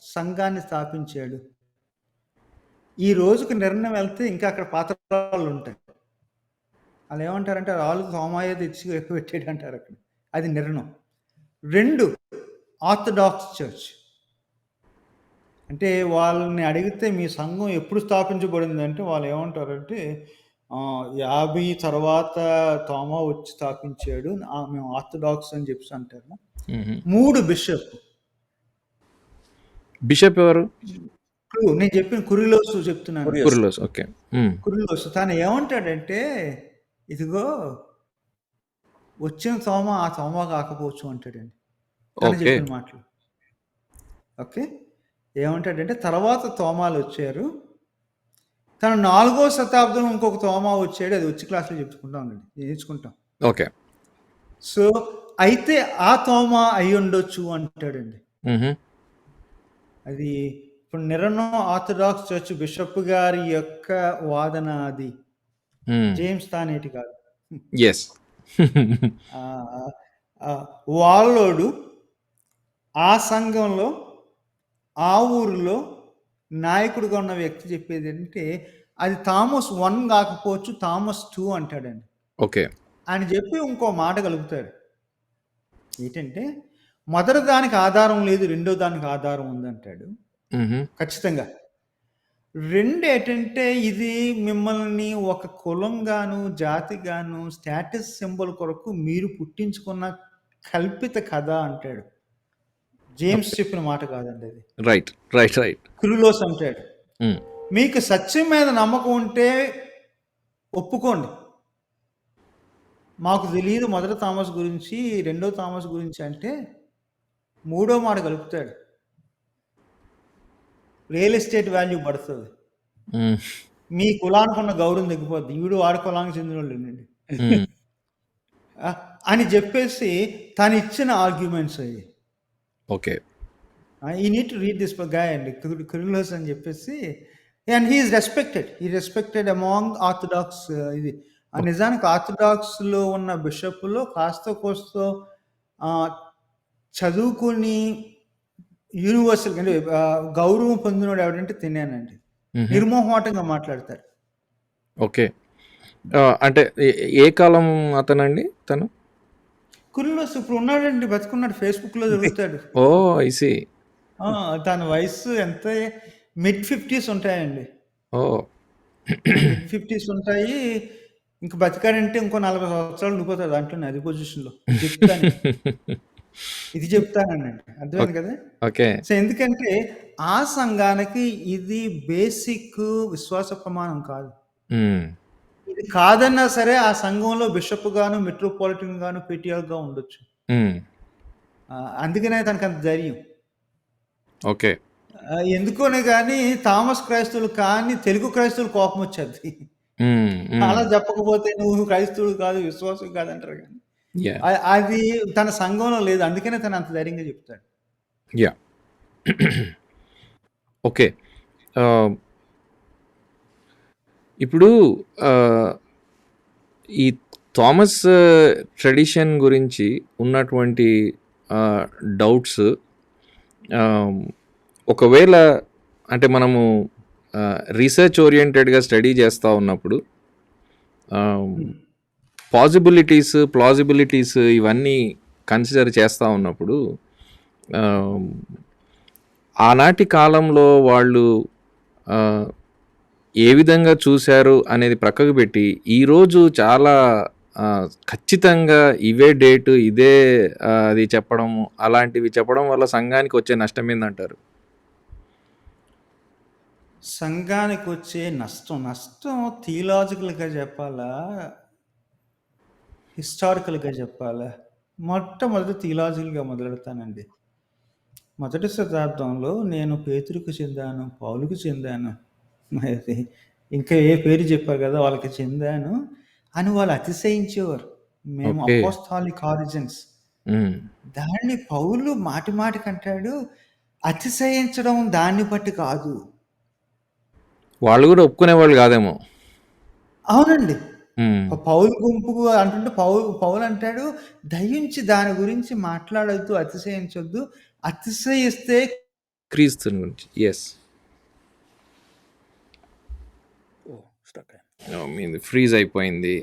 సంఘాన్ని స్థాపించాడు. ఈ రోజుకి నిరనం వెళ్తే ఇంకా అక్కడ పాత రాళ్ళు ఉంటాయి. వాళ్ళు ఏమంటారంటే, రాళ్ళు తోమాయే తెచ్చి పెట్టాడు అంటారు అక్కడ. అది నిరనం. 2 ఆర్థడాక్స్ చర్చ్. అంటే వాళ్ళని అడిగితే మీ సంఘం ఎప్పుడు స్థాపించబడిందంటే వాళ్ళు ఏమంటారంటే 50 తర్వాత తోమా వచ్చి స్థాపించాడు. మేము ఆర్థడాక్స్ అని చెప్పి అంటారు. 3 బిషప్. బిషప్ ఎవరు? నేను చెప్పిన కురిలోసు చెప్తున్నాను. కురిలోస్. ఓకే. కురిలోసు తను ఏమంటాడంటే, ఇదిగో వచ్చిన తోమ ఆ తోమ కాకపోవచ్చు అంటాడండి. తను చెప్పిన మాటలు. ఓకే. ఏమంటాడంటే తర్వాత తోమాలు వచ్చారు. తను 4వ శతాబ్దంలో ఇంకొక తోమా వచ్చాడు. అది వచ్చి క్లాస్‌లో చెప్పుకుంటాం అండి. నేర్చుకుంటాం. ఓకే. సో, అయితే ఆ తోమా అయ్యుండొచ్చు అంటాడండి. అది ఇప్పుడు నిరనం ఆర్థడాక్స్ చర్చ్ బిషప్ గారి యొక్క వాదన అది. జేమ్స్ తానేటి కాదు. యెస్. వాళ్ళోడు ఆ సంఘంలో, ఆ ఊరిలో నాయకుడిగా ఉన్న వ్యక్తి చెప్పేది ఏంటంటే, అది థామస్ 1 కాకపోవచ్చు, థామస్ 2 అంటాడండి. ఓకే. ఆయన చెప్పి ఇంకో మాట కలుపుతాడు. ఏంటంటే, మొదటి దానికి ఆధారం లేదు, రెండో దానికి ఆధారం ఉందంటాడు. ఖచ్చితంగా. 2 ఏంటంటే, ఇది మిమ్మల్ని ఒక కులంగాను, జాతిగాను, స్టేటస్ సింబల్ కొరకు మీరు పుట్టించుకున్న కల్పిత కథ అంటాడు. జేమ్స్ చెప్పిన మాట కాదండి అది. రైట్. కురిలోస్ అంటాడు. మీకు సత్యం మీద నమ్మకం ఉంటే ఒప్పుకోండి. మాకు తెలియదు మొదటి థామస్ గురించి, రెండో థామస్ గురించి అంటే, మూడో మాట కలుపుతాడు. రియల్ ఎస్టేట్ వాల్యూ పడుతుంది. మీ కులానికి ఉన్న గౌరవం తగ్గిపోద్ది. ఈవిడు వాడి కులానికి చెందిన వాళ్ళండి అని చెప్పేసి తను ఇచ్చిన ఆర్గ్యుమెంట్స్ అయ్యి. Okay. You need to read this guy అండి, కురిలోస్ అని చెప్పేసి. And he is respected. He respected among orthodox. ఇది నిజానికి ఆర్థడాక్స్లో ఉన్న బిషప్లో కాస్త కోస్తో చదువుకుని యూనివర్సల్ అంటే గౌరవం పొందినోడు ఎవడంటే తినేనండి. నిర్మోహమాటంగా మాట్లాడతారు. ఓకే. అంటే ఏ కాలం అతనండి తను? కురిలోస్ ఇప్పుడు ఉన్నాడండి, బతుకున్నాడు. ఫేస్బుక్లో దొరుకుతాడు. I see. తన వయసు ఎంత? మిడ్ 50s ఉంటాయండి. మిడ్ 50s ఉంటాయి. ఇంక బతికాడంటే ఇంకో 40 సంవత్సరాలు ఉండిపోతాడు దాంట్లోనే అది పొజిషన్‌లో. ఇది చెప్తాను. ఇది చెప్తానండి. అర్థమైంది కదా! ఓకే. సో, ఎందుకంటే ఆ సంఘానికి ఇది బేసిక్ విశ్వాస ప్రమాణం కాదు. ఇది కాదన్నా సరే ఆ సంఘంలో బిషప్ గాను, మెట్రోపాలిటన్ గాను, పేట్రియార్క్‌గా ఉండొచ్చు. అందుకనే తనకంత ధైర్యం. ఓకే. ఎందుకోనే గాని థామస్ క్రైస్తవులు కానీ తెలుగు క్రైస్తవులు కోపం వచ్చేది. అలా చెప్పకపోతే నువ్వు క్రైస్తవుడు కాదు, విశ్వాసం కాదంటారు కానీ. యాహ్! అది తన సంఘంలో లేదు. అందుకనే తను అంత ధైర్యంగా చెప్తాడు. యాహ్! ఓకే. ఇప్పుడు ఈ థామస్ ట్రెడిషన్ గురించి ఉన్నటువంటి డౌట్స్ ఒకవేళ అంటే మనము రీసెర్చ్ ఓరియంటెడ్గా స్టడీ చేస్తూ ఉన్నప్పుడు ప్లాజిబిలిటీస్ ఇవన్నీ కన్సిడర్ చేస్తూ ఉన్నప్పుడు ఆనాటి కాలంలో వాళ్ళు ఏ విధంగా చూశారు అనేది ప్రక్కకు పెట్టి ఈరోజు చాలా ఖచ్చితంగా ఇవే డేటు ఇదే అది చెప్పడం అలాంటివి చెప్పడం వల్ల సంఘానికి వచ్చే నష్టం ఏందంటారు? సంఘానికి వచ్చే నష్టం థియలాజికల్‌గా చెప్పాలా? హిస్టారికల్‌గా చెప్పాలా? మొట్టమొదటి థియలాజికల్‌గా మొదలెడతానండి. మొదటి శతాబ్దంలో నేను పేతురుకు చెందాను, పౌలుకు చెందాను, మరి ఇంకా ఏ పేరు చెప్పారు కదా వాళ్ళకి చెందాను అని వాళ్ళు అతిశయించేవారు. మేము ఓకే. Apostolic origins. దాన్ని పౌలు మాటి మాటికి అంటాడు, అతిశయించడం దాన్ని బట్టి కాదు. వాళ్ళు కూడా ఒప్పుకునేవాళ్ళు కాదేమో. అవునండి. పౌలు గుంపుకు అంటుంటే పౌలు అంటాడు, దయించి దాని గురించి మాట్లాడొద్దు, అతిశయించొద్దు. అతిశయిస్తే క్రీస్తుని గురించి. యెస్. మీది ఫ్రీజ్ అయిపోయింది.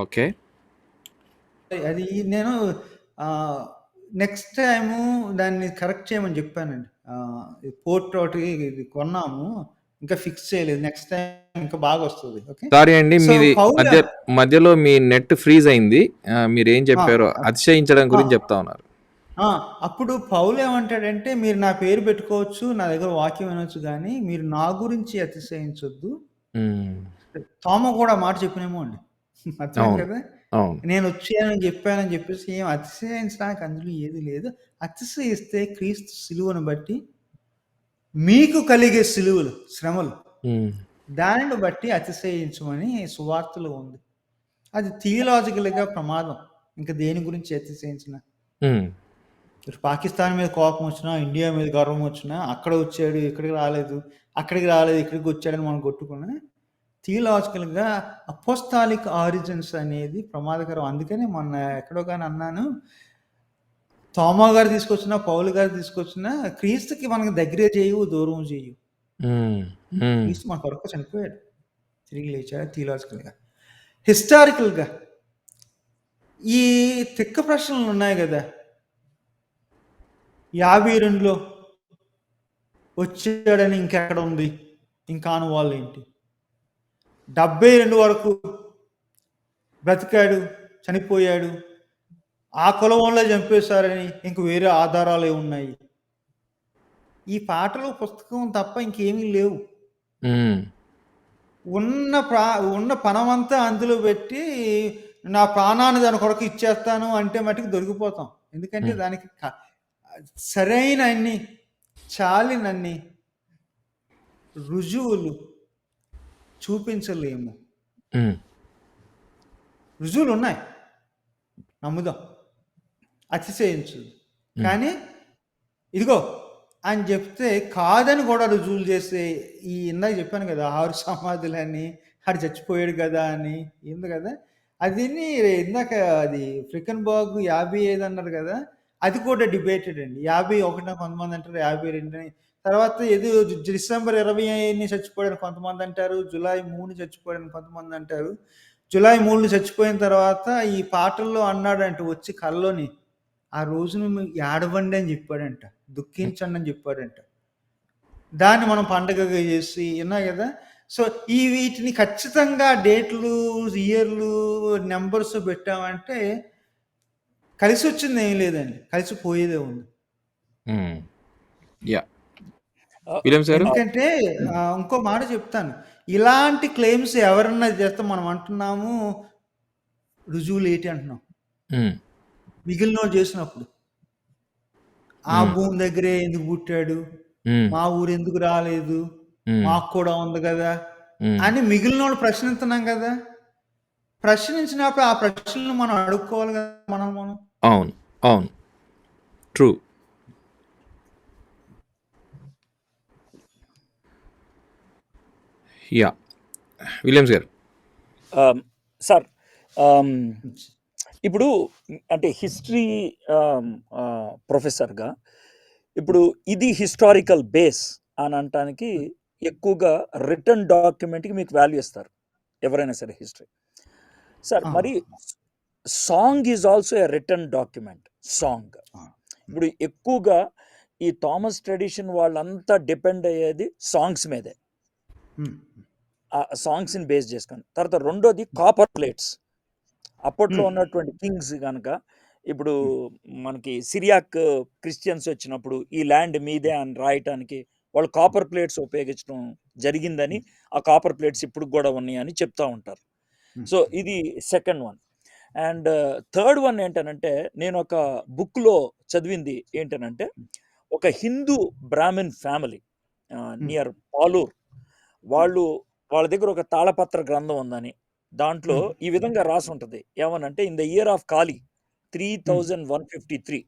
ఓకే. అది నేను నెక్స్ట్ టైము దాన్ని కరెక్ట్ చేయమని చెప్పానండి. పోర్ట్ ఒకటి ఇది కొన్నాము. ఇంకా ఫిక్స్ చేయలేదు. నెక్స్ట్ టైం ఇంకా బాగా వస్తుంది. ఓకే. సారీ అండి, మీది మధ్యలో మీ నెట్ ఫ్రీజ్ అయింది. మీరేం చెప్పారో అతిశయించడం గురించి చెప్తా ఉన్నారు. అప్పుడు పౌలు ఏమంటాడంటే, మీరు నా పేరు పెట్టుకోవచ్చు, నా దగ్గర వాక్యం వినొచ్చు కానీ మీరు నా గురించి అతిశయించొద్దు. తోమ కూడా మాట చెప్పినేమో అండి. అర్థం కదా. నేను వచ్చానని చెప్పానని చెప్పేసి ఏం అతిశయించడానికి అందులో ఏది లేదు. అతిశయిస్తే క్రీస్తు సిలువను బట్టి మీకు కలిగే సిలువలు శ్రమలు దానిని బట్టి అతిశయించమని సువార్తలో ఉంది. అది థియలాజికల్‌గా ప్రమాదం. ఇంకా దేని గురించి అతిశయించిన. పాకిస్తాన్ మీద కోపం వచ్చినా, ఇండియా మీద గర్వం వచ్చినా, అక్కడ వచ్చాడు ఇక్కడికి రాలేదు, అక్కడికి రాలేదు ఇక్కడికి వచ్చాడని మనం కొట్టుకున్నా, థియలాజికల్‌గా అపోస్టాలిక్ ఆరిజిన్స్ అనేది ప్రమాదకరం. అందుకనే మొన్న ఎక్కడో కానీ అన్నాను, తోమా గారు తీసుకొచ్చినా, పౌలు గారు తీసుకొచ్చినా క్రీస్తుకి మనకు దగ్గర చేయవు, దూరం చేయవు. క్రీస్తు మన కొరకు చనిపోయాడు, తిరిగి లేచాడు. థియలాజికల్‌గా. హిస్టారికల్‌గా ఈ తిక్క ప్రశ్నలు ఉన్నాయి కదా, 52లో వచ్చాడని ఇంకెక్కడ ఉంది, ఇంకా అనువాళ్ళు ఏంటి, 72 వరకు బ్రతికాడు, చనిపోయాడు, ఆ కులంలో చంపేశారని ఇంక వేరే ఆధారాలు ఉన్నాయి. ఈ పాటలు పుస్తకం తప్ప ఇంకేమీ లేవు. ఉన్న పణమంతా అందులో పెట్టి నా ప్రాణాన్ని దాని కొరకు ఇచ్చేస్తాను అంటే మటుకు దొరికిపోతాం. ఎందుకంటే దానికి సరైన అన్ని చాలినన్ని రుజువులు చూపించలేము. రుజువులు ఉన్నాయి, నమ్ముదాం, అతిశయించు. కానీ ఇదిగో అని చెప్తే కాదని కూడా రుజువులు చేస్తే, ఈ ఇందాక చెప్పాను కదా 6 సమాధులని, ఆడు చచ్చిపోయాడు కదా అని ఉంది కదా, అది ఇందాక అది ఫ్రికన్బర్గ్ 55 అన్నారు కదా, అది కూడా డిబేటెడ్ అండి. 51 కొంతమంది అంటారు, 52 అని. తర్వాత ఏదో డిసెంబర్ 20 చచ్చిపోయాడని కొంతమంది అంటారు, జూలై 3 చచ్చిపోయాడని కొంతమంది అంటారు. జూలై 3 చచ్చిపోయిన తర్వాత ఈ పాటల్లో అన్నాడంట వచ్చి కల్లోని, ఆ రోజును ఏడవండి అని చెప్పాడంట, దుఃఖించండి అని చెప్పాడంట. దాన్ని మనం పండగగా చేసి విన్నా కదా. సో ఈ వీటిని ఖచ్చితంగా డేట్లు, ఇయర్లు, నెంబర్స్ పెట్టామంటే కలిసి వచ్చింది ఏం లేదండి, కలిసిపోయేదే ఉంది. యా విలియమ్స్ గారు ఎందుకంటే ఇంకో మాట చెప్తాను, ఇలాంటి క్లెయిమ్స్ ఎవరన్నా చేస్తే మనం అంటున్నాము రుజువులు ఏంటి అంటున్నాం. మిగిలిన వాళ్ళు చేసినప్పుడు ఆ భూమి దగ్గరే ఎందుకు పుట్టాడు, మా ఊరు ఎందుకు రాలేదు, మాకు కూడా ఉంది కదా అని మిగిలిన వాళ్ళు ప్రశ్నిస్తున్నాం కదా. ప్రశ్నించినప్పుడు ఆ ప్రశ్నలు మనం అడుక్కోవాలి కదా. మనం అవును అవును ట్రూ. యా విలియమ్స్ గారు సార్ ఇప్పుడు అంటే హిస్టరీ ప్రొఫెసర్గా ఇప్పుడు ఇది హిస్టారికల్ బేస్ అని అనటానికి ఎక్కువగా రిటర్న్ డాక్యుమెంట్కి మీకు వాల్యూ ఇస్తారు ఎవరైనా సరే హిస్టరీ. సార్ మరి song is also a return document. Song ఇప్పుడు ఎక్కువగా ఈ థామస్ ట్రెడిషన్ వాళ్ళంతా డిపెండ్ అయ్యేది సాంగ్స్ మీదే, ఆ సాంగ్స్ని బేస్ చేసుకొని. తర్వాత రెండోది కాపర్ ప్లేట్స్. అప్పట్లో ఉన్నటువంటి కింగ్స్ కనుక ఇప్పుడు మనకి సిరియాక్ క్రిస్టియన్స్ వచ్చినప్పుడు ఈ ల్యాండ్ మీదే అని రాయటానికి వాళ్ళు కాపర్ ప్లేట్స్ ఉపయోగించడం జరిగిందని, ఆ కాపర్ ప్లేట్స్ ఇప్పుడు కూడా ఉన్నాయని చెప్తా ఉంటారు. సో ఇది second one. And third one ఏంటనంటే, నేను ఒక బుక్లో చదివింది ఏంటనంటే, ఒక హిందూ బ్రాహ్మిన్ ఫ్యామిలీ నియర్ పాలూర్, వాళ్ళ దగ్గర ఒక తాళపత్ర గ్రంథం ఉందని, దాంట్లో ఈ విధంగా రాసి ఉంటుంది ఏమనంటే, in the year of Kali 3153,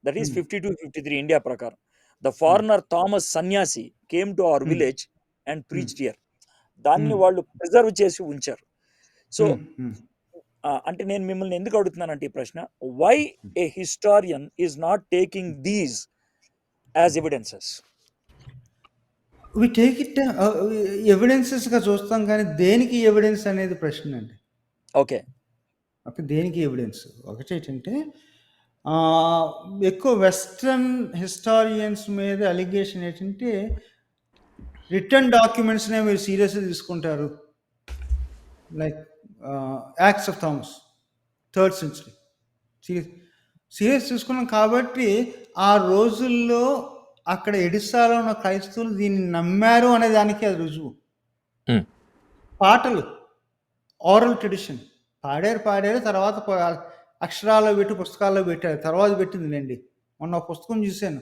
that is 5253 India ప్రకారం, ద ఫారినర్ థామస్ సన్యాసి came to our village and preached here. దాన్ని వాళ్ళు ప్రిజర్వ్ చేసి ఉంచారు. సో అంటే నేను మిమ్మల్ని ఎందుకు అడుగుతున్నానంటే ఈ ప్రశ్న, why a historian is not taking these as evidences? We take it ఎవిడెన్సెస్గా చూస్తాం, కానీ దేనికి ఎవిడెన్స్ అనేది ప్రశ్న అండి. ఓకే దేనికి ఎవిడెన్స్? ఒకటి ఏంటంటే, ఎక్కువ వెస్ట్రన్ హిస్టారియన్స్ మీద అలిగేషన్ ఏంటంటే, రిటర్న్ డాక్యుమెంట్స్నే మీరు సీరియస్గా తీసుకుంటారు. Like acts of Thomas 3rd century serious తీసుకున్నాం కాబట్టి ఆ రోజుల్లో అక్కడ ఎడిసాలో ఉన్న క్రైస్తవులు దీన్ని నమ్మారు అనే దానికి అది రుజువు. పాటలు, ఓరల్ ట్రెడిషన్, పాడారు, తర్వాత అక్షరాల్లో పెట్టి పుస్తకాల్లో పెట్టారు, తర్వాత పెట్టిందిలేండి. మొన్న ఒక పుస్తకం చూశాను,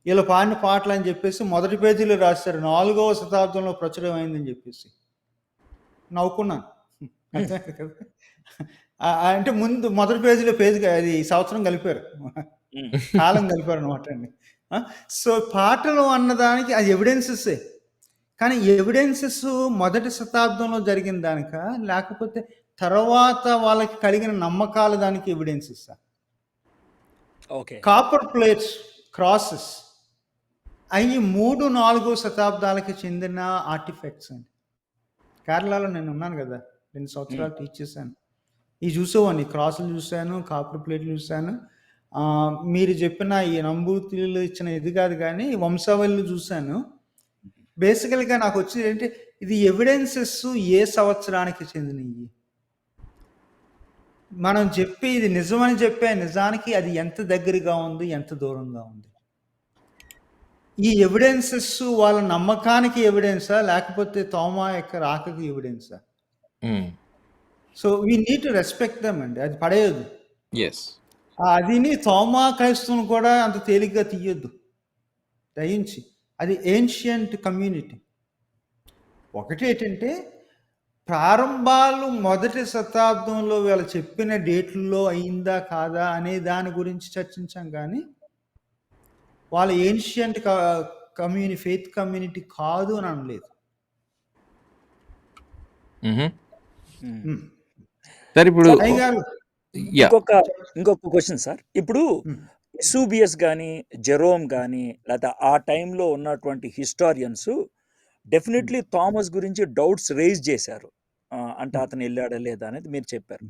వీళ్ళు పాడిన పాటలు అని చెప్పేసి మొదటి పేజీలో రాశారు, 4వ శతాబ్దంలో ప్రచురం అయిందని చెప్పేసి. నవ్వుకున్నాను. అంటే ముందు మొదటి పేజీలో అది సంవత్సరం కలిపారు, కాలం కలిపారు అనమాట అండి. సో పాటలు అన్నదానికి అది ఎవిడెన్సెస్సే, కానీ ఎవిడెన్సెస్ మొదటి శతాబ్దంలో జరిగిన దానిక, లేకపోతే తర్వాత వాళ్ళకి కలిగిన నమ్మకాల దానికి evidences? Okay. Copper plates, crosses అవి 3-4 శతాబ్దాలకి చెందిన ఆర్టిఫాక్ట్స్ అండి. కేరళలో నేను ఉన్నాను కదా, 2 సంవత్సరాలు టీచ్ చేశాను. ఇవి చూసేవాడిని, క్రాసులు చూశాను, కాపర్ ప్లేట్లు చూశాను. మీరు చెప్పిన ఈ నంబూతిలు ఇచ్చిన ఇది కాదు, కానీ వంశావళిలు చూశాను. బేసికల్గా నాకు వచ్చేది ఏంటి, ఇది ఎవిడెన్సెస్ ఏ సంవత్సరానికి చెందినవి. మనం చెప్పి ఇది నిజమని చెప్పే నిజానికి అది ఎంత దగ్గరగా ఉంది, ఎంత దూరంగా ఉంది. ఈ ఎవిడెన్సెస్ వాళ్ళ నమ్మకానికి ఎవిడెన్సా, లేకపోతే తోమా యొక్క రాకకి ఎవిడెన్సా? So we need to respect them అండి, అది పడేయద్దు. అదిని తోమా క్రైస్తవుని కూడా అంత తేలిగ్గా తీయొద్దు దయించి. అది ఏన్షియంట్ కమ్యూనిటీ. ఒకటి ఏంటంటే, ప్రారంభాలు మొదటి శతాబ్దంలో వీళ్ళు చెప్పిన డేట్లలో అయిందా కాదా అనే దాని గురించి చర్చించాం, కానీ వాళ్ళ ఏన్షియంట్ ఫెయిత్ కమ్యూనిటీ కాదు అని అనలేదు. ఇంకొక క్వశ్చన్ సార్, ఇప్పుడు ఇసూబియస్ కానీ జెరోమ్ కానీ లేదా ఆ టైంలో ఉన్నటువంటి హిస్టారియన్స్ డెఫినెట్లీ థామస్ గురించి డౌట్స్ రేజ్ చేశారు, అంటే అతను వెళ్ళాడా లేదా అనేది మీరు చెప్పారు.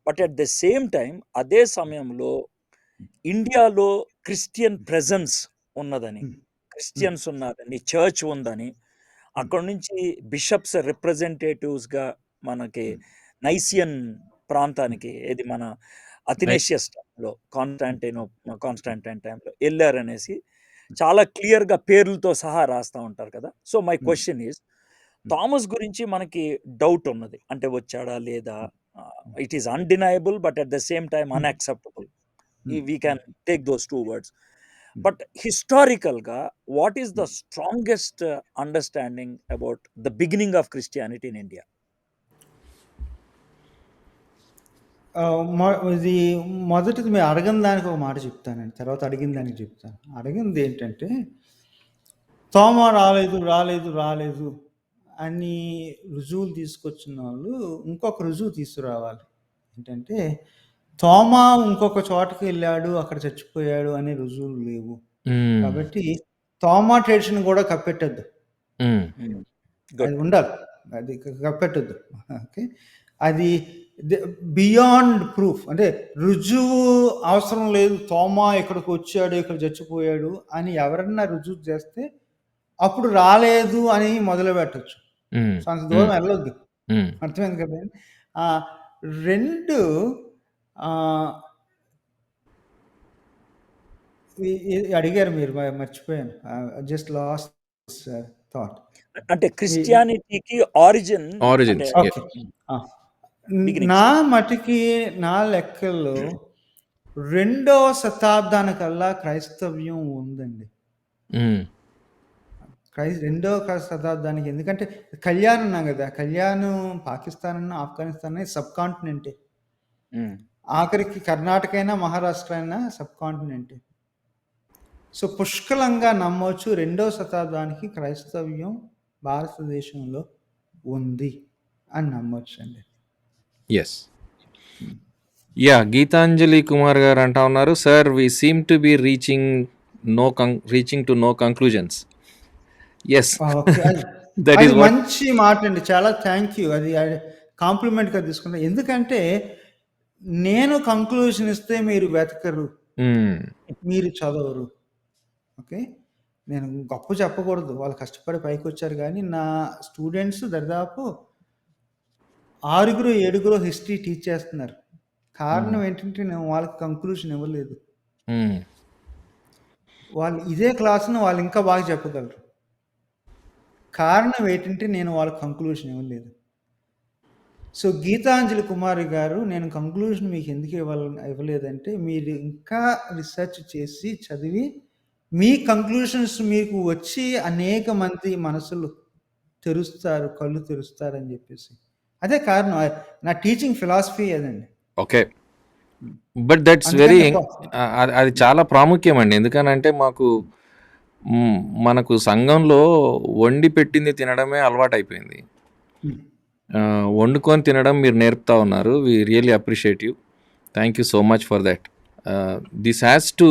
But at the same time అదే సమయంలో ఇండియాలో క్రిస్టియన్ ప్రెజెన్స్ ఉన్నదని, క్రిస్టియన్స్ ఉన్నారని, చర్చ్ ఉందని, అక్కడ నుంచి బిషప్స్ రిప్రజెంటేటివ్స్గా మనకి ఉమ్, నైసియన్ ప్రాంతానికి ఏది మన నై అథినేషియస్ టైంలో కాన్స్టాంటైన్ టైంలో వెళ్ళారనేసి చాలా క్లియర్గా పేర్లతో సహా రాస్తూ ఉంటారు కదా. So my um, question is, um, Thomas గురించి మనకి డౌట్ ఉన్నది, అంటే వచ్చాడా లేదా, um, it is undeniable but at the same time um, unacceptable. Um, we can take those two words. Um. But హిస్టారికల్గా what is the strongest understanding about the beginning of Christianity in India? ఇది మొదటిది మీరు అడగని దానికి ఒక మాట చెప్తానండి, తర్వాత అడిగిన దానికి చెప్తాను. అడిగింది ఏంటంటే, తోమ రాలేదు రాలేదు రాలేదు అని రుజువులు తీసుకొచ్చిన వాళ్ళు ఇంకొక రుజువు తీసుకురావాలి. ఏంటంటే, తోమ ఇంకొక చోటకి వెళ్ళాడు అక్కడ చచ్చిపోయాడు అనే రుజువులు లేవు. కాబట్టి తోమా ట్రెడిషన్ కూడా కప్పెట్టద్దు, అది ఉండాలి, అది కప్పెట్టద్దు. ఓకే, అది బియాండ్ ప్రూఫ్, అంటే రుజువు అవసరం లేదు, తోమా ఇక్కడికి వచ్చాడు ఇక్కడ చచ్చిపోయాడు అని ఎవరన్నా రుజువు చేస్తే అప్పుడు రాలేదు అని మొదలు పెట్టచ్చు. సో అంత దూరం వెళ్ళొద్దు, అర్థమైంది కదా. రెండు అడిగారు మీరు, మర్చిపోయాను, జస్ట్ లాస్ట్ థాట్. అంటే క్రిస్టియానిటీకి ఆరిజిన్ ఆరిజిన్స్ ఓకే, నా మటుకి నా లెక్కల్లో 2వ శతాబ్దానికల్లా క్రైస్తవ్యం ఉందండి. 2వ శతాబ్దానికి, ఎందుకంటే కళ్యాణ్ ఉన్నాం కదా, కళ్యాణ్ పాకిస్తాన్ అన్న ఆఫ్ఘనిస్తాన్ సబ్ కాంటినెంటే, ఆఖరికి కర్ణాటక అయినా మహారాష్ట్ర అయినా సబ్ కాంటినెంటే. సో పుష్కలంగా నమ్మవచ్చు 2వ శతాబ్దానికి క్రైస్తవ్యం భారతదేశంలో ఉంది అని నమ్మొచ్చు అండి. Yes, yeah. గీతాంజలి కుమార్ గారు అంటా ఉన్నారు, sir we seem to be reaching to no conclusions. Yes, that అది ఈస్ వాట్. మంచి మాట అండి, చాలా థ్యాంక్ యూ. అది కాంప్లిమెంట్గా తీసుకుంటా, ఎందుకంటే నేను కంక్లూజన్ ఇస్తే మీరు వెతకరు, మీరు చదవరు. ఓకే, నేను గొప్ప చెప్పకూడదు, వాళ్ళు కష్టపడి పైకి వచ్చారు, కానీ నా స్టూడెంట్స్ దాదాపు 6-7 హిస్టరీ టీచ్ చేస్తున్నారు. కారణం ఏంటంటే నేను వాళ్ళకి కంక్లూజన్ ఇవ్వలేదు. వాళ్ళు ఇదే క్లాస్ను వాళ్ళు ఇంకా బాగా చెప్పగలరు. కారణం ఏంటంటే నేను వాళ్ళకి కంక్లూజన్ ఇవ్వలేదు. సో గీతాంజలి కుమారి గారు, నేను కంక్లూజన్ మీకు ఎందుకు ఇవ్వలేదంటే, మీరు ఇంకా రీసెర్చ్ చేసి చదివి మీ కంక్లూషన్స్ మీకు వచ్చి అనేక మంది మనసులు తెరుస్తారు, కళ్ళు తెరుస్తారని చెప్పేసి, అదే కారణం. నా టీచింగ్ ఫిలాసఫీ అదండి. ఓకే, బట్ దట్స్ వెరీ, అది చాలా ప్రాముఖ్యం అండి. ఎందుకనంటే మనకు సంఘంలో వండి పెట్టింది తినడమే అలవాటు అయిపోయింది. వండుకొని తినడం మీరు నేర్పుతా ఉన్నారు. We really appreciate you. Thank you so much for that. This has to,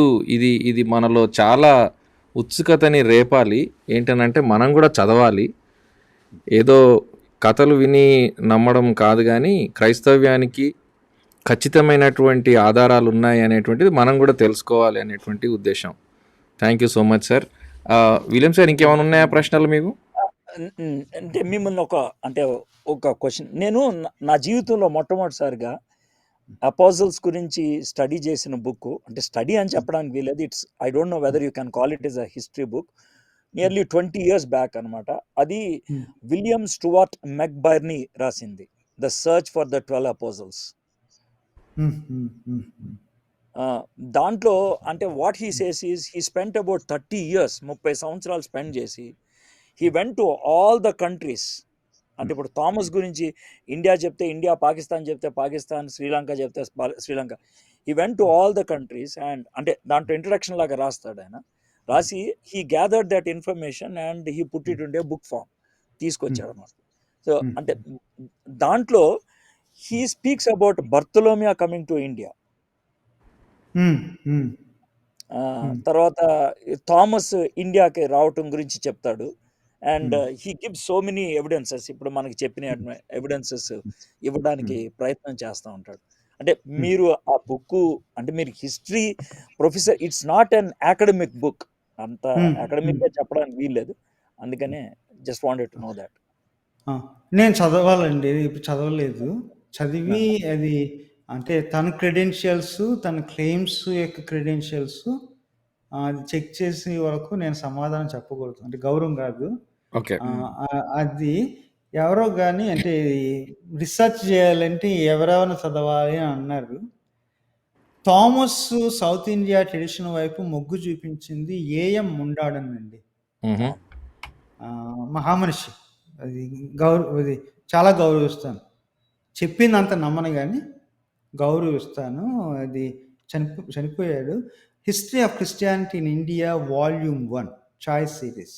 ఇది మనలో చాలా ఉత్సుకతని రేపాలి. ఏంటనంటే మనం కూడా చదవాలి, ఏదో కథలు విని నమ్మడం కాదు, కానీ క్రైస్తవ్యానికి ఖచ్చితమైనటువంటి ఆధారాలు ఉన్నాయి అనేటువంటిది మనం కూడా తెలుసుకోవాలి అనేటువంటి ఉద్దేశం. Thank you so much sir. William sir, ఇంకేమైనా ఉన్నాయా ప్రశ్నలు మీకు? అంటే మిమ్మల్ని ఒక క్వశ్చన్, నేను నా జీవితంలో మొట్టమొదటిసారిగా అపోజల్స్ గురించి స్టడీ చేసిన బుక్, అంటే స్టడీ అని చెప్పడానికి వీలేదు, it's I don't know whether you can call it is a history book, nearly 20 years back అనమాట. అది విలియం స్టూవర్ట్ మెక్బర్నీ రాసింది, ద సర్చ్ ఫర్ ద 12 అపోజల్స్. దాంట్లో అంటే what he says is, he spent about 30 years, 30 సంవత్సరాలు స్పెండ్ చేసి, he went to all the countries. అంటే ఇప్పుడు థామస్ గురించి ఇండియా చెప్తే ఇండియా, పాకిస్తాన్ చెప్తే పాకిస్తాన్, శ్రీలంక చెప్తే Sri Lanka. He went to all the countries and, అంటే దాంట్లో ఇంట్రడక్షన్ లాగా రాస్తాడు ఆయన. రాసి he gathered that information and he put it in a book form, తీసుకొచ్చాడు అన్నమాట. సో అంటే దాంట్లో he speaks about Bartholomew coming to India. తర్వాత థామస్ ఇండియాకి రావటం గురించి చెప్తాడు. And he gives so many evidences, ఇప్పుడు మనకి చెప్పిన ఎవిడెన్సెస్ ఇవ్వడానికి ప్రయత్నం చేస్తూ ఉంటాడు. అంటే మీరు ఆ బుక్, అంటే మీరు history professor, it's not an academic book, అంత అకాడమిక్గా చెప్పడానికి వీల్లేదు. అందుకనే just wanted to know that. నేను చదవాలండి. ఇప్పుడు చదవలేదు. చదివి అది అంటే తన క్రెడెన్షియల్స్, తన క్లెయిమ్స్ యొక్క క్రెడెన్షియల్స్ అది చెక్ చేసే వరకు నేను సమాధానం చెప్పకూడదు. అంటే గౌరవం కాదు. ఓకే. అది ఎవరో గాని అంటే రిసర్చ్ చేయాలంటే ఎవరెవరిని చదవాలి అని అన్నారు. థామస్ సౌత్ ఇండియా ట్రెడిషన్ వైపు మొగ్గు చూపించింది ఏఎం ముండాడన్ అండి. మహామనిషి. అది అది చాలా గౌరవిస్తాను. చెప్పిందంత నమ్మను గాని గౌరవిస్తాను. అది చనిపోయాడు. History of Christianity in India volume 1 choice series.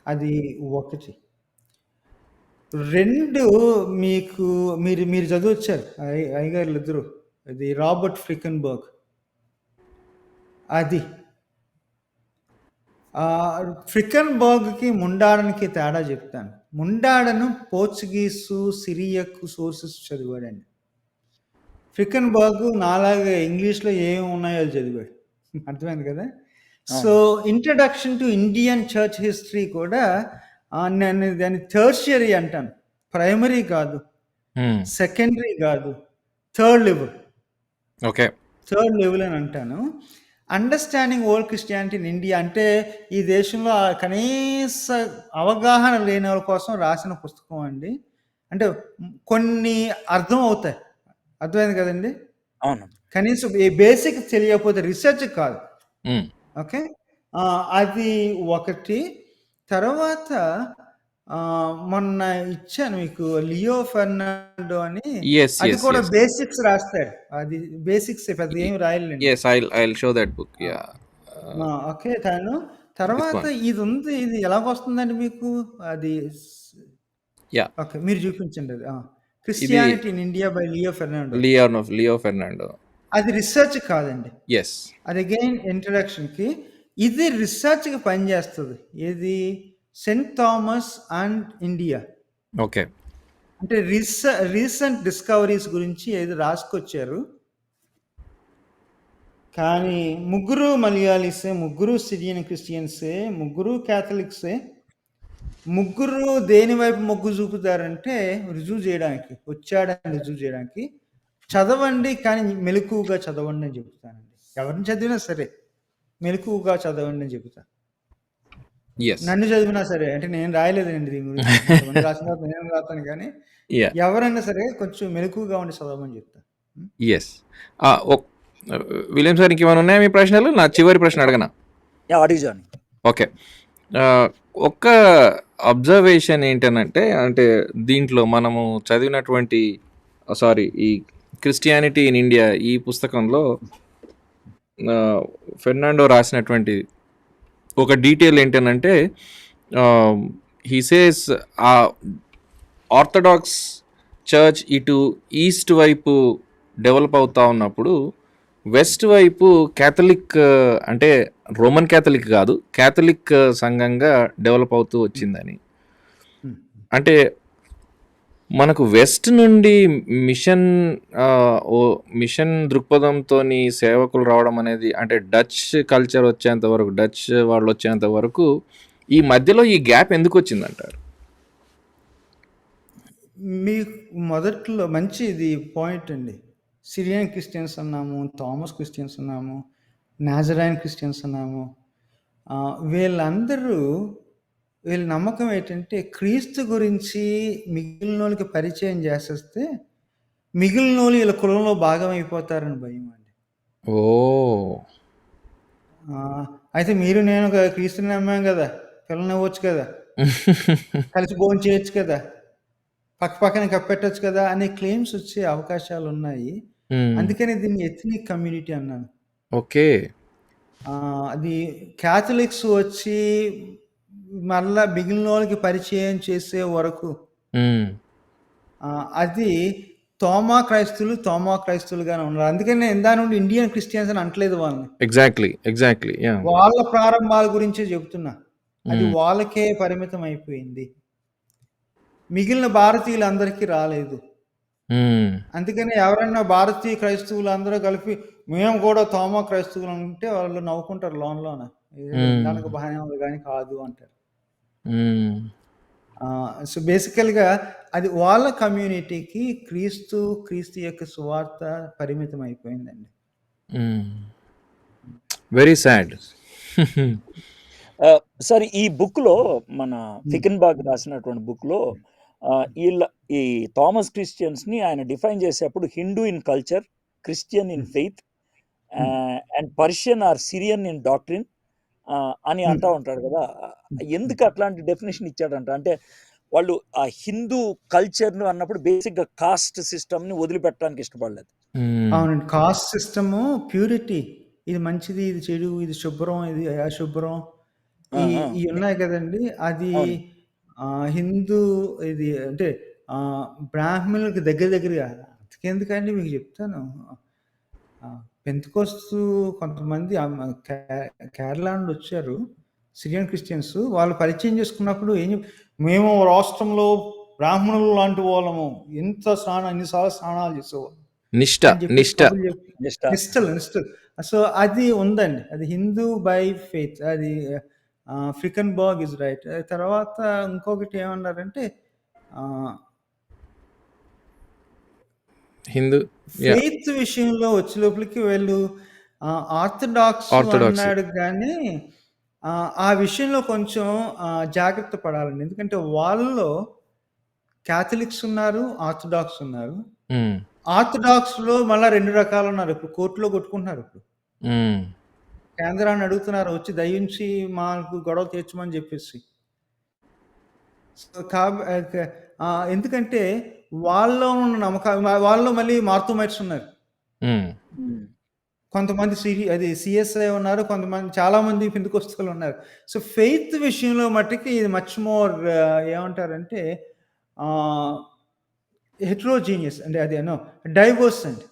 అది ఒకటి. 2 మీకు మీరు చదివొచ్చారు అయ్యగారులు ఇద్దరు. అది రాబర్ట్ ఫ్రికన్బర్గ్. అది ఫ్రికన్బర్గ్కి ముండాడన్కి తేడా చెప్తాను. ముండాడను పోర్చుగీసు సిరియక్ సోర్సెస్ చదివాడండి. ఫ్రికన్బర్గ్ నాలాగా ఇంగ్లీష్లో ఏమి ఉన్నాయో అది చదివాడు. అర్థమైంది కదా. So introduction to Indian church history కూడా నేను దాన్ని థర్షియరీ అంటాను. ప్రైమరీ కాదు, సెకండరీ కాదు, third level. Okay, third level అని అంటాను. Understanding old Christianity in India అంటే ఈ దేశంలో కనీస అవగాహన లేని వాళ్ళ కోసం రాసిన పుస్తకం అండి. అంటే కొన్ని అర్థం అవుతాయి, అర్థమైంది కదండి. అవును, కనీసం ఈ బేసిక్ తెలియకపోతే రిసెర్చ్ కాదు. ఓకే, అది ఒకటి. తర్వాత మొన్న ఇచ్చాను మీకు లియో ఫెర్నాండో అని. అది కూడా బేసిక్స్ రాస్తాడు. అది బేసిక్స్ పెద్ద ఏమి రాయలేండి. ఓకే, తను తర్వాత ఇది ఉంది. ఇది ఎలాగొస్తుందండి మీకు? అది ఓకే, మీరు చూపించండి. అది Christianity in India by Leo Fernando. అది రిసెర్చ్ కాదండి. అది అగైన్ ఇంట్రడక్షన్ కి. ఇది రిసెర్చ్ కి పనిచేస్తుంది. ఇది Saint Thomas and India. Okay, అంటే రీసెంట్ డిస్కవరీస్ గురించి ఏది రాసుకొచ్చారు. కానీ ముగ్గురు మలయాళీసే, ముగ్గురు సిరియన్ క్రిస్టియన్సే, ముగ్గురు క్యాథలిక్సే. ముగ్గురు దేని వైపు మొగ్గు చూపుతారంటే రుజువు చేయడానికి, వచ్చాడని రుజువు చేయడానికి. చదవండి కానీ మెలకువగా చదవండి అని చెబుతానండి. ఎవరిని చదివినా సరే మెలకువగా చదవండి అని చెబుతాను. నన్ను చదివినా సరే, అంటే నేను రాయలేదండి దీని గురించి, రాసిన తర్వాత నేను రాస్తాను. కానీ ఎవరైనా సరే కొంచెం మెలకువగా ఉండి చదవమని చెప్తాను. విలియం సార్, ఇంకేమైనా ఉన్నాయా మీ ప్రశ్నలు? నా చివరి ప్రశ్న అడగనా? ఓకే, ఒక్క అబ్జర్వేషన్ ఏంటనంటే, అంటే దీంట్లో మనము చదివినటువంటి ఈ క్రిస్టియానిటీ ఇన్ ఇండియా ఈ పుస్తకంలో ఫెర్నాండో రాసినటువంటి ఒక డీటెయిల్ ఏంటనంటే, హీ సేస్ ఆర్థడాక్స్ చర్చ్ ఇటు ఈస్ట్ వైపు డెవలప్ అవుతా ఉన్నప్పుడు వెస్ట్ వైపు క్యాథలిక్, అంటే రోమన్ క్యాథలిక్ కాదు, క్యాథలిక్ సంఘంగా డెవలప్ అవుతూ వచ్చిందని. అంటే మనకు వెస్ట్ నుండి మిషన్ దృక్పథంతో సేవకులు రావడం అనేది, అంటే డచ్ కల్చర్ వచ్చేంత వరకు, డచ్ వాళ్ళు వచ్చేంత వరకు ఈ మధ్యలో ఈ గ్యాప్ ఎందుకు వచ్చిందంటారు? మీకు మొదట్లో మంచి ఇది పాయింట్ అండి. సిరియన్ క్రిస్టియన్స్ అన్నాము, థామస్ క్రిస్టియన్స్ అన్నాము, నాజరైన్ క్రిస్టియన్స్ అన్నాము. వీళ్ళ నమ్మకం ఏంటంటే క్రీస్తు గురించి మిగిలిన వాళ్ళకి పరిచయం చేసేస్తే మిగిలిన వాళ్ళు వీళ్ళ కులంలో భాగం అయిపోతారని భయం అండి. అయితే మీరు నేను క్రీస్తుని నమ్మాం కదా, పిల్లలు నవ్వచ్చు కదా, కలిసి భోజనం చేయొచ్చు కదా, పక్కన కప్పెట్టచ్చు కదా అనే క్లెయిమ్స్ వచ్చే అవకాశాలు ఉన్నాయి. అందుకని దీన్ని ఎథ్నిక్ కమ్యూనిటీ అన్నాను. ఓకే, అది క్యాథలిక్స్ వచ్చి మళ్ళా మిగిలిన వాళ్ళకి పరిచయం చేసే వరకు అది తోమా క్రైస్తులుగానే ఉన్నారు. అందుకని నేను ఇందా నుండి ఇండియన్ క్రిస్టియన్స్ అని అంటలేదు వాళ్ళని. ఎగ్జాక్ట్లీ వాళ్ళ ప్రారంభాల గురించే చెబుతున్నా. అది వాళ్ళకే పరిమితం అయిపోయింది, మిగిలిన భారతీయులందరికీ రాలేదు. అందుకని ఎవరైనా భారతీయ క్రైస్తవులు అందరూ కలిపి మేము కూడా తోమా క్రైస్తవులు అంటే వాళ్ళు నవ్వుకుంటారు లోన. దానికి బాగానే ఉంది కానీ కాదు అంటారు. సో బేసికల్గా అది వాళ్ళ కమ్యూనిటీకి క్రీస్తు యొక్క సువార్త పరిమితం అయిపోయిందండి. Very sad. సార్ ఈ బుక్లో మన ఫికెన్బాగ్ రాసినటువంటి బుక్లో ఈ థామస్ క్రిస్టియన్స్ని ఆయన డిఫైన్ చేసేటప్పుడు Hindu in culture, Christian in faith and Persian or Syrian in doctrine అని అంటూ ఉంటాడు కదా. ఎందుకు అట్లాంటి డెఫినేషన్ ఇచ్చాడంట? అంటే వాళ్ళు ఆ హిందూ కల్చర్ను అన్నప్పుడు బేసిక్గా కాస్ట్ సిస్టమ్ని వదిలిపెట్టడానికి ఇష్టపడలేదు. అవునండి, కాస్ట్ సిస్టము ప్యూరిటీ, ఇది మంచిది, ఇది చెడు, ఇది శుభ్రం, ఇది అశుభ్రం, ఇవి ఉన్నాయి కదండి. అది హిందూ ఇది అంటే బ్రాహ్మణులకు దగ్గరగా. ఎందుకండి మీకు చెప్తాను, పెంతెకోస్తు కొంతమంది కేరళ నుండి వచ్చారు సిరియన్ క్రిస్టియన్స్. వాళ్ళు పరిచయం చేసుకున్నప్పుడు మేము రాష్ట్రంలో బ్రాహ్మణులు లాంటి వాళ్ళము, ఎన్నిసార్లు స్నానాలు చేసేవాళ్ళం, నిష్టలు. సో అది ఉందండి, అది హిందూ బై ఫెయిత్. అది ఫికెన్బాగ్ ఇస్ రైట్. తర్వాత ఇంకొకటి ఏమన్నారంటే హిందూ ఫెయిత్ విషయంలో వచ్చే లోపలికి వీళ్ళు ఆర్థడాక్స్ అన్నాడు, కానీ ఆ విషయంలో కొంచెం జాగ్రత్త పడాలండి. ఎందుకంటే వాళ్ళలో క్యాథలిక్స్ ఉన్నారు, ఆర్థడాక్స్ ఉన్నారు. ఆర్థడాక్స్ లో మళ్ళీ 2 రకాలు ఉన్నారు. ఇప్పుడు కోర్టులో కొట్టుకుంటున్నారు. ఇప్పుడు కేంద్రాన్ని అడుగుతున్నారు, వచ్చి దయించి మాకు గొడవ తీర్చమని చెప్పేసి. ఎందుకంటే వాళ్ళలో ఉన్న నమ్మకం, వాళ్ళలో మళ్ళీ మార్తోమైట్స్ ఉన్నారు. కొంతమంది సిఎస్ఐ ఉన్నారు, కొంతమంది చాలా మంది పెంతెకోస్తలు ఉన్నారు. సో ఫెయిత్ విషయంలో మట్టుకి ఇది మచ్ మోర్ ఏమంటారంటే హెట్రోజీనియస్ అంటే అది డైవర్స్ అండి.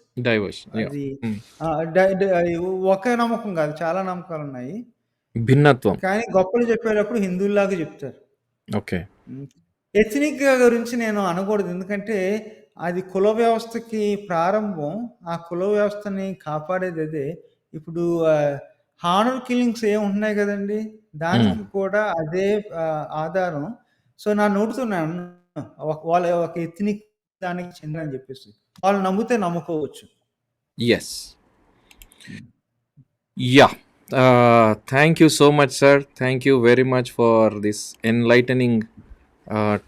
అది ఒక నమ్మకం కాదు, చాలా నమ్మకాలు ఉన్నాయి, భిన్నత్వం. కానీ గొప్పలు చెప్పేటప్పుడు హిందువులాగా చెప్తారు. ఓకే, ఎథనిక్ గురించి నేను అనకూడదు, ఎందుకంటే అది కుల వ్యవస్థకి ప్రారంభం. ఆ కుల వ్యవస్థని కాపాడేది అదే. ఇప్పుడు హానర్ కిల్లింగ్స్ ఏముంటున్నాయి కదండి, దానికి కూడా అదే ఆధారం. సో నా నోటుతున్నాను, వాళ్ళ ఒక ఎథనిక్ దానికి చెందని చెప్పేసి వాళ్ళు నమ్మితే నమ్ముకోవచ్చు. Yes, yeah. Thank you so much sir, thank you very much for this enlightening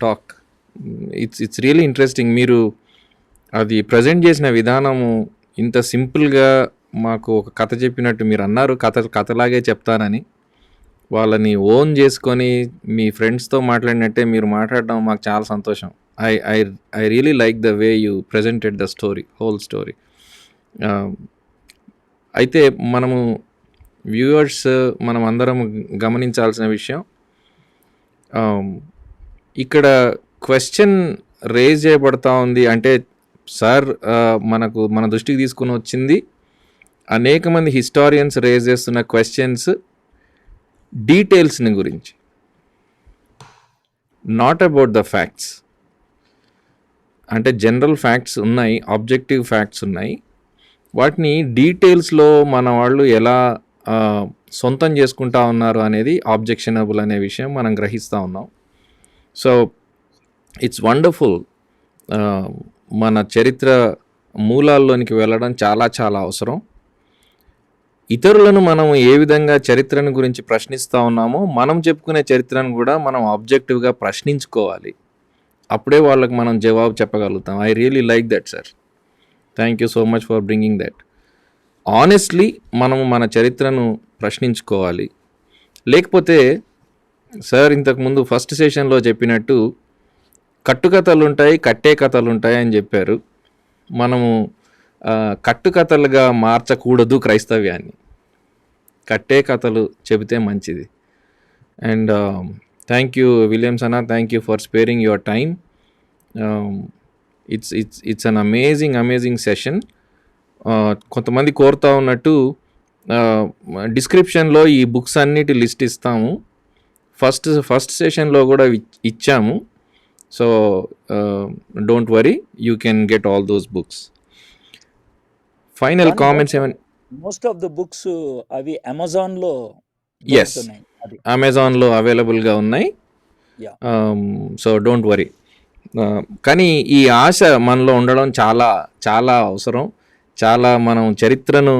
talk. It's really interesting. మీరు అది ప్రజెంట్ చేసిన విధానము ఇంత సింపుల్గా మాకు ఒక కథ చెప్పినట్టు మీరు అన్నారు, కథలాగే చెప్తానని. వాళ్ళని ఓన్ చేసుకొని మీ ఫ్రెండ్స్తో మాట్లాడినట్టే మీరు మాట్లాడడం మాకు చాలా సంతోషం. I really like the way you presented the story, whole story. అయితే మనము వ్యూవర్స్ మనం అందరం గమనించాల్సిన విషయం, ఇక్కడ క్వశ్చన్ రేజ్ చేయబడతా ఉంది. అంటే సార్ మన దృష్టికి తీసుకుని వచ్చింది అనేక మంది హిస్టారియన్స్ రేజ్ చేస్తున్న క్వశ్చన్స్ డీటెయిల్స్ని గురించి, నాట్ అబౌట్ ద ఫ్యాక్ట్స్. అంటే జనరల్ ఫ్యాక్ట్స్ ఉన్నాయి, ఆబ్జెక్టివ్ ఫ్యాక్ట్స్ ఉన్నాయి, వాటిని డీటెయిల్స్లో మన వాళ్ళు ఎలా సొంతం చేసుకుంటా ఉన్నారు అనేది ఆబ్జెక్షనబుల్ అనే విషయం మనం గ్రహిస్తూ ఉన్నాం. So it's wonderful. మన చరిత్ర మూలాల్లోనికి వెళ్ళడం చాలా చాలా అవసరం. ఇతరులను మనం ఏ విధంగా చరిత్రను గురించి ప్రశ్నిస్తూ ఉన్నామో మనం చెప్పుకునే చరిత్రను కూడా మనం ఆబ్జెక్టివ్గా ప్రశ్నించుకోవాలి. అప్పుడే వాళ్ళకి మనం జవాబు చెప్పగలుగుతాం. I really like that sir. Thank you so much for bringing that. Honestly మనము మన చరిత్రను ప్రశ్నించుకోవాలి. లేకపోతే సార్ ఇంతకుముందు ఫస్ట్ సెషన్లో చెప్పినట్టు కట్టుకథలు ఉంటాయి, కట్టే కథలు ఉంటాయి అని చెప్పారు. మనము కట్టుకథలుగా మార్చకూడదు క్రైస్తవ్యాన్ని, కట్టే కథలు చెబితే మంచిది. అండ్ థ్యాంక్ యూ విలియమ్స్ అన్న, thank you for sparing your time. It's an amazing session. కొంతమంది కోరుతా ఉన్నట్టు డిస్క్రిప్షన్లో ఈ బుక్స్ అన్నిటి లిస్ట్ ఇస్తాము. ఫస్ట్ సెషన్లో కూడా ఇచ్చాము. So don't worry, you can get all those books. Final comments ఏమైనా? మోస్ట్ ఆఫ్ ద బుక్స్ అవి అమెజాన్లో అవైలబుల్గా ఉన్నాయి. Yeah so don't worry. కానీ ఈ ఆశ మనలో ఉండడం చాలా చాలా అవసరం. చాలా మనం చరిత్రను,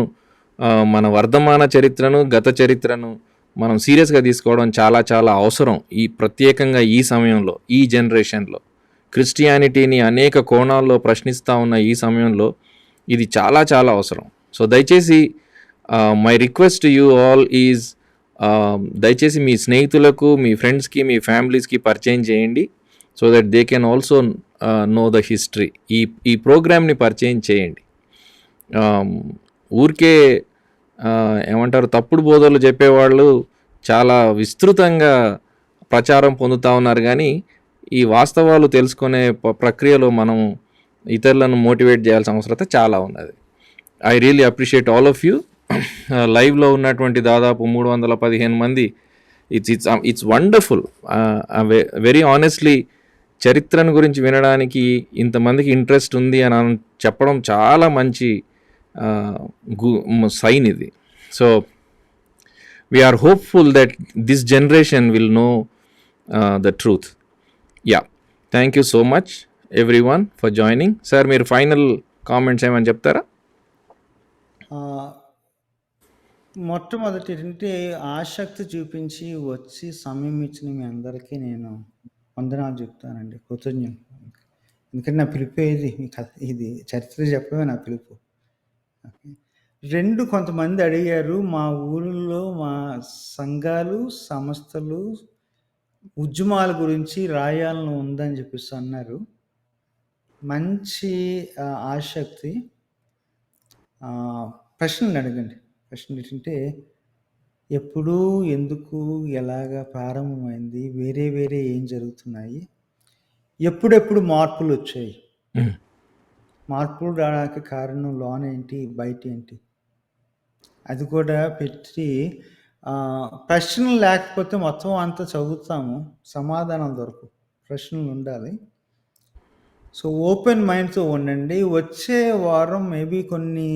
మన వర్ధమాన చరిత్రను, గత చరిత్రను మనం సీరియస్గా తీసుకోవడం చాలా చాలా అవసరం. ఈ ప్రత్యేకంగా ఈ సమయంలో, ఈ జనరేషన్లో క్రిస్టియానిటీని అనేక కోణాల్లో ప్రశ్నిస్తూ ఉన్న ఈ సమయంలో ఇది చాలా చాలా అవసరం. సో దయచేసి my request you all is, దయచేసి మీ స్నేహితులకు, మీ ఫ్రెండ్స్కి, మీ ఫ్యామిలీస్కి పరిచయం చేయండి. So that they can also know the history. ఈ ప్రోగ్రామ్ని పరిచయం చేయండి. ఊరికే ఏమంటారు, తప్పుడు బోధలు చెప్పేవాళ్ళు చాలా విస్తృతంగా ప్రచారం పొందుతూ ఉన్నారు. కానీ ఈ వాస్తవాలు తెలుసుకునే ప్రక్రియలో మనం ఇతరులను మోటివేట్ చేయాల్సిన అవసరం చాలా ఉన్నది. I really appreciate all of you. లైవ్లో ఉన్నటువంటి దాదాపు 315 మంది, ఇట్స్ వండర్ఫుల్. వెరీ ఆనెస్ట్లీ చరిత్రను గురించి వినడానికి ఇంతమందికి ఇంట్రెస్ట్ ఉంది అని చెప్పడం చాలా మంచి సైన్ ఇది. So we are hopeful that this generation will know the truth. Yeah, thank you so much everyone for joining. Sir, మీరు ఫైనల్ కామెంట్స్ ఏమని చెప్తారా? మొట్టమొదటి ఏంటంటే, ఆసక్తి చూపించి వచ్చి సమయం ఇచ్చిన మీ అందరికీ నేను వందనాలు చెప్తానండి, కృతజ్ఞతలు. ఎందుకంటే నా పిలుపే ఇది, మీ కథ ఇది చరిత్ర చెప్పడమే నా పిలుపు. రెండు, కొంతమంది అడిగారు, మా ఊరిలో మా సంఘాలు, సంస్థలు, ఉద్యమాల గురించి రాయాలని ఉందని చెప్పేసి అన్నారు. మంచి ఆసక్తి. ప్రశ్నలు అడగండి. ప్రశ్నలు ఏంటంటే, ఎప్పుడు, ఎందుకు, ఎలాగా ప్రారంభమైంది, వేరే వేరే ఏం జరుగుతున్నాయి, ఎప్పుడెప్పుడు మార్పులు వచ్చాయి, మార్పులు రావడానికి కారణం లోన్ ఏంటి, బయట ఏంటి, అది కూడా పెట్టి ప్రశ్నలు లేకపోతే మొత్తం అంతా చదువుతాము, సమాధానం దొరకవు. ప్రశ్నలు ఉండాలి. సో ఓపెన్ మైండ్తో ఉండండి. వచ్చే వారం మేబీ కొన్ని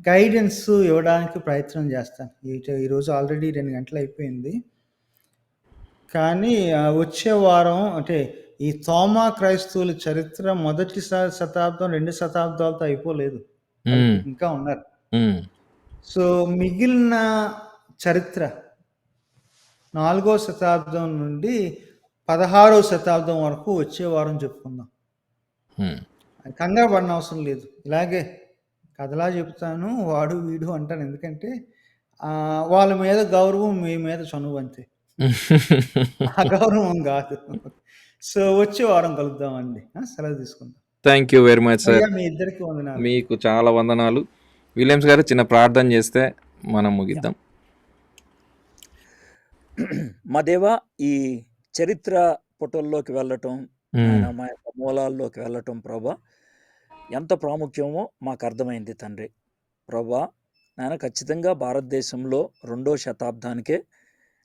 గైడెన్స్ ఇవ్వడానికి ప్రయత్నం చేస్తాను. ఈరోజు ఆల్రెడీ 2 గంటలు అయిపోయింది. కానీ వచ్చే వారం, అంటే ఈ తోమా క్రైస్తవుల చరిత్ర మొదటి శతాబ్దం, 2 శతాబ్దాలతో అయిపోలేదు, ఇంకా ఉన్నారు. సో మిగిలిన చరిత్ర 4వ శతాబ్దం నుండి 16వ శతాబ్దం వరకు వచ్చే వారం చెప్పుకుందాం. కంగారు పడిన అవసరం లేదు. ఇలాగే కథలా చెప్తాను, వాడు వీడు అంటాను. ఎందుకంటే వాళ్ళ మీద గౌరవం, మీ మీద చనువు అంతే. అగౌరవం కాదు. సో వచ్చే వారం కలుద్దామండి. సెలవు తీసుకుందాం. Thank you very much sir. మీ ఇద్దరికి వందనాలు. మీకు చాలా వందనాలు. విలియమ్స్ గారు చిన్న ప్రార్థన చేస్తే మనం ముగిద్దాం. మా దేవా, ఈ చరిత్ర పుటల్లోకి వెళ్ళటం, మా యొక్క మూలాల్లోకి వెళ్ళటం ప్రభా ఎంత ప్రాముఖ్యమో మాకు అర్థమైంది తండ్రి. ప్రభా నాయన, ఖచ్చితంగా భారతదేశంలో 2వ శతాబ్దానికే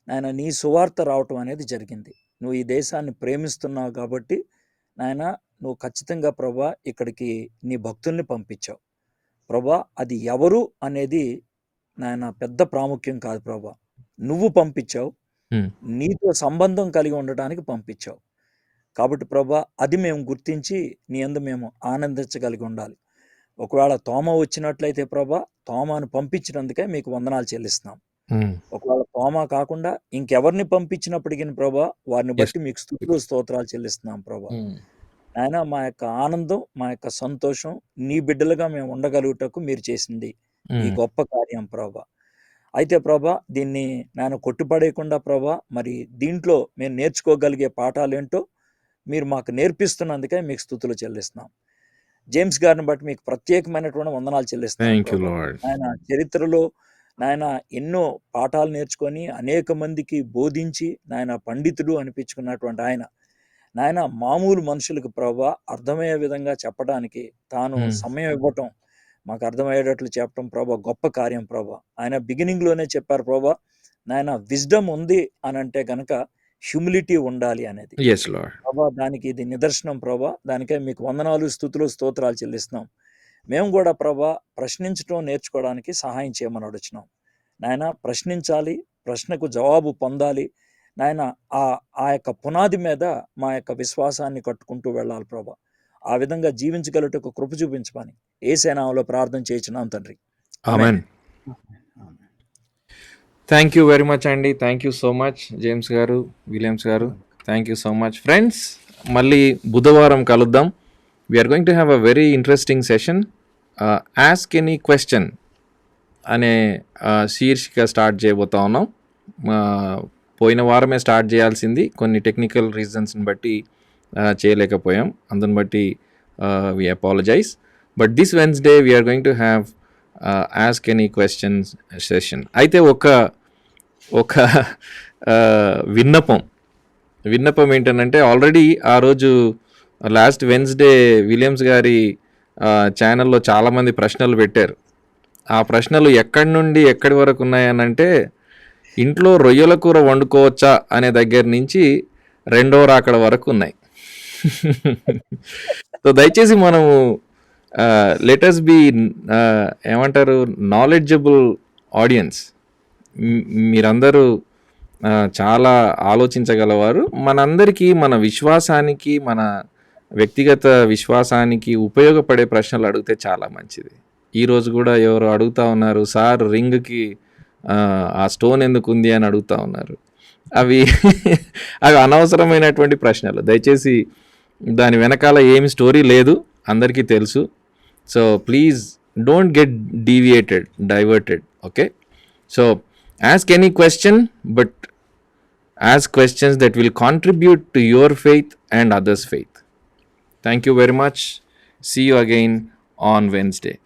నాయన నీ సువార్త రావటం అనేది జరిగింది. నువ్వు ఈ దేశాన్ని ప్రేమిస్తున్నావు కాబట్టి నాయన, నువ్వు ఖచ్చితంగా ప్రభా ఇక్కడికి నీ భక్తుల్ని పంపించావు ప్రభా. అది ఎవరు అనేది నాయన పెద్ద ప్రాముఖ్యం కాదు ప్రభా. నువ్వు పంపించావు, నీతో సంబంధం కలిగి ఉండటానికి పంపించావు. కాబట్టి ప్రభా, అది మేము గుర్తించి నీ యందు మేము ఆనందించగలిగి ఉండాలి. ఒకవేళ తోమ వచ్చినట్లయితే ప్రభా, తోమాను పంపించినందుకే మీకు వందనాలు చెల్లిస్తున్నాం. ఒకవేళ తోమ కాకుండా ఇంకెవరిని పంపించినప్పటికీ ప్రభా, వారిని బట్టి మీకు స్తుతులు స్తోత్రాలు చెల్లిస్తున్నాం ప్రభా. నాయన, మా యొక్క ఆనందం, మా యొక్క సంతోషం నీ బిడ్డలుగా మేము ఉండగలుగుటకు మీరు చేసింది ఈ గొప్ప కార్యం ప్రభా. అయితే ప్రభా, దీన్ని నేను కొట్టుపడేయకుండా ప్రభా, మరి దీంట్లో మేము నేర్చుకోగలిగే పాఠాలేంటో మీరు మాకు నేర్పిస్తున్నందుకే మీకు స్తుతులు చెల్లిస్తున్నాం. జేమ్స్ గారిని బట్టి మీకు ప్రత్యేకమైనటువంటి వందనాలు చెల్లిస్తున్నాం. ఆయన చరిత్రలో నాయన ఎన్నో పాఠాలు నేర్చుకొని అనేక మందికి బోధించి నాయన పండితుడు అనిపించుకున్నటువంటి ఆయన నాయన మామూలు మనుషులకు ప్రభా అర్థమయ్యే విధంగా చెప్పడానికి తాను సమయం ఇవ్వటం, మాకు అర్థమయ్యేటట్లు చెప్పడం ప్రభా గొప్ప కార్యం ప్రభా. ఆయన బిగినింగ్లోనే చెప్పారు ప్రభా, నాయన విజ్డమ్ ఉంది అని అంటే కనుక హ్యూమిలిటీ ఉండాలి అనేది ప్రభా. దానికి ఇది నిదర్శనం ప్రభా. దానికే మీకు వందనాలు, స్తుతులు, స్తోత్రాలు చెల్లిస్తున్నాం. మేము కూడా ప్రభా ప్రశ్నించడం నేర్చుకోవడానికి సహాయం చేయమని అడుగుతున్నాం నాయన. ప్రశ్నించాలి, ప్రశ్నకు జవాబు పొందాలి నాయన ఆ యొక్క పునాది మీద మా యొక్క విశ్వాసాన్ని కట్టుకుంటూ వెళ్ళాలి ప్రభా. ఆ విధంగా జీవించగలటకు కృప చూపించమని యేసు నామములో ప్రార్థన చేయించున్నాం తండ్రి. ఆమేన్. థ్యాంక్ యూ వెరీ మచ్ అండి. Thank you so much James గారు, విలియమ్స్ గారు. Thank you so much friends. మళ్ళీ బుధవారం కలుద్దాం. We are going to have a very interesting session. Ask any question అనే శీర్షిక స్టార్ట్ చేయబోతా ఉన్నాం. పోయిన వారమే స్టార్ట్ చేయాల్సింది, కొన్ని టెక్నికల్ రీజన్స్ని బట్టి చేయలేకపోయాం. అందుని బట్టి we apologize. But this Wednesday we're going to have ask any questions session. అయితే ఒక విన్నపం ఏంటంటే, ఆల్రెడీ ఆ రోజు లాస్ట్ వెన్స్డే విలియమ్స్ గారి ఛానల్లో చాలామంది ప్రశ్నలు పెట్టారు. ఆ ప్రశ్నలు ఎక్కడి నుండి ఎక్కడి వరకు ఉన్నాయనంటే, ఇంట్లో రొయ్యల కూర వండుకోవచ్చా అనే దగ్గర నుంచి 2వ రాకడ వరకు ఉన్నాయి. సో దయచేసి మనము లెటస్ బి ఏమంటారు, నాలెడ్జబుల్ ఆడియన్స్. మీరందరూ చాలా ఆలోచించగలవారు. మనందరికీ మన విశ్వాసానికి, మన వ్యక్తిగత విశ్వాసానికి ఉపయోగపడే ప్రశ్నలు అడిగితే చాలా మంచిది. ఈరోజు కూడా ఎవరు అడుగుతూ ఉన్నారు, సార్ రింగ్కి ఆ స్టోన్ ఎందుకు ఉంది అని అడుగుతూ ఉన్నారు. అవి అనవసరమైనటువంటి ప్రశ్నలు. దయచేసి దాని వెనకాల ఏమి స్టోరీ లేదు, అందరికీ తెలుసు. So please don't get diverted. Okay, so ask any question, but ask questions that will contribute to your faith and others' faith. Thank you very much. See you again on Wednesday.